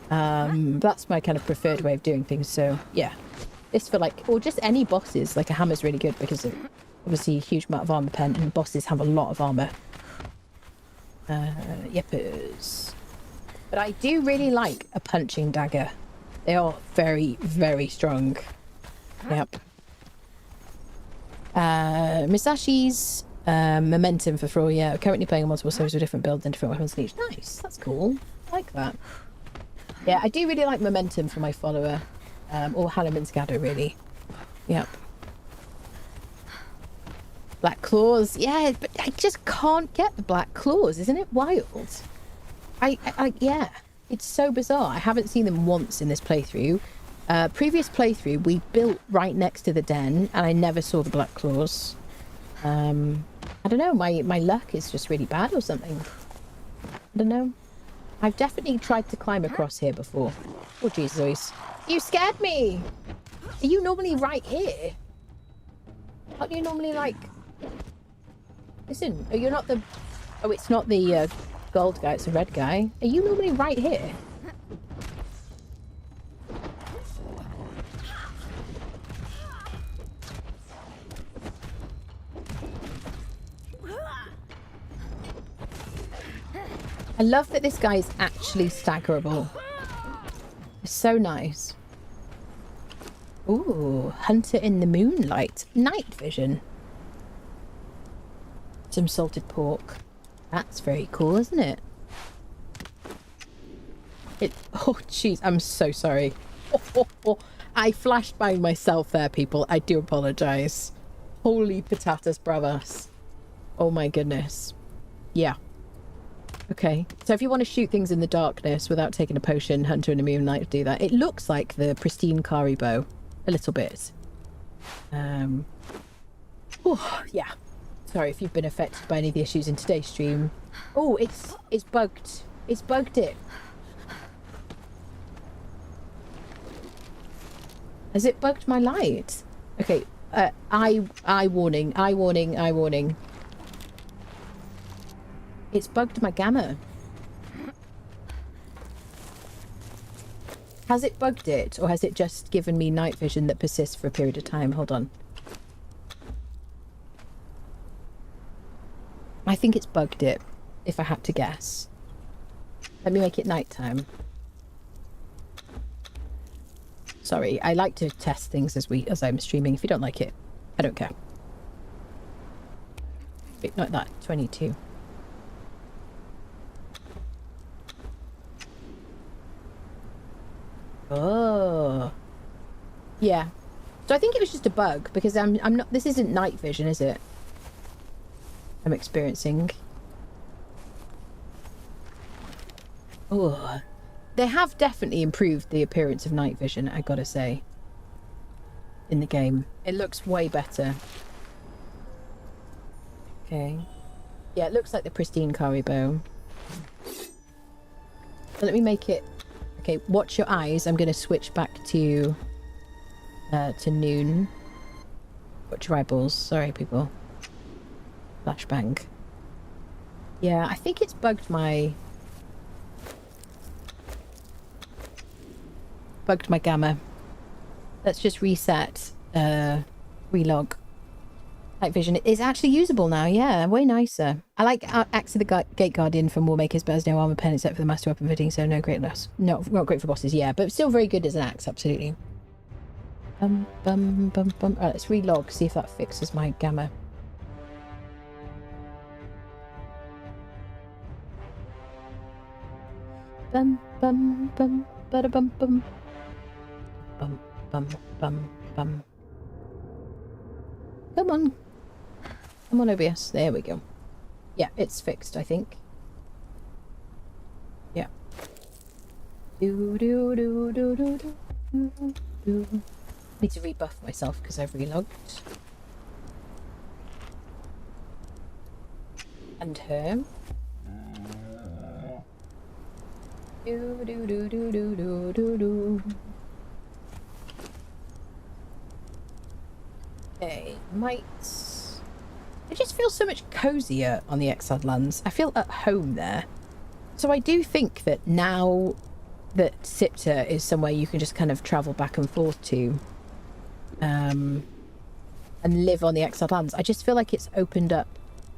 That's my kind of preferred way of doing things. So yeah, this for like, or just any bosses, like a hammer's really good because of obviously a huge amount of armor pen, and bosses have a lot of armor. Yepers. But I do really like a punching dagger. They are very, very strong. Yep. Misashi's momentum for Thrall. Yeah, currently playing on multiple servers with different builds and different weapons in each. Nice, that's cool. I like that. Yeah, I do really like momentum for my follower. Or Hanneman's Gather, really. Yep. Black claws. Yeah, but I just can't get the black claws. Isn't it wild? Yeah, it's so bizarre. I haven't seen them once in this playthrough. Previous playthrough, we built right next to the den, and I never saw the black claws. I don't know, my luck is just really bad or something. I don't know. I've definitely tried to climb across here before. Oh, Jesus. You scared me! Are you normally right here? Aren't you normally, like... Listen, you're not the... Oh, it's not the gold guy, it's the red guy. Are you normally right here? I love that this guy is actually staggerable. It's so nice. Ooh, hunter in the moonlight. Night vision. Some salted pork. That's very cool, isn't it? Oh, jeez, I'm so sorry. I flashed by myself there, people. I do apologize. Holy patatas bravas. Oh my goodness. Yeah. Okay, so if you want to shoot things in the darkness without taking a potion, Hunter in the Moonlight do that. It looks like the pristine Kari bow. A little bit. Oh, yeah. Sorry if you've been affected by any of the issues in today's stream. Oh, it's bugged. It's bugged it. Has it bugged my light? Okay, eye warning, eye warning, eye warning. It's bugged my gamma. Has it bugged it, or has it just given me night vision that persists for a period of time? Hold on. I think it's bugged it, if I had to guess. Let me make it nighttime. Sorry, I like to test things as I'm streaming. If you don't like it, I don't care. Wait, not that. 22. Oh, yeah. So I think it was just a bug because I'm not. This isn't night vision, is it? I'm experiencing. Oh, they have definitely improved the appearance of night vision. I gotta say. In the game, it looks way better. Okay. Yeah, it looks like the pristine Kari bow. So let me make it. Okay, watch your eyes. I'm going to switch back to noon. Watch your eyeballs. Sorry, people. Flashbang. Yeah, I think it's bugged my gamma. Let's just reset. Relog. Night vision is actually usable now. Yeah, way nicer. I like Axe of the Gate Guardian from Warmakers, but has no armor pen except for the master weapon fitting, so no great loss. No, not great for bosses, yeah, but still very good as an axe, absolutely. Alright, let's relog, see if that fixes my gamma. Bum bum bum bada bum bum bum bum bum bum. Come on. Come on, OBS. There we go. Yeah, it's fixed, I think. Yeah. Do do do do do do do. Need to rebuff myself because I've relogged. And her. Do do do do do do do do. Okay, mites. It just feels so much cozier on the Exiled Lands. I feel at home there. So I do think that now that Siptah is somewhere you can just kind of travel back and forth to and live on the Exiled Lands, I just feel like it's opened up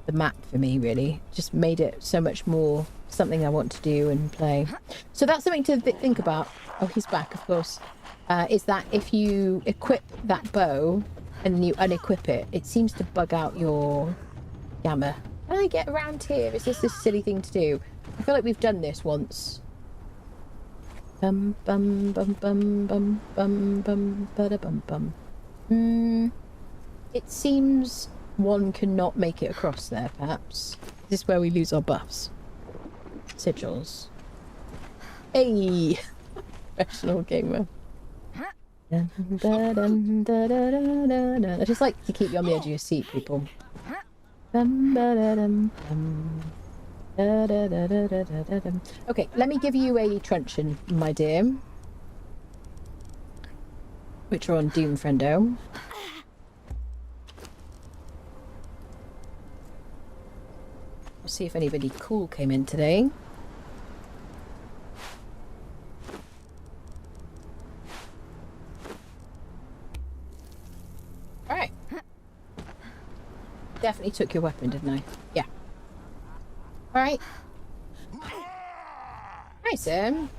the map for me, really. Just made it so much more something I want to do and play. So that's something to think about. Oh, he's back, of course. Is that if you equip that bow and then you unequip it, it seems to bug out your gamma. Can I get around here? Is this a silly thing to do? I feel like we've done this once. Bum bum bum bum bum bum bum bada bum bum. It seems one cannot make it across there, perhaps. Is this where we lose our buffs? Sigils. Hey! Professional gamer. I just like to keep you on the edge of your seat, people. Okay, let me give you a truncheon, my dear. Which are on Doom, friendo. We'll see if anybody cool came in today. Alright. Definitely took your weapon, didn't I? Yeah. Alright. Hi, Sam.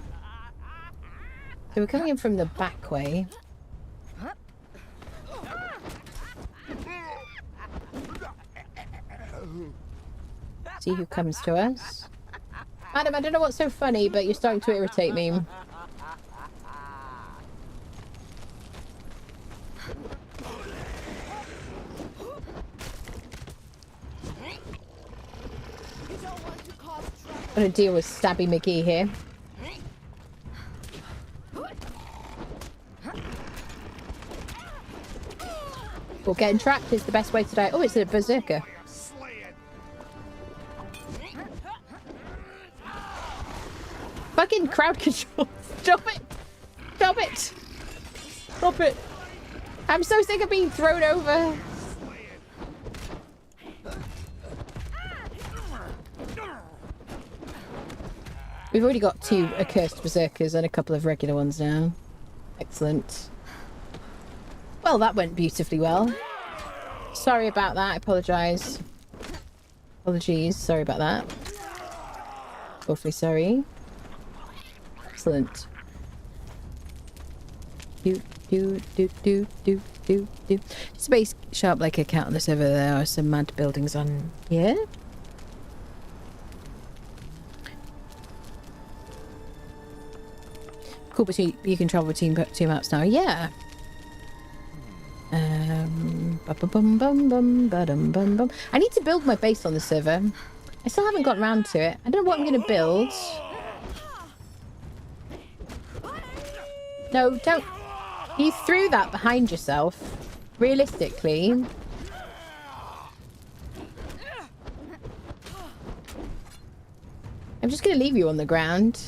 So we're coming in from the back way. See who comes to us. Madam, I don't know what's so funny, but you're starting to irritate me. I'm gonna deal with Stabby McGee here. Well, getting trapped is the best way to die. Oh, it's a berserker. Fucking crowd control. Stop it. Stop it. Stop it. I'm so sick of being thrown over. We've already got 2 accursed berserkers and a couple of regular ones now. Excellent. Well, that went beautifully well. Sorry about that. I apologise. Apologies. Sorry about that. Awfully sorry. Excellent. Space sharp like a cat on the server. There are some mad buildings on here. Cool, but you can travel between 2 maps now. Yeah. I need to build my base on the server. I still haven't got around to it. I don't know what I'm going to build. No, don't. You threw that behind yourself. Realistically. I'm just going to leave you on the ground.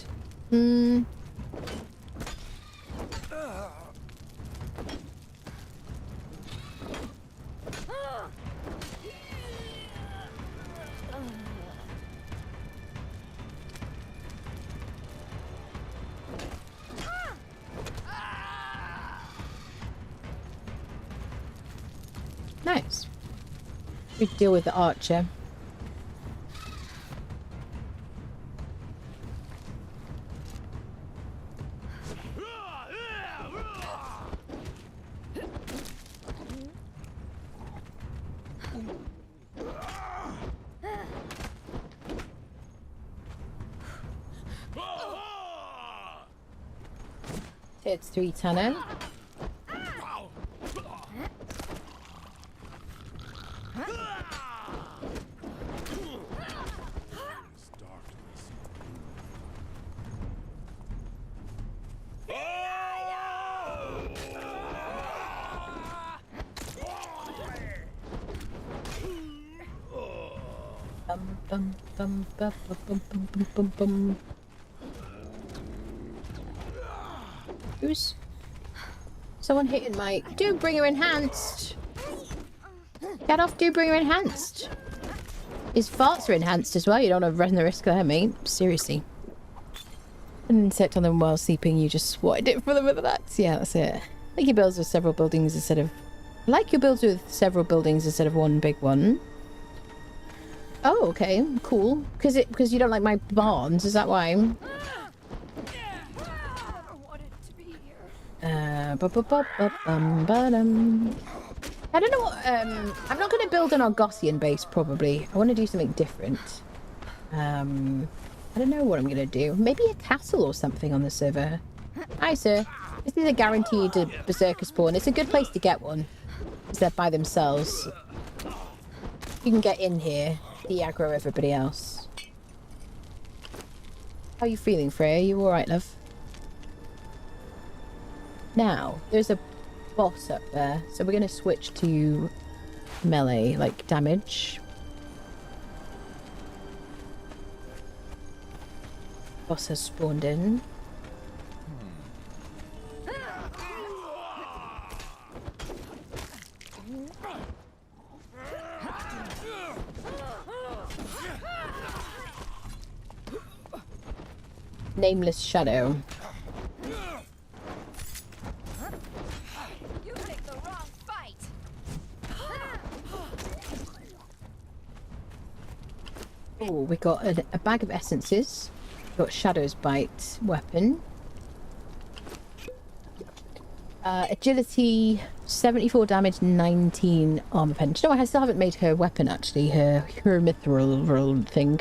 Nice. We deal with the archer. It's 3 Tanner. Who's someone hitting my Doombringer enhanced? Get off Doombringer enhanced. His farts are enhanced as well. You don't want to run the risk there, mate. Seriously. An insect on them while sleeping, you just swatted it for them with an axe. Yeah, that's it. I like your builds with several buildings instead of... I like your builds with several buildings instead of one big one. Oh, okay. Cool. Because you don't like my barns, is that why? I don't know what, I'm not going to build an Argosian base, probably. I want to do something different. I don't know what I'm going to do. Maybe a castle or something on the server. Hi, sir. This is a guaranteed berserker spawn. It's a good place to get one. Because they're by themselves. You can get in here. De-aggro everybody else. How are you feeling, Freya? You alright, love? Now, there's a boss up there, so we're going to switch to melee, like damage. Boss has spawned in. Nameless shadow. You picked the wrong fight. Oh, we got a bag of essences. We got Shadow's Bite weapon. Agility, 74 damage, 19 armor pen. Do you know what? I still haven't made her weapon actually. Her mithril thing.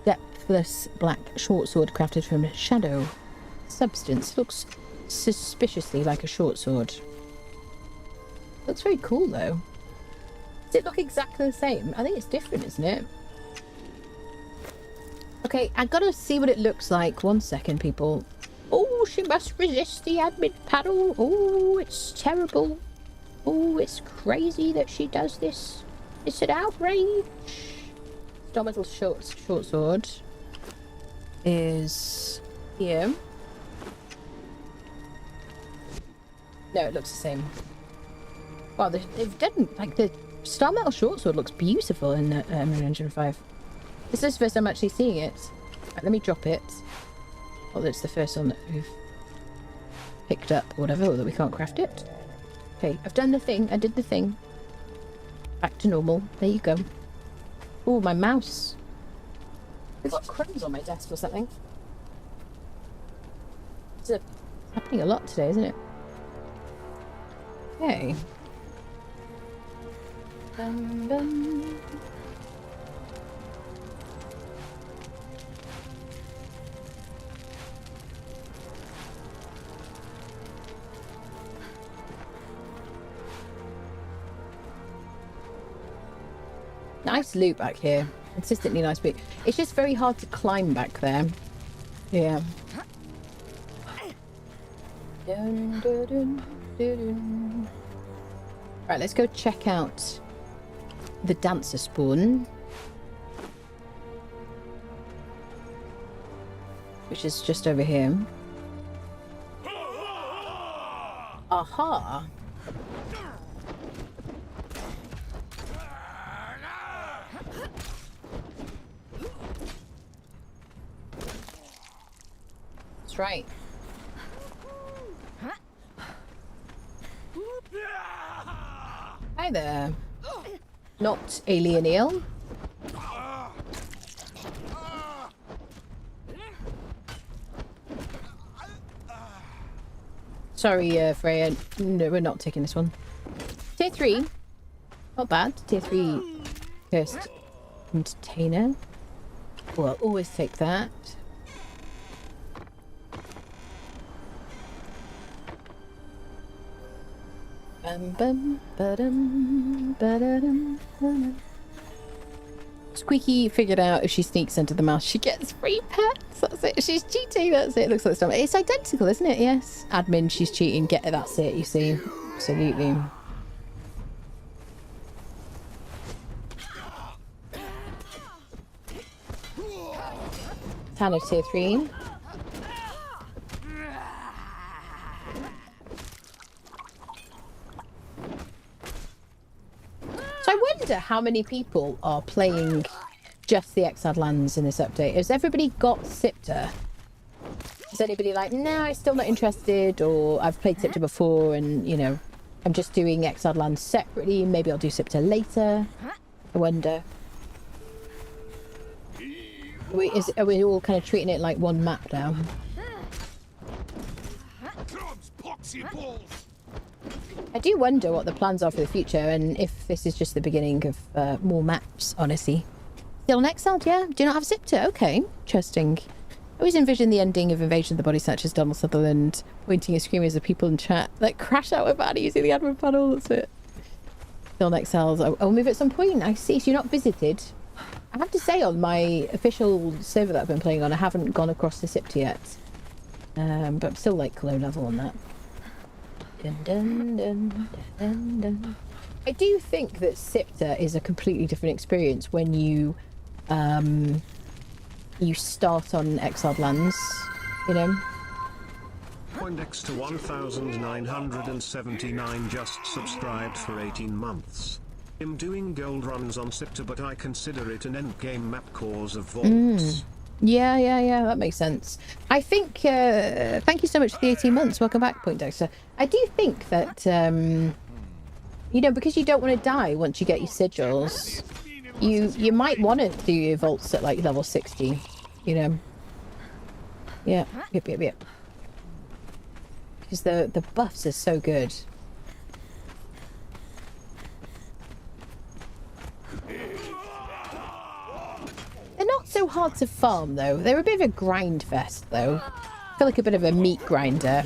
Depthless black short sword crafted from shadow substance. Looks suspiciously like a short sword. Looks very cool though. Does it look exactly the same? I think it's different, isn't it? Okay, I gotta see what it looks like. 1 second, people. Oh, she must resist the admin panel. Oh, it's terrible. Oh, it's crazy that she does this. It's an outrage. Stomatal short sword is here. No, it looks the same. Wow, they've done, like, the Star Metal short sword looks beautiful in Unreal Engine 5. This is the first time I'm actually seeing it. Right, let me drop it. Although it's the first one that we've picked up or whatever, or that we can't craft it. Okay, I've done the thing. I did the thing. Back to normal. There you go. Oh, my mouse. I've got crumbs on my desk or something. It's happening a lot today, isn't it? Okay. Bum, bum. Nice loot back here. Consistently nice loot. It's just very hard to climb back there. Yeah. Dun, dun, dun, dun, dun. Right, let's go check out the dancer spawn. Which is just over here. Aha! That's right. Hi there. Not alien eel. Sorry, Freya. No, we're not taking this one. Tier 3. Not bad. Tier 3 cursed container. Oh, I'll always take that. Bum bum ba-dum ba-da-dum ba-dum. Squeaky figured out if she sneaks into the mouse, she gets free pets. That's it. She's cheating. That's it. It looks like stuff. It's identical, isn't it? Yes. Admin, she's cheating. Get it. That's it. You see. Absolutely. Tanner tier 3. So I wonder how many people are playing just the Exiled Lands in this update. Has everybody got Siptah? Is anybody like, no, I'm still not interested, or I've played Siptah before and, you know, I'm just doing Exiled Lands separately. Maybe I'll do Siptah later. I wonder. Are we all kind of treating it like one map now? I do wonder what the plans are for the future and if this is just the beginning of more maps, honestly. Still on Exiled, yeah? Do you not have Siptah? Okay, interesting. I always envision the ending of Invasion of the Body Snatchers, Donald Sutherland pointing and screaming as the people in chat like crash out with Annie using the admin panel. That's it. Still on Exiled. I'll move at some point. I see. So you're not visited. I have to say, on my official server that I've been playing on, I haven't gone across to Siptah yet. But I'm still like low level on that. Dun, dun, dun, dun, dun. I do think that Siptah is a completely different experience when you you start on exiled lands, you know. Poindex to 1979 just subscribed for 18 months. I'm doing gold runs on Siptah, but I consider it an endgame map cause of vaults. Yeah, that makes sense. I think, thank you so much for the 18 months. Welcome back, Point Dexter. I do think that, you know, because you don't want to die once you get your sigils, you might want to do your vaults at like level 60, you know. Yeah, yep. Because the buffs are so good. They're not so hard to farm, though. They're a bit of a grind fest, though. I feel like a bit of a meat grinder.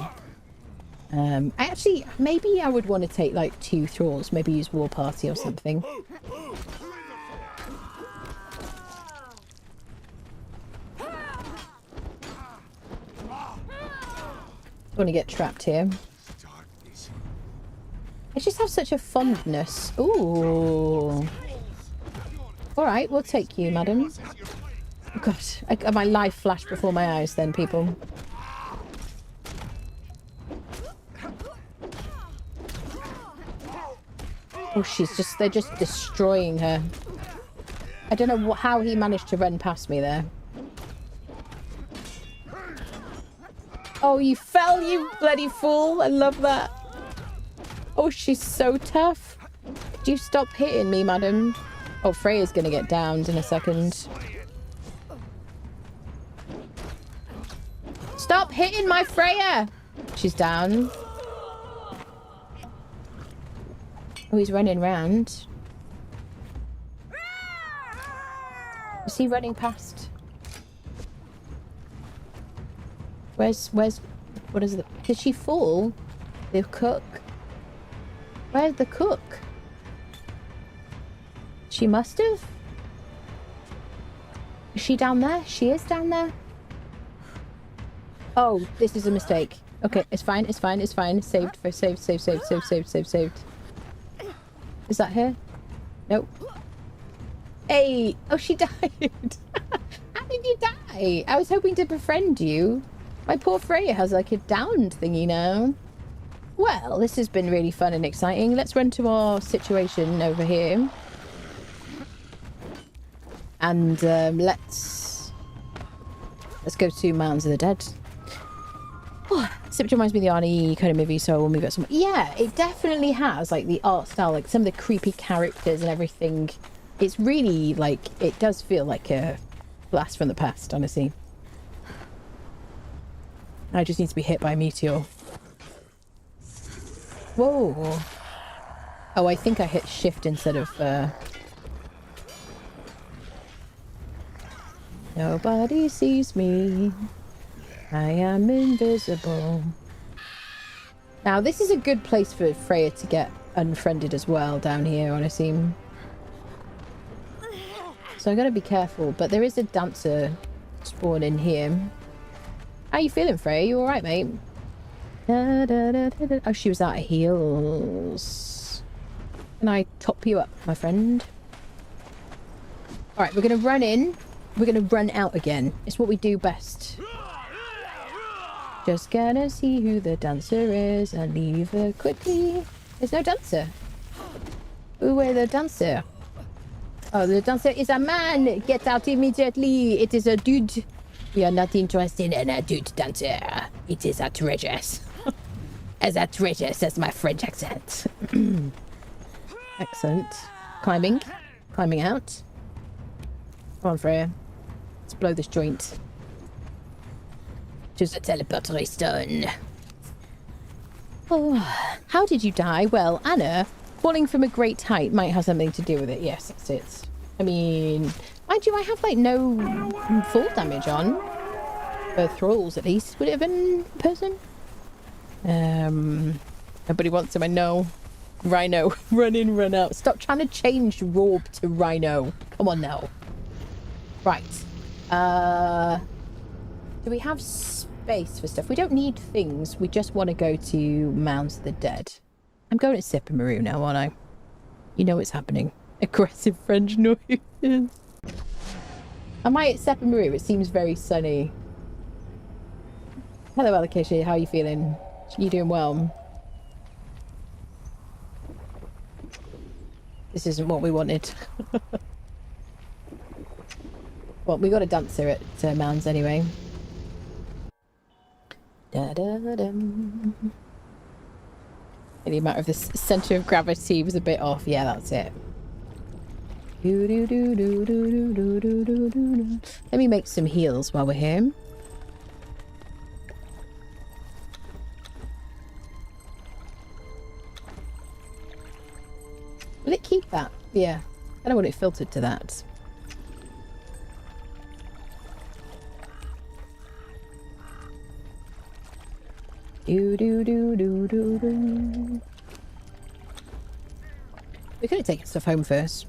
Actually, maybe I would want to take, like, 2 thralls. Maybe use War Party or something. Want to get trapped here. I just have such a fondness. Ooh. Alright, we'll take you, madam. Oh, God, my life flashed before my eyes then, people. Oh, they're just destroying her. I don't know how he managed to run past me there. Oh, you fell, you bloody fool. I love that. Oh, she's so tough. Do you stop hitting me, madam? Oh, Freya's gonna get downed in a second. Stop hitting my Freya! She's down. Oh, he's running round. Is he running past? What is it? Did she fall? The cook? Where's the cook? She must have. Is she down there? She is down there. Oh, this is a mistake. Okay, it's fine. Saved. Is that her? Nope. Hey! Oh, she died! How did you die? I was hoping to befriend you. My poor Freya has like a downed thingy now. Well, this has been really fun and exciting. Let's run to our situation over here. And let's go to Mountains of the Dead. Oh, Siptah reminds me of the Arnie kind of movie, so we'll move it somewhere. Yeah, it definitely has like the art style, like some of the creepy characters and everything. It's really like, it does feel like a blast from the past, honestly. I just need to be hit by a meteor. Whoa. Oh, I think I hit shift instead of... Nobody sees me. I am invisible. Now, this is a good place for Freya to get unfriended as well down here, honestly. So I'm going to be careful. But there is a dancer spawn in here. How you feeling, Freya? You alright, mate? Oh, she was out of heals. Can I top you up, my friend? Alright, we're going to run in. We're going to run out again. It's what we do best. Just gonna see who the dancer is and leave her quickly. There's no dancer. Who is the dancer? Oh, the dancer is a man. Get out immediately. It is a dude. You're not interested in a dude dancer. It is outrageous. As outrageous as my French accent. Excellent. Climbing. Climbing out. Come on, Freya. Let's blow this joint. To the teleportatory stone. Oh, how did you die? Well, Anna, falling from a great height might have something to do with it. Yes, that's it. I mean, mind you, I have like no full damage on. For thralls, at least. Would it have been a person? Nobody wants him, I know. Rhino. Run in, run out. Stop trying to change Rob to Rhino. Come on now. Right. Do we have space for stuff? We don't need things. We just want to go to Mounds of the Dead. I'm going to Siptah Maru now, aren't I? You know what's happening. Aggressive French noises. Am I at Sepamaru? It seems very sunny. Hello, Alakeshi. How are you feeling? You doing well? This isn't what we wanted. Well, we got a dancer at Mounds anyway. Da-da-dum. The amount of this centre of gravity was a bit off. Yeah, that's it. Let me make some heals while we're here. Will it keep that? Yeah. I don't want it filtered to that. We're going to take stuff home first.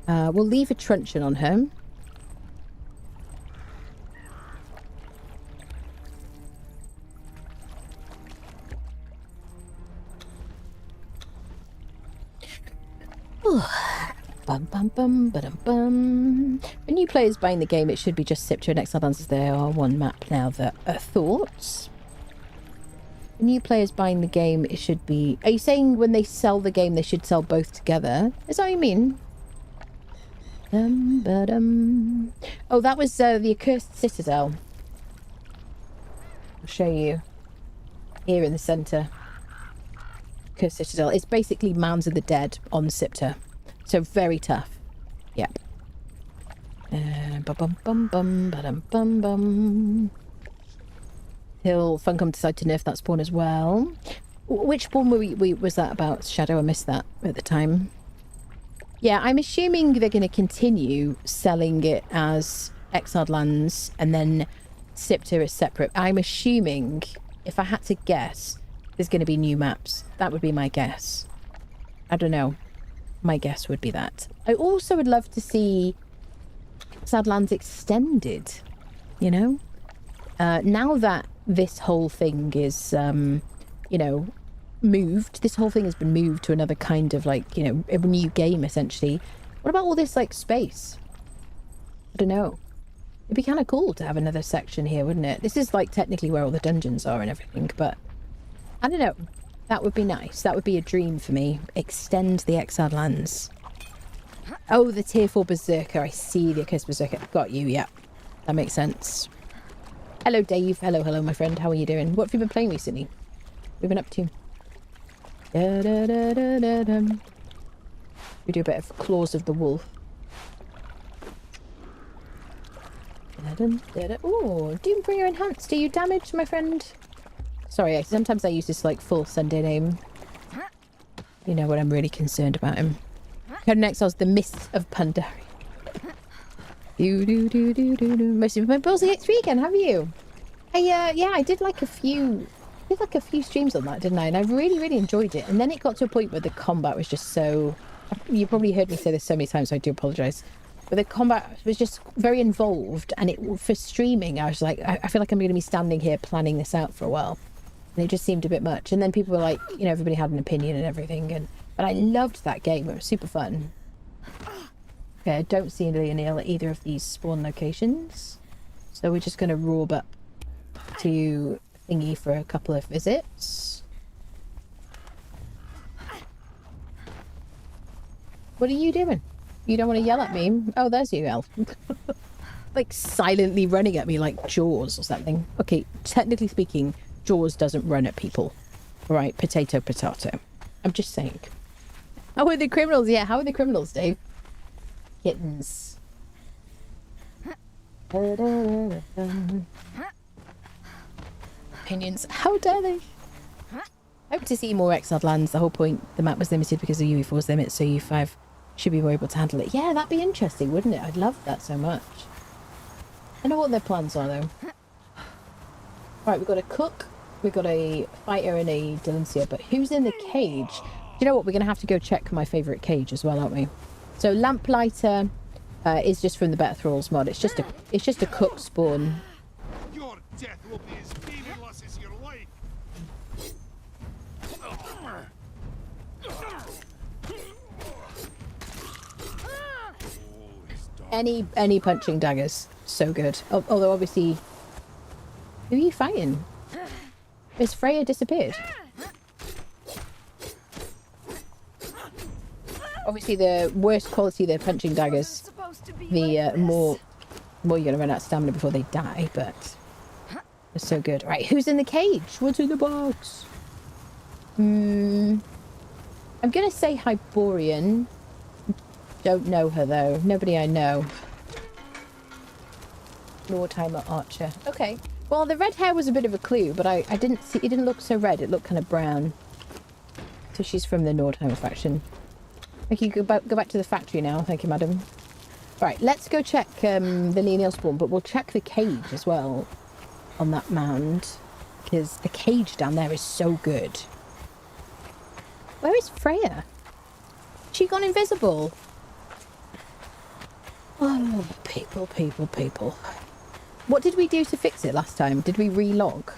We'll leave a truncheon on her. Bum bum bum ba dum bum. For new players buying the game, it should be just Siptah and Exiled Lands as there are one map now that are thoughts. For new players buying the game, it should be... Are you saying when they sell the game, they should sell both together? Is that what you mean? Oh, that was the Accursed Citadel. I'll show you. Here in the centre. Accursed Citadel. It's basically Mounds of the Dead on Siptah. So very tough. Yep. Till Funcom decide to nerf that spawn as well. Which spawn was that about, Shadow? I missed that at the time. Yeah, I'm assuming they're going to continue selling it as Exiled Lands and then Siptah is separate. I'm assuming, if I had to guess, there's going to be new maps. That would be my guess. I don't know. My guess would be that. I also would love to see Exiled Lands extended, you know? Now that this whole thing is, you know, moved, this whole thing has been moved to another kind of, like, you know, a new game, essentially. What about all this, like, space? I don't know. It'd be kind of cool to have another section here, wouldn't it? This is, like, technically where all the dungeons are and everything, but I don't know. That would be nice. That would be a dream for me. Extend the Exiled Lands. Oh, the Tier 4 Berserker. I see the Accursed Berserker. Got you, yeah. That makes sense. Hello, Dave. Hello, hello, my friend. How are you doing? What have you been playing recently? What have you been up to? We do a bit of Claws of the Wolf. Oh, Doombringer Enhanced. Are you damaged, my friend? Sorry, sometimes I use this like full Sunday name. You know what I'm really concerned about him. Conan Exiles, the Mist of Pandaria. Most of my Ballsy X weekend, have you? Yeah, I did like a few streams on that, didn't I? And I really enjoyed it. And then it got to a point where the combat was just so... You probably heard me say this so many times, so I do apologise. But the combat was just very involved, and for streaming, I was like, I feel like I'm going to be standing here planning this out for a while. And it just seemed a bit much. And then people were like, you know, everybody had an opinion and everything. But I loved that game. It was super fun. Okay, I don't see Leonil at either of these spawn locations. So we're just going to roar up to Thingy for a couple of visits. What are you doing? You don't want to yell at me? Oh, there's you, Elf. Like silently running at me like Jaws or something. Okay, technically speaking, Jaws doesn't run at people. Right, potato, potato. I'm just saying. How are the criminals? Yeah, how are the criminals, Dave? Kittens. Opinions. How dare they? Hope to see more Exiled Lands. The whole point, the map was limited because of UE4's limit, so UE5 should be more able to handle it. Yeah, that'd be interesting, wouldn't it? I'd love that so much. I know what their plans are, though. Right, we've got a cook, we've got a fighter and a Delancia, but who's in the cage? You know what? We're going to have to go check my favourite cage as well, aren't we? So Lamplighter is just from the Better Thralls mod. It's just a cook spawn. Your death will be as painless as your life. Oh, his Any punching daggers. So good. Although obviously... Who are you fighting? Has Freya disappeared? Obviously the worse quality the punching daggers, the more you're going to run out of stamina before they die, but it's so good. Right, who's in the cage? What's in the box? I'm going to say Hyborian. Don't know her though. Nobody I know. Wartimer Archer. Okay. Well, the red hair was a bit of a clue, but I didn't see... It didn't look so red. It looked kind of brown. So she's from the Nordheimer faction. Thank you. Go back to the factory now. Thank you, madam. Right, let's go check the Leonil spawn, but we'll check the cage as well on that mound. Because the cage down there is so good. Where is Freya? She gone invisible? Oh, people, people, people. What did we do to fix it last time? Did we relog?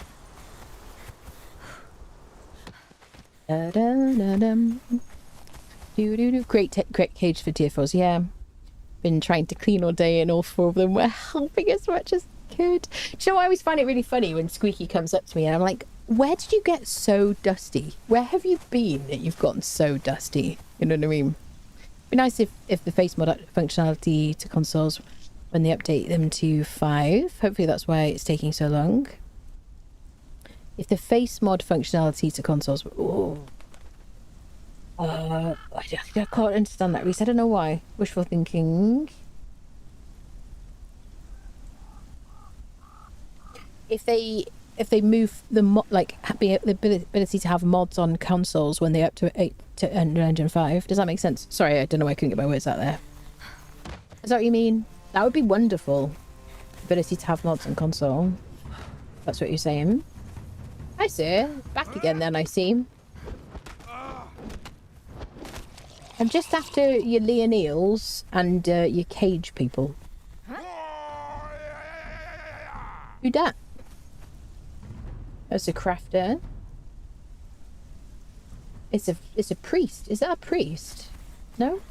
Great cage for tier 4s, yeah. Been trying to clean all day and all 4 of them were helping as much as could. Do you know, I always find it really funny when Squeaky comes up to me and I'm like, where did you get so dusty? Where have you been that you've gotten so dusty? You know what I mean? It'd be nice if the face mod functionality to consoles, when they update them to 5, hopefully that's why it's taking so long. If the face mod functionality to consoles... I can't understand that, Reese. I don't know why. Wishful thinking. If they move the the ability to have mods on consoles when they're up to 8 to Unreal Engine 5, does that make sense? Sorry, I don't know why I couldn't get my words out there. Is that what you mean? That would be wonderful. Ability to have mods on console. That's what you're saying. Hi, sir. Back again then, I see. I'm just after your Leonils and your cage people. Who dat? That's a crafter. It's a priest. Is that a priest? No?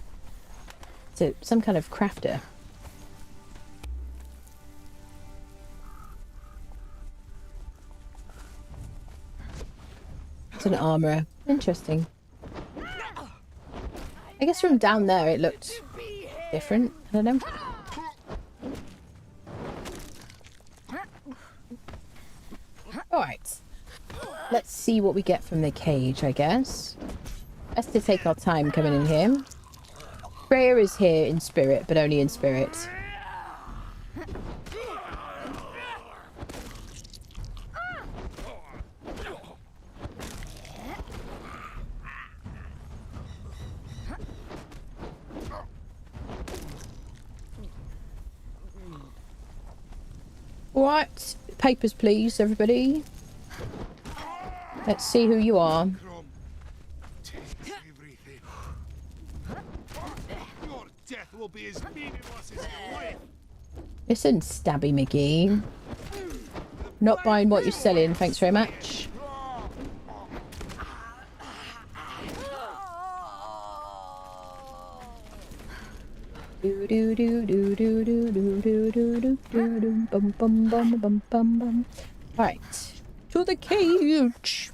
It's some kind of crafter. It's an armourer. Interesting. I guess from down there it looked different. I don't know. Alright. Let's see what we get from the cage, I guess. Best to take our time coming in here. Freya is here in spirit, but only in spirit. Right, papers please, everybody. Let's see who you are. Your death will be as meaningless as your life. Listen, Stabby McGee. Not buying what you're selling, thanks very much. Do do do do do do do do do do do bum bum bum bum bum bum. Right, to the cage.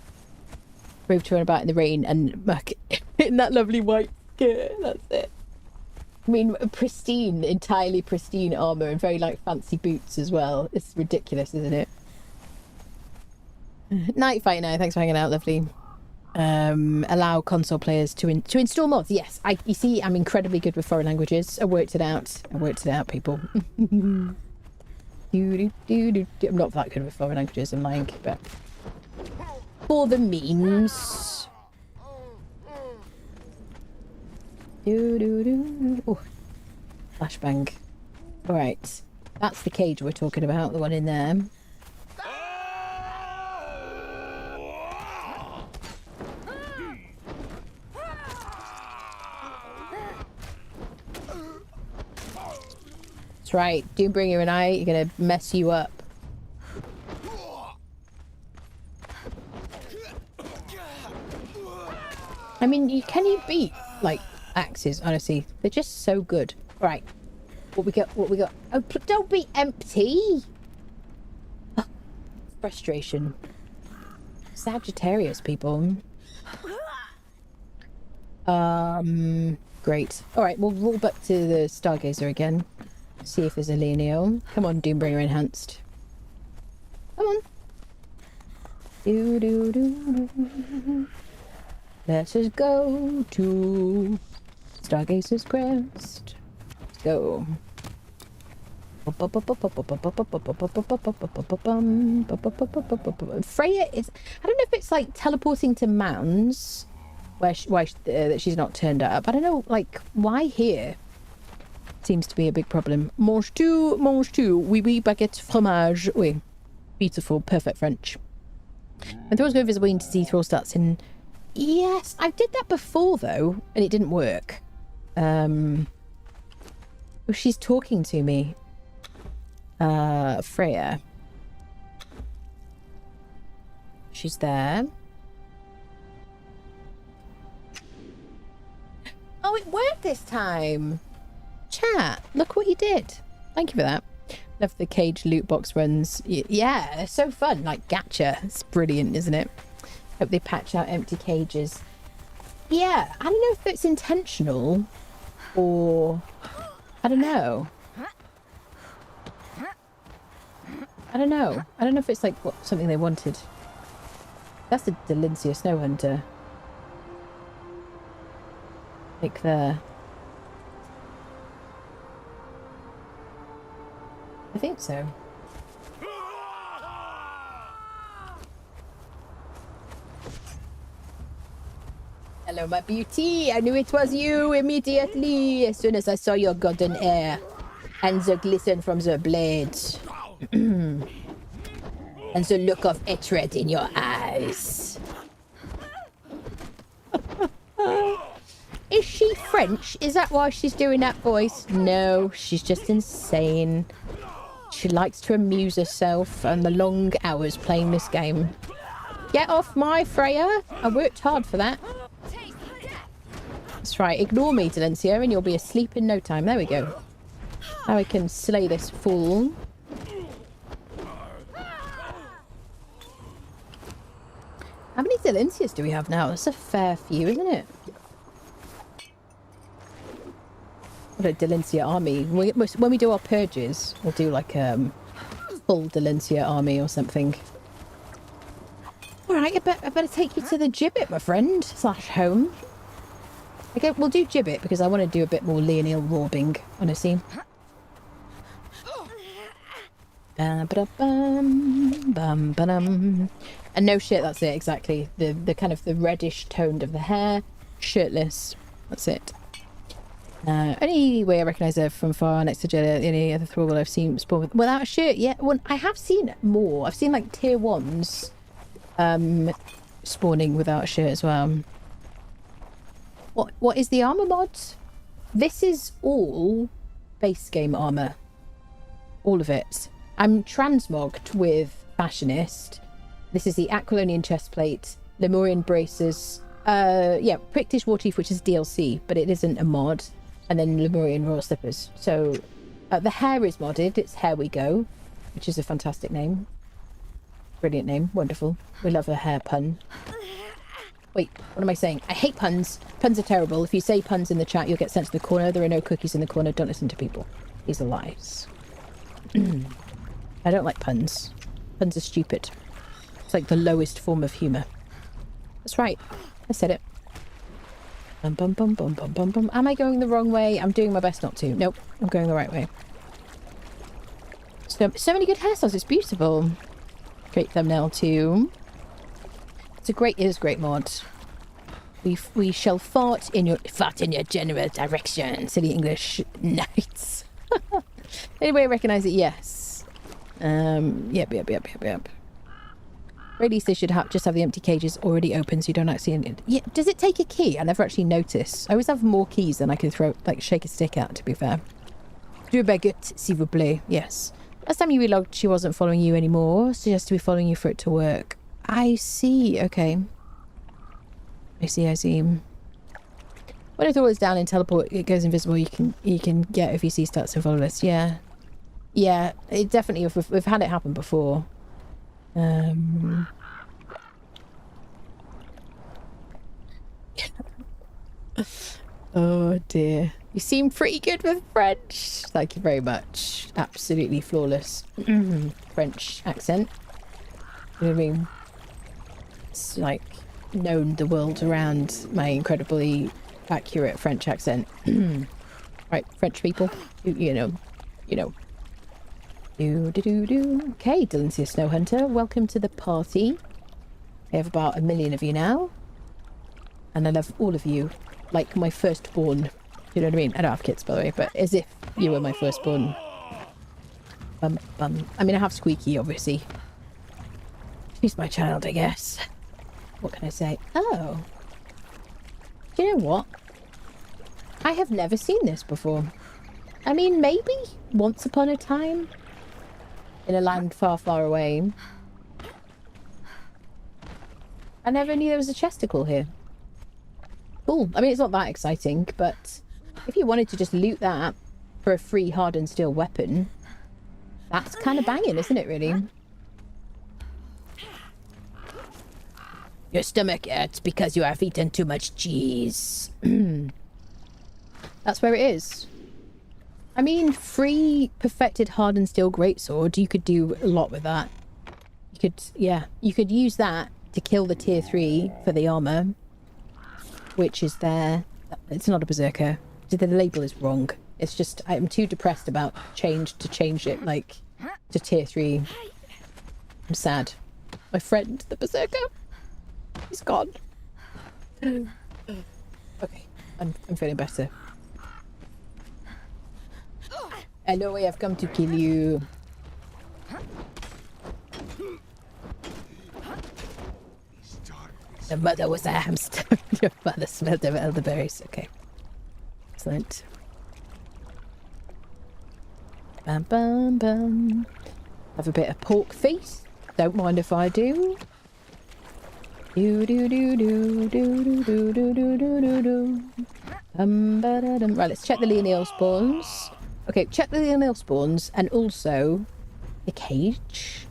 Brave to run about in the rain and muck in that lovely white skirt. That's it. I mean, pristine, entirely pristine armor and very like fancy boots as well. It's ridiculous, isn't it? Night Fight now. Thanks for hanging out, lovely. Allow console players to install mods. Yes, you see, I'm incredibly good with foreign languages. I worked it out. People. I'm not that good with foreign languages. I'm lying, but for the memes. Oh, flashbang. All right, that's the cage we're talking about. The one in there. That's right, Doombringer and I are gonna mess you up. I mean, can you beat, like, axes, honestly? They're just so good. Right. What we got? What we got? Oh, don't be empty. Oh, frustration. Sagittarius people. Great. All right, we'll roll back to the Stargazer again. See if there's a Leonio. Come on, Doombringer Enhanced. Come on. Do do do do. Let us go to Stargazer's Crest. Let's go. Freya is... I don't know if it's like teleporting to mounds where that she's not turned up. I don't know, like, why here? Seems to be a big problem. Mange tout, oui oui, baguette, fromage. Oui. Beautiful, perfect French. And Thrall's going visible to see Thrall starts in... Yes, I did that before though, and it didn't work. Oh, she's talking to me. Freya. She's there. Oh, it worked this time. Chat, look what you did. Thank you for that. Love the cage loot box runs. Yeah, they're so fun. Like gacha. It's brilliant, isn't it? Hope they patch out empty cages. Yeah, I don't know if it's intentional or... I don't know. I don't know. I don't know if it's like something they wanted. That's the Delincia Snow Hunter. Like there. I think so. Hello, my beauty. I knew it was you immediately as soon as I saw your golden hair and the glisten from the blade. And the look of hatred in your eyes. Is she French? Is that why she's doing that voice? No, she's just insane. She likes to amuse herself and the long hours playing this game. Get off my Freya. I worked hard for that. That's right. Ignore me, Delencia, and you'll be asleep in no time. There we go. Now we can slay this fool. How many Delencias do we have now? That's a fair few, isn't it? What a Delencia army. When we do our purges, we'll do like full Delencia army or something. Alright, I better take you to the gibbet, my friend. / home. Okay, we'll do gibbet because I want to do a bit more Leonil rorbing, honestly. And no shit, that's it, exactly. The kind of the reddish toned of the hair, shirtless, that's it. Only way I recognise her from far next to Jetta, any other Thrall I've seen spawn without a shirt. Yeah, well, I have seen more. I've seen like tier 1s spawning without a shirt as well. What is the armor mod? This is all base game armor. All of it. I'm transmogged with Fashionist. This is the Aquilonian chestplate, Lemurian braces, yeah, Pricktish Warteeth, which is DLC, but it isn't a mod, and then Lemurian Royal Slippers. So the hair is modded. It's Hair We Go, which is a fantastic name. Brilliant name. Wonderful. We love a hair pun. Wait, what am I saying? I hate puns. Puns are terrible. If you say puns in the chat, you'll get sent to the corner. There are no cookies in the corner. Don't listen to people. These are lies. I don't like puns. Puns are stupid. It's like the lowest form of humour. That's right. I said it. Bum, bum, bum, bum, bum, bum, bum. Am I going the wrong way? I'm doing my best not to. Nope. I'm going the right way. So many good hairstyles. It's beautiful. Great thumbnail too. It is great mod. We shall fart in your general direction. Silly English knights. Anyway, I recognise it. Yes. Yep. Or at least they should just have the empty cages already open so you don't actually... Yeah, does it take a key? I never actually notice. I always have more keys than I can shake a stick at, to be fair. Do a baguette, s'il vous plaît. Yes. Last time you relogged, she wasn't following you anymore. So she has to be following you for it to work. I see. Okay. I see. When I throw it down and teleport, it goes invisible. You can get if you see stats and follow list. Yeah, yeah. It definitely. We've had it happen before. Oh dear. You seem pretty good with French. Thank you very much. Absolutely flawless French accent. You know what I mean? It's like known the world around my incredibly accurate French accent. Right, French people. You know. Okay, Delancia Snow Hunter, welcome to the party. I have about 1 million of you now. And I love all of you. Like my firstborn. You know what I mean? I don't have kids, by the way, but as if you were my firstborn. I mean, I have Squeaky, obviously. She's my child, I guess. What can I say? Oh. Do you know what? I have never seen this before. I mean, maybe once upon a time. In a land far, far away. I never knew there was a chesticle here. Cool. I mean, it's not that exciting, but if you wanted to just loot that for a free hardened steel weapon, that's kind of banging, isn't it, really? Your stomach hurts because you have eaten too much cheese. That's where it is. I mean, free perfected hardened steel greatsword, you could do a lot with that. You could, yeah, you could use that to kill the tier 3 for the armor. Which is there. It's not a berserker. The label is wrong. It's just I'm too depressed about change it like to tier 3. I'm sad. My friend, the berserker, he's gone. Okay, I'm feeling better. Hello, I have come to kill you. The mother was a hamster. Your mother smelled of elderberries. Okay. Excellent. Bam, bam, bam. Have a bit of pork feast. Don't mind if I do. Do do do do do do do do do do do. Right, let's check the Leonil spawns. Okay, check the Leonil spawns and also the cage.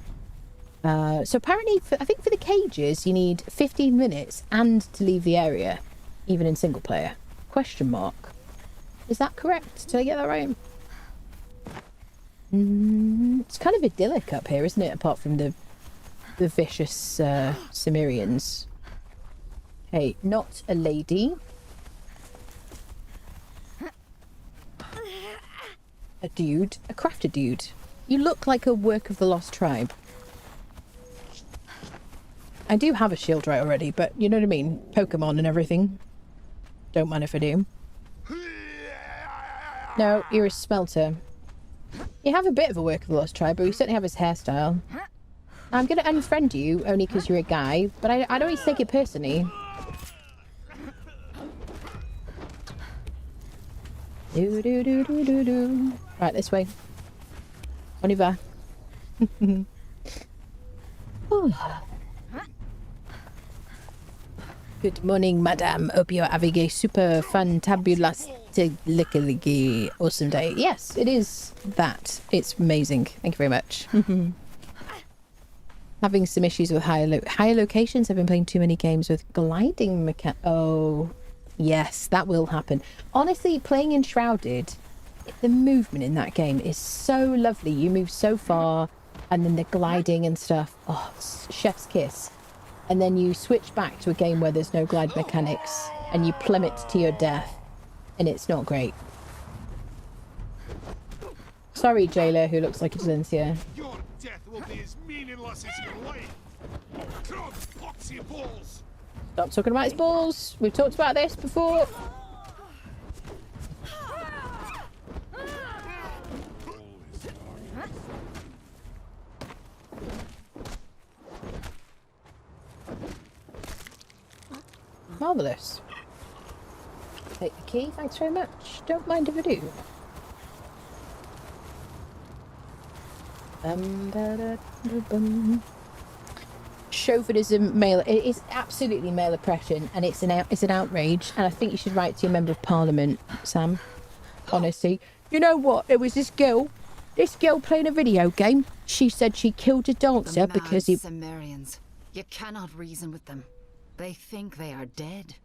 So apparently, I think for the cages, you need 15 minutes and to leave the area, even in single player. Question mark. Is that correct? Did I get that right? It's kind of idyllic up here, isn't it? Apart from the vicious Cimmerians. Hey, not a lady. A dude. A crafter dude. You look like a work of the Lost Tribe. I do have a shield right already, but you know what I mean? Pokemon and everything. Don't mind if I do. No, you're a smelter. You have a bit of a work of the Lost Tribe, but you certainly have his hairstyle. I'm going to unfriend you, only because you're a guy, but I don't always take it personally. Do do do do do do. Right, this way. On y va. Good morning, madame. Hope you're having a super fantabulous awesome day. Yes, it is that. It's amazing. Thank you very much. Having some issues with higher locations. I've been playing too many games with gliding mechanics. Oh, yes, that will happen. Honestly, playing Enshrouded, the movement in that game is so lovely. You move so far, and then the gliding and stuff. Oh, chef's kiss. And then you switch back to a game where there's no glide mechanics, and you plummet to your death, and it's not great. Sorry, Jailer, who looks like a Delancia. Your death will be as meaningless as your life. Cross, poxy balls. Stop talking about his balls. We've talked about this before. Marvellous. Take the key, thanks very much. Don't mind if I do. chauvinism, male. It is absolutely male oppression, and it's an outrage. And I think you should write to your member of parliament, Sam. Honestly, you know what? There was this girl playing a video game. She said she killed a dancer because he. Cimmerians. You cannot reason with them. They think they are dead.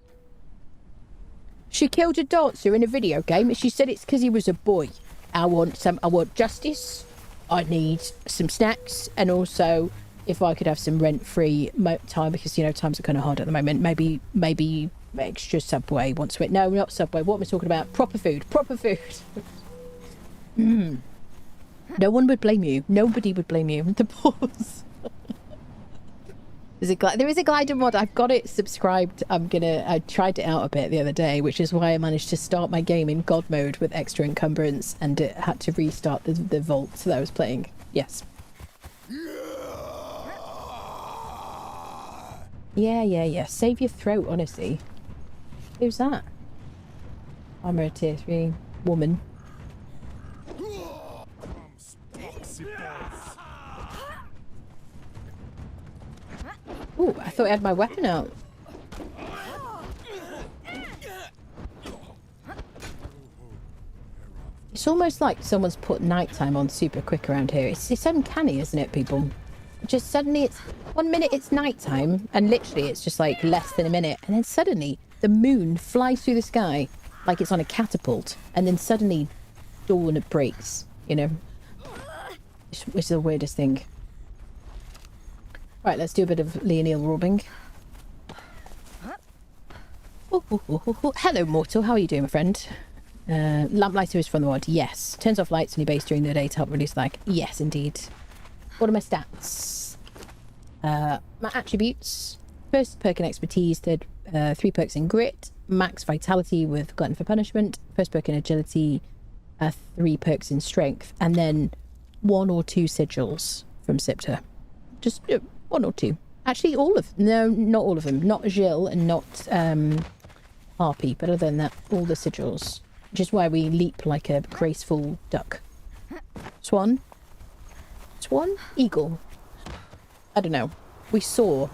She killed a dancer in a video game, and she said it's because he was a boy. I want justice. I need some snacks, and also if I could have some rent-free time, because you know times are kind of hard at the moment. Maybe extra Subway once a week. No, not Subway. What am I talking about? Proper food. No one would blame you. Nobody would blame you. The pause. There is a glider mod. I've got it subscribed. I tried it out a bit the other day, which is why I managed to start my game in God mode with extra encumbrance, and it had to restart the vault that I was playing. Yes. Yeah. Save your throat, honestly. Who's that? Armor tier 3 woman. Ooh, I thought I had my weapon out. It's almost like someone's put nighttime on super quick around here. It's uncanny, isn't it, people? Just suddenly it's 1 minute it's nighttime, and literally it's just like less than a minute, and then suddenly the moon flies through the sky like it's on a catapult, and then suddenly dawn breaks, you know? Which is the weirdest thing. Right, let's do a bit of Leonil robbing. Hello, mortal. How are you doing, my friend? Lamplighter is from the mod. Yes. Turns off lights on your base during the day to help release lag. Yes, indeed. What are my stats? My attributes. First perk in expertise. Third, 3 perks in grit. Max vitality with glutton for punishment. First perk in agility. 3 perks in strength. And then 1 or 2 sigils from Siptah. Just 1 or 2. Actually, all of them. No, not all of them. Not Jill and not Harpy. But other than that, all the sigils. Which is why we leap like a graceful duck. Swan? Eagle? I don't know. We soar.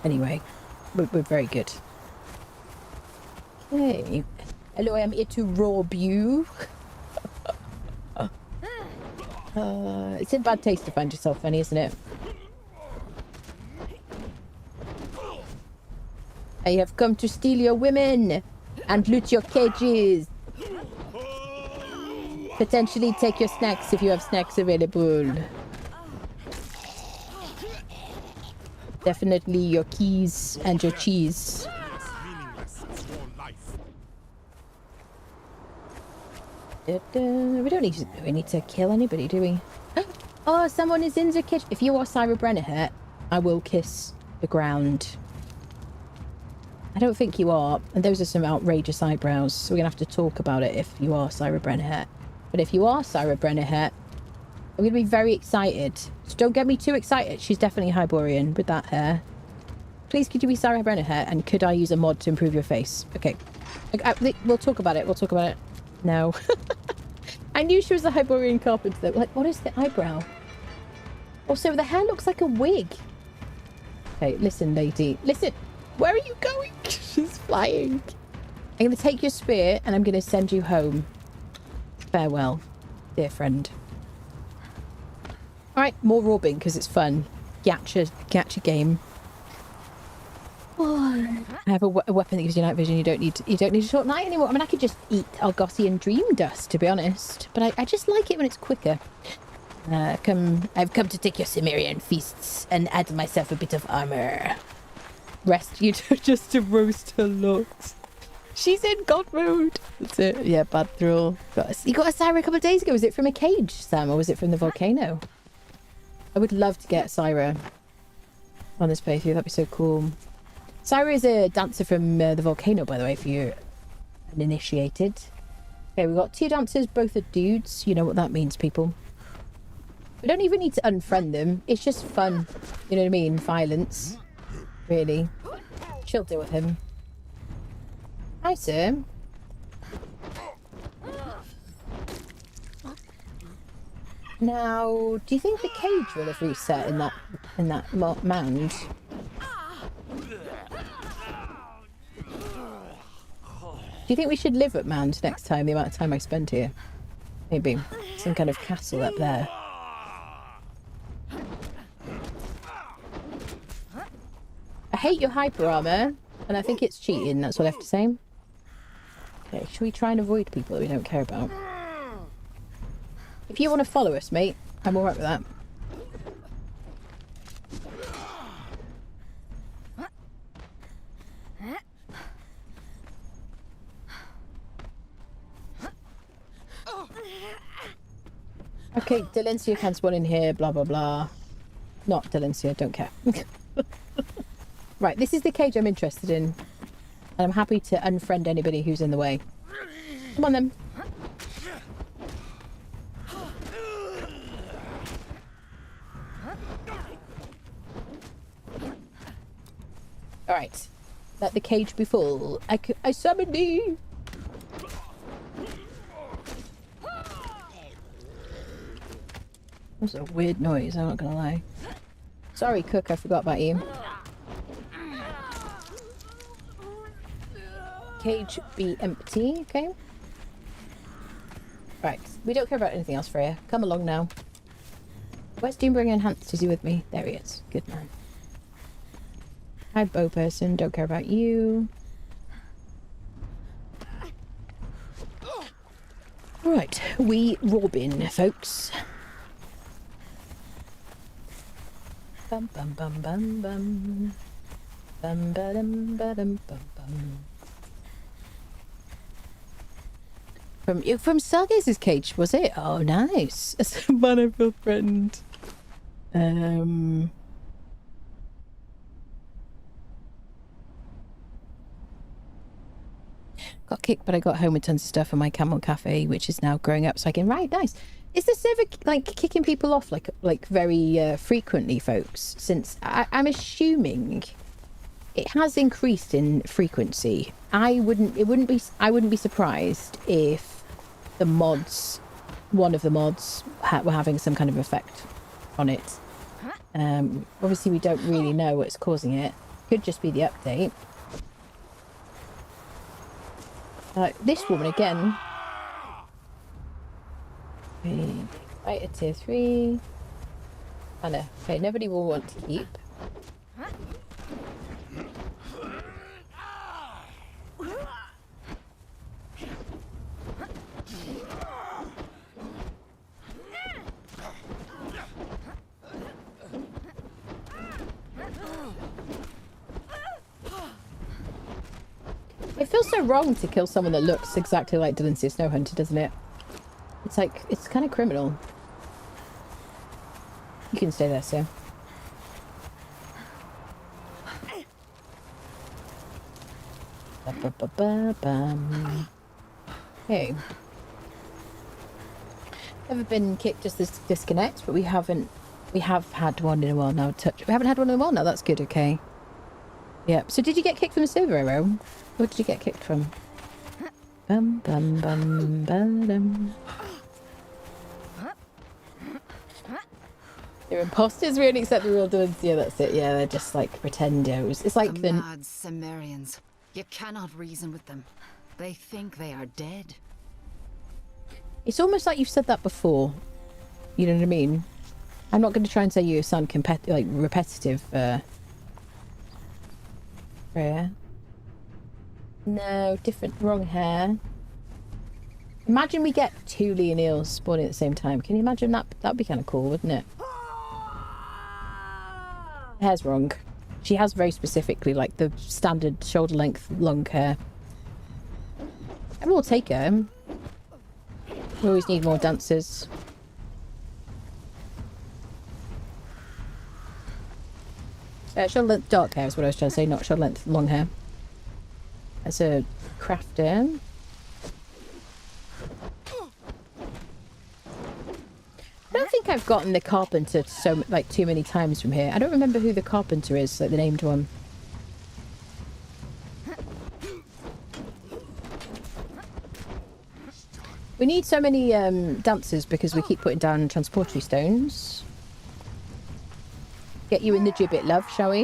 Anyway, we're very good. Hey. Hello, I am here to rob you. It's in bad taste to find yourself funny, isn't it? I have come to steal your women and loot your cages. Potentially take your snacks if you have snacks available. Definitely your keys and your cheese. We don't need to kill anybody, do we? Oh, someone is in the kitchen. If you are Syra Brennerhet, I will kiss the ground. I don't think you are. And those are some outrageous eyebrows. So we're going to have to talk about it if you are Syra Brennerhet. But if you are Syra Brennerhet, I'm going to be very excited. So don't get me too excited. She's definitely Hyborian with that hair. Please, could you be Syra Brennerhet? And could I use a mod to improve your face? Okay. We'll talk about it. No. I knew she was a Hyborian carpenter though. Like, what is the eyebrow? Also, the hair looks like a wig. Okay, listen, lady. Listen. Where are you going? She's flying. I'm going to take your spear and I'm going to send you home. Farewell, dear friend. Alright, more robbing because it's fun. Gacha game. Oh, I have a weapon that gives you night vision. You don't need to talk night anymore. I mean, I could just eat Argosian dream dust, to be honest. But I just like it when it's quicker. I've come to take your Cimmerian feasts and add myself a bit of armor. Rest you just to roast her looks. She's in God mode. That's it. Yeah, bad throw. You got a Syra a couple of days ago. Was it from a cage, Sam, or was it from the volcano? I would love to get Syra on this playthrough. That'd be so cool. Syra is a dancer from the volcano, by the way, if you're uninitiated. Okay, we've got 2 dancers. Both are dudes. You know what that means, people. We don't even need to unfriend them. It's just fun. You know what I mean? Violence. Really. She'll deal with him. Hi, sir. Now, do you think the cage will have reset in that mound? Do you think we should live at Mound next time, the amount of time I spend here? Maybe some kind of castle up there. I hate your hyper armor, and I think it's cheating, that's what I have to say. Okay, should we try and avoid people that we don't care about? If you want to follow us, mate, I'm alright with that. Okay, Delencia can spawn in here, blah blah blah. Not Delencia, don't care. Right, this is the cage I'm interested in. And I'm happy to unfriend anybody who's in the way. Come on then. Alright. Let the cage be full. I summon thee! That was a weird noise, I'm not gonna lie. Sorry, Cook, I forgot about you. Cage be empty, okay. Right, we don't care about anything else, Freya. Come along now. Where's Doombringer Enhanced? Is he with me? There he is. Good man. Hi, bow person. Don't care about you. Right, we Robin, folks. Bum bum bum bum bum. Bum ba dum ba dum bum bum. From Stargaze's cage, was it? Oh, nice. As a man, I feel threatened. Got kicked, but I got home with tons of stuff in my Camel Cafe, which is now growing up, so I can write. Nice. Is the server like kicking people off like very frequently, folks? Since I'm assuming it has increased in frequency. I wouldn't be surprised if the mods, one of the mods, were having some kind of effect on it. Obviously, we don't really know what's causing it. Could just be the update. This woman again. Right at tier 3. Anna. Okay, nobody will want to keep. It feels so wrong to kill someone that looks exactly like Delencia Snowhunter, doesn't it? It's like, it's kind of criminal. You can stay there, sir. Okay. Never been kicked just this disconnect, but we have had one in a while now. We haven't had one in a while now, that's good, okay. Yeah, so did you get kicked from the server, Arrow? Where did you get kicked from? Bum bum bum bum. They're imposters, we only accept the real villains. Yeah, that's it. Yeah, they're just like pretendos. It's like the mad Cimmerians. You cannot reason with them. They think they are dead. It's almost like you've said that before. You know what I mean? I'm not going to try and say you sound repetitive. Freya. No, different. Wrong hair. Imagine we get 2 Leonils spawning at the same time. Can you imagine that? That'd be kind of cool, wouldn't it? Hair's wrong. She has very specifically like the standard shoulder length long hair. I will take her. We always need more dancers. Shoulder length dark hair is what I was trying to say, not shoulder length long hair. That's a crafter. I don't think I've gotten the carpenter too many times from here. I don't remember who the carpenter is, like the named one. We need so many dancers because we keep putting down transportatory stones. Get you in the gibbet, love, shall we?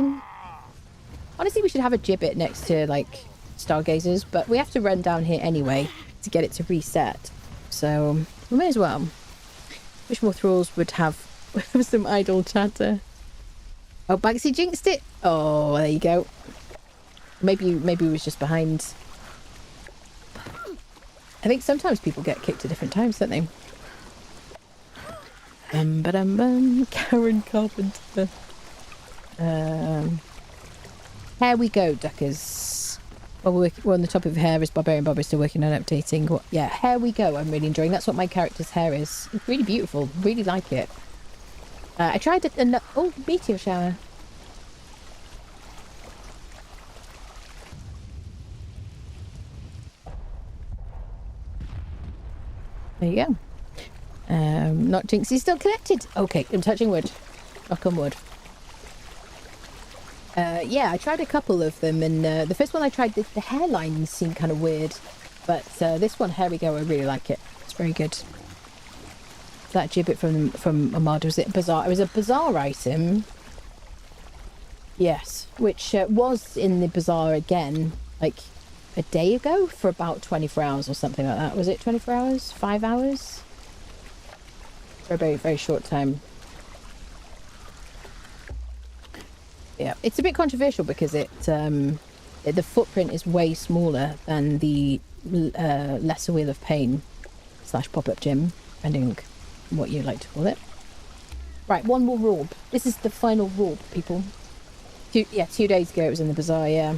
Honestly, we should have a gibbet next to, like, stargazers, but we have to run down here anyway to get it to reset. So, we may as well. Wish more thralls would have some idle chatter. Oh, Banksy jinxed it. Oh, there you go. Maybe he was just behind. I think sometimes people get kicked at different times, don't they? Karen Carpenter. Here we go, duckers. Well, we're on the top of hair as Barbarian Bob is still working on updating. What? Yeah, here we go. I'm really enjoying. That's what my character's hair is. It's really beautiful. Really like it. I tried it. Oh, meteor shower. There you go. Not Jinxie's still connected. Okay, I'm touching wood. Knock on wood. Yeah, I tried a couple of them, and the first one I tried, the hairlines seemed kind of weird. But this one, here we go, I really like it. It's very good. That gibbet from Armada, was it bizarre? It was a bizarre item. Yes, which was in the bazaar again, like a day ago for about 24 hours or something like that. Was it 24 hours? 5 hours? For a very, very short time. Yeah, it's a bit controversial because the footprint is way smaller than the Lesser Wheel of Pain / pop-up gym, depending on what you like to call it. Right, one more Rorb. This is the final Rorb, people. 2 days ago it was in the bazaar, yeah.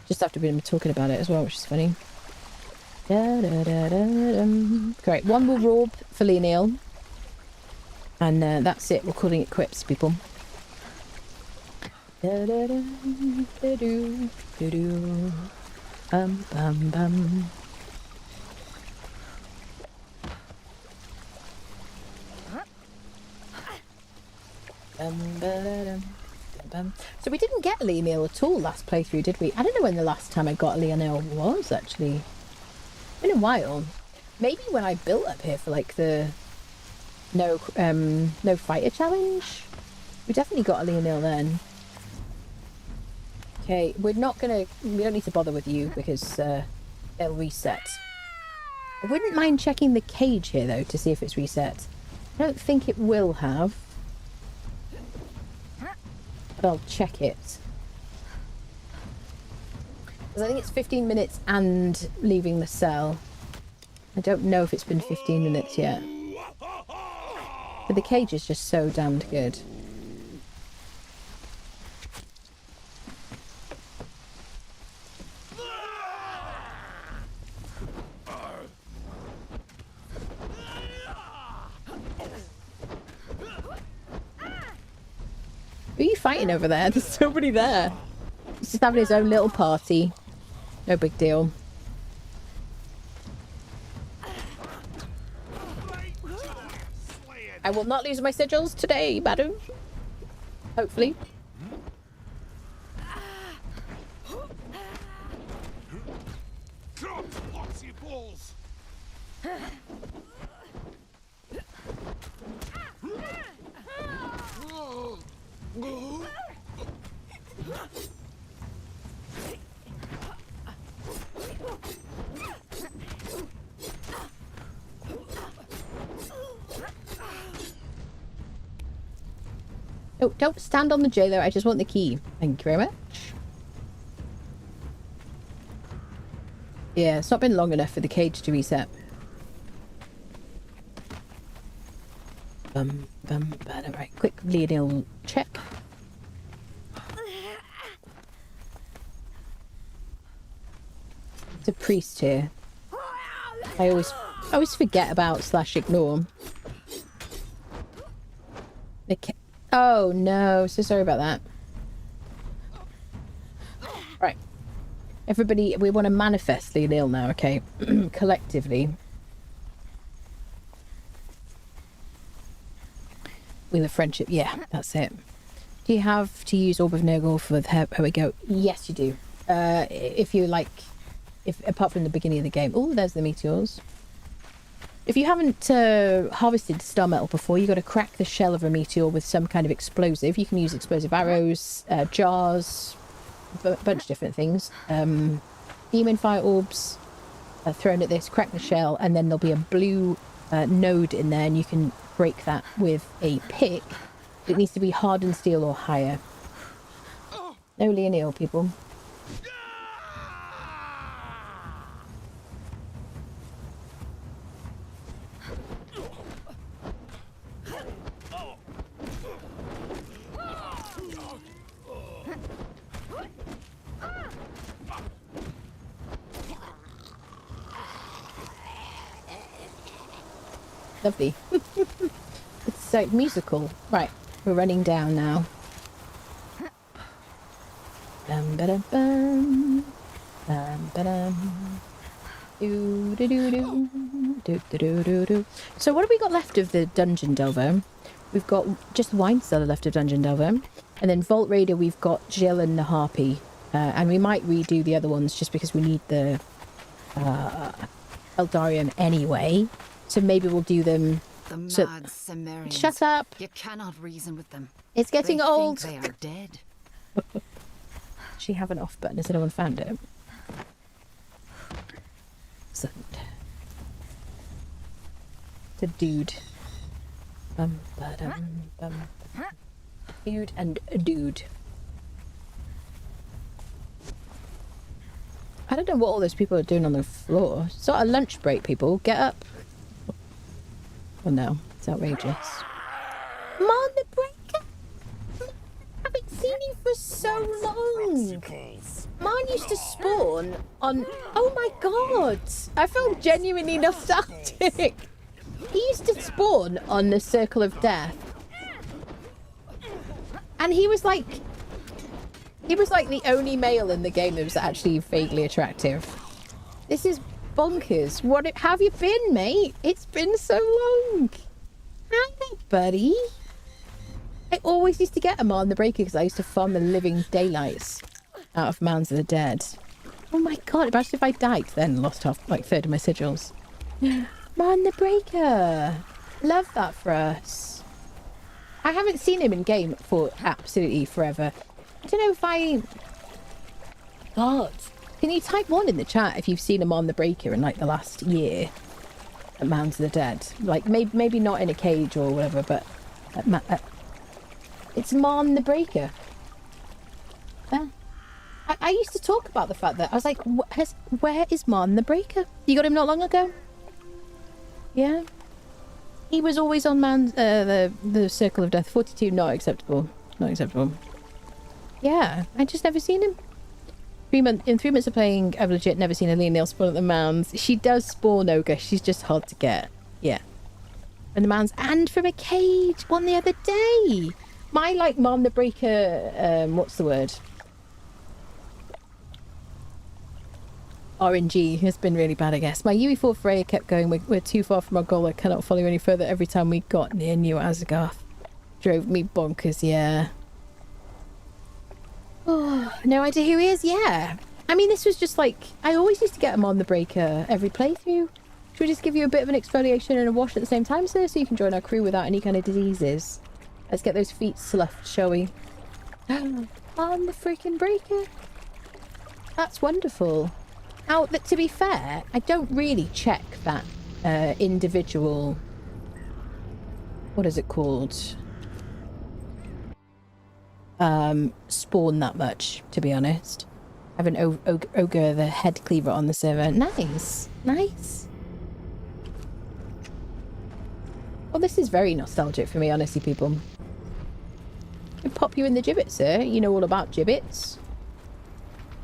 Just after we've been talking about it as well, which is funny. Great, one more Rorb for Leonil. And that's it, we're calling it quits, people. So we didn't get Leonil at all last playthrough, did we? I don't know when the last time I got Leonil was, actually. It's been a while. Maybe when I built up here for like the no fighter challenge. We definitely got a Leonil then. Okay, we don't need to bother with you because it'll reset. I wouldn't mind checking the cage here though to see if it's reset. I don't think it will have. But I'll check it. Because I think it's 15 minutes and leaving the cell. I don't know if it's been 15 minutes yet. But the cage is just so damned good. Who are you fighting over there? There's nobody there. He's just having his own little party. No big deal. I will not lose my sigils today, madam. Hopefully. Oh, don't stand on the J though. I just want the key. Thank you very much. Yeah, it's not been long enough for the cage to reset. Right, quick Leonil check. It's a priest here. I always forget about / ignore. Oh no, so sorry about that. Right. Everybody, we want to manifest Leonil now, okay? Collectively. Wheel of Friendship, yeah, that's it. Do you have to use Orb of Nurgle for the... Here we go. Yes, you do. If you like if apart from the beginning of the game. Oh, there's the meteors. If you haven't harvested star metal before, you got to crack the shell of a meteor with some kind of explosive. You can use explosive arrows, jars, a bunch of different things. Demon fire orbs thrown at this, crack the shell, and then there'll be a blue node in there, and you can break that with a pick. It needs to be hardened steel or higher. No Leonil, people. Lovely. It's like musical. Right, we're running down now. Bum ba dum bum. Bum ba dum. Do do do do. Do do do do do. So what have we got left of the Dungeon Delver? We've got just Wine Cellar left of Dungeon Delver. And then Vault Raider, we've got Jill and the Harpy. And we might redo the other ones just because we need the Eldarium anyway. So maybe we'll do them. The mad Cimmerians. Shut up. You cannot reason with them. It's getting They old. think they are dead. She have an off button. Has anyone found it? So, it's a dude. Bum, ba-dum, bum. Dude and a dude. I don't know what all those people are doing on the floor. It's not a lunch break, people. Get up. Oh no, it's outrageous. I'm on the breaker. I haven't seen you for so long. Mine used to spawn on. Oh my god! I felt genuinely nostalgic. He used to spawn on the Circle of Death, and he was like the only male in the game that was actually vaguely attractive. This is bonkers. What have you been, mate? It's been so long. Hi, buddy. I always used to get him on the breaker because I used to farm the living daylights out of Mounds of the Dead. Oh my god, imagine if I died then, lost half, like, third of my sigils. Man the Breaker. Love that for us. I haven't seen him in game for absolutely forever. I don't know if I... God. Can you type 1 in the chat if you've seen him on the Breaker in, like, the last year at Mounds of the Dead? Like, maybe not in a cage or whatever, but... it's Mon the Breaker. I used to talk about the fact that I was like, where is Mon the Breaker? You got him not long ago? Yeah. He was always on the Circle of Death. 42, not acceptable. Not acceptable. Yeah, I just never seen him. In 3 months of playing, I've legit never seen a Leonil spawn at the Mounds. She does spawn ogre. She's just hard to get. Yeah. And the Mounds, and from a cage, one the other day. My, like, Mon the Breaker, what's the word? RNG has been really bad, I guess. My UE4 Freya kept going, we're too far from our goal, I cannot follow you any further. Every time we got near New Asgarth. Drove me bonkers, yeah. Oh, no idea who he is? Yeah. I mean, this was just like, I always used to get him on the Breaker every playthrough. Should we just give you a bit of an exfoliation and a wash at the same time, sir, so you can join our crew without any kind of diseases? Let's get those feet sloughed, shall we? On the freaking Breaker. That's wonderful. Now, to be fair, I don't really check that individual... What is it called? Spawn that much, to be honest. I have an ogre, the head cleaver on the server. Nice. Nice. Well, this is very nostalgic for me, honestly, people. I'd pop you in the gibbet, sir. You know all about gibbets.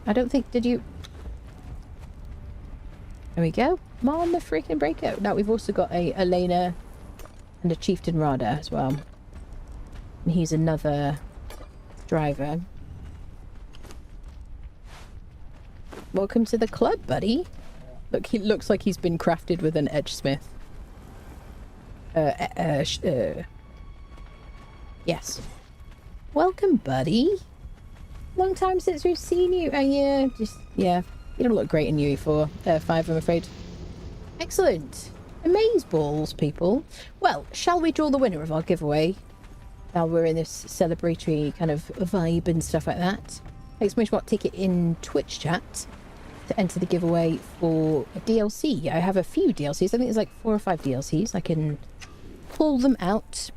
I don't think... Did you... There we go. Come on, the freaking breakout. Now, we've also got a Elena and a Chieftain Rada as well. And he's another driver. Welcome to the club, buddy. Look, he looks like he's been crafted with an edgesmith. Yes. Welcome, buddy. Long time since we've seen you. Yeah, just, yeah. You don't look great in UE4, 5, I'm afraid. Excellent. Amaze balls, people. Well, shall we draw the winner of our giveaway? Now we're in this celebratory kind of vibe and stuff like that. Exclamation mark ticket in Twitch chat to enter the giveaway for a DLC. I have a few DLCs. I think there's like 4 or 5 DLCs. I can pull them out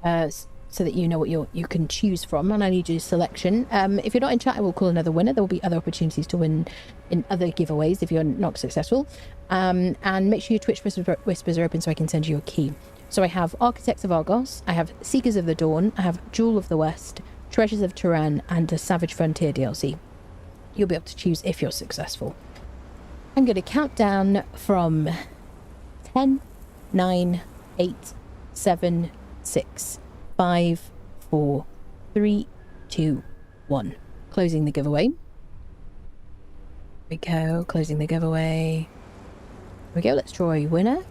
so that you know what you can choose from, and I need your selection. If you're not in chat, I will call another winner. There will be other opportunities to win in other giveaways if you're not successful. And make sure your Twitch whispers are open so I can send you a key. So I have Architects of Argos, I have Seekers of the Dawn, I have Jewel of the West, Treasures of Turan, and a Savage Frontier DLC. You'll be able to choose if you're successful. I'm going to count down from 10, 9, 8, 7, 6, 5, 4, 3, 2, 1. Closing the giveaway. Here we go, closing the giveaway. Here we go, let's draw a winner.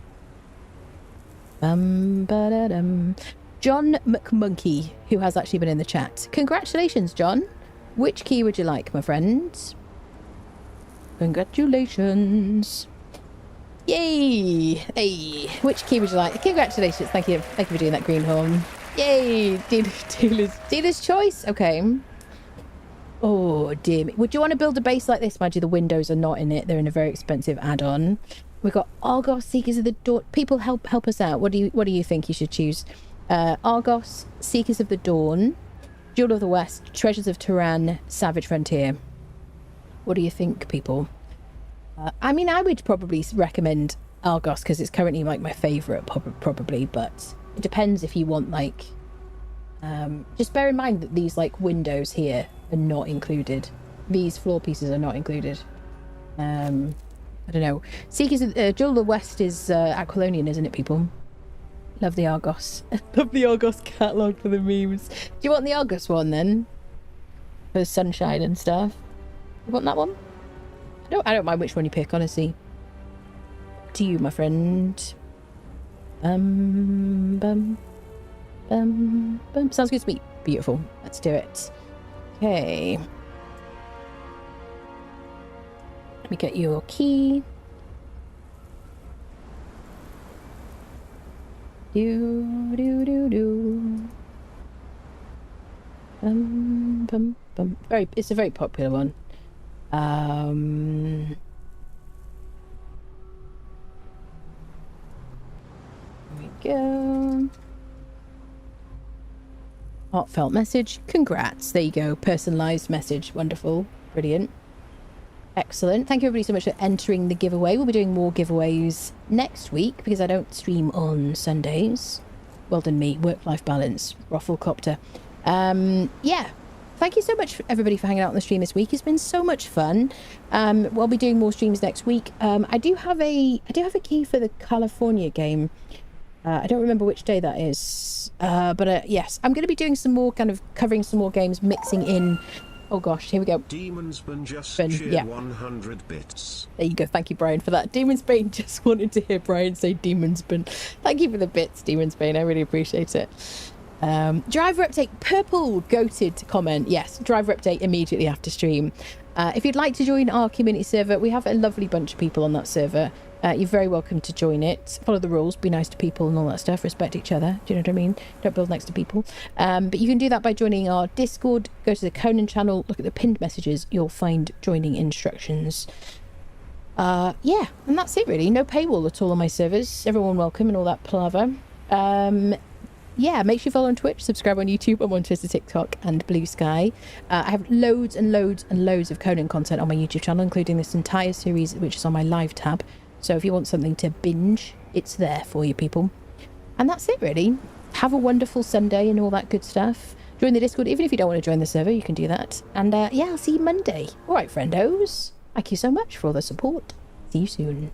John McMonkey, who has actually been in the chat. Congratulations, John. Which key would you like, my friend? Congratulations. Yay! Hey, which key would you like? Congratulations. Thank you for doing that, Greenhorn. Yay! Dealer's choice. Okay. Oh, dear me. Would you want to build a base like this? Mind you, the windows are not in it. They're in a very expensive add-on. We've got Argos, Seekers of the Dawn. People, help us out. What do you think you should choose? Argos, Seekers of the Dawn, Jewel of the West, Treasures of Turan, Savage Frontier. What do you think, people? I mean, I would probably recommend Argos because it's currently like my favourite, probably. But it depends if you want like. Just bear in mind that these like windows here are not included. These floor pieces are not included. I don't know. Seekers, Jewel of the West is Aquilonian, isn't it, people? Love the Argos. Love the Argos catalogue for the memes. Do you want the Argos one then? For the sunshine and stuff. You want that one? I don't mind which one you pick, honestly. To you, my friend. Sounds good to me. Beautiful. Let's do it. Okay. Let me get your key. It's a very popular one. Here we go. Heartfelt message. Congrats. There you go. Personalized message. Wonderful. Brilliant. Excellent. Thank you everybody so much for entering the giveaway. We'll be doing more giveaways next week because I don't stream on Sundays. Well done me. Work-life balance. Rufflecopter. Yeah. Thank you so much everybody for hanging out on the stream this week. It's been so much fun. We'll be doing more streams next week. I do have a key for the California game. I don't remember which day that is. But yes, I'm going to be doing some more kind of covering some more games, mixing in. Oh gosh, here we go. Demon's Bane just cheered 100 bits. There you go. Thank you, Brian, for that. Demon's Bane just wanted to hear Brian say Demon's Bane. Thank you for the bits, Demon's Bane. I really appreciate it. Driver update. Purple goated to comment. Yes, driver update immediately after stream. If you'd like to join our community server, we have a lovely bunch of people on that server. You're very welcome to join it. Follow the rules, be nice to people and all that stuff. Respect each other. Do you know what I mean? Don't build next to people. But you can do that by joining our Discord. Go to the Conan channel. Look at the pinned messages. You'll find joining instructions. Yeah, and that's it really. No paywall at all on my servers. Everyone welcome and all that palaver. Yeah, make sure you follow on Twitch, subscribe on YouTube. I'm on Twitter, TikTok, and Blue Sky. I have loads and loads and loads of Conan content on my YouTube channel, including this entire series, which is on my live tab. So if you want something to binge, it's there for you, people. And that's it, really. Have a wonderful Sunday and all that good stuff. Join the Discord. Even if you don't want to join the server, you can do that. And yeah, I'll see you Monday. All right, friendos. Thank you so much for all the support. See you soon.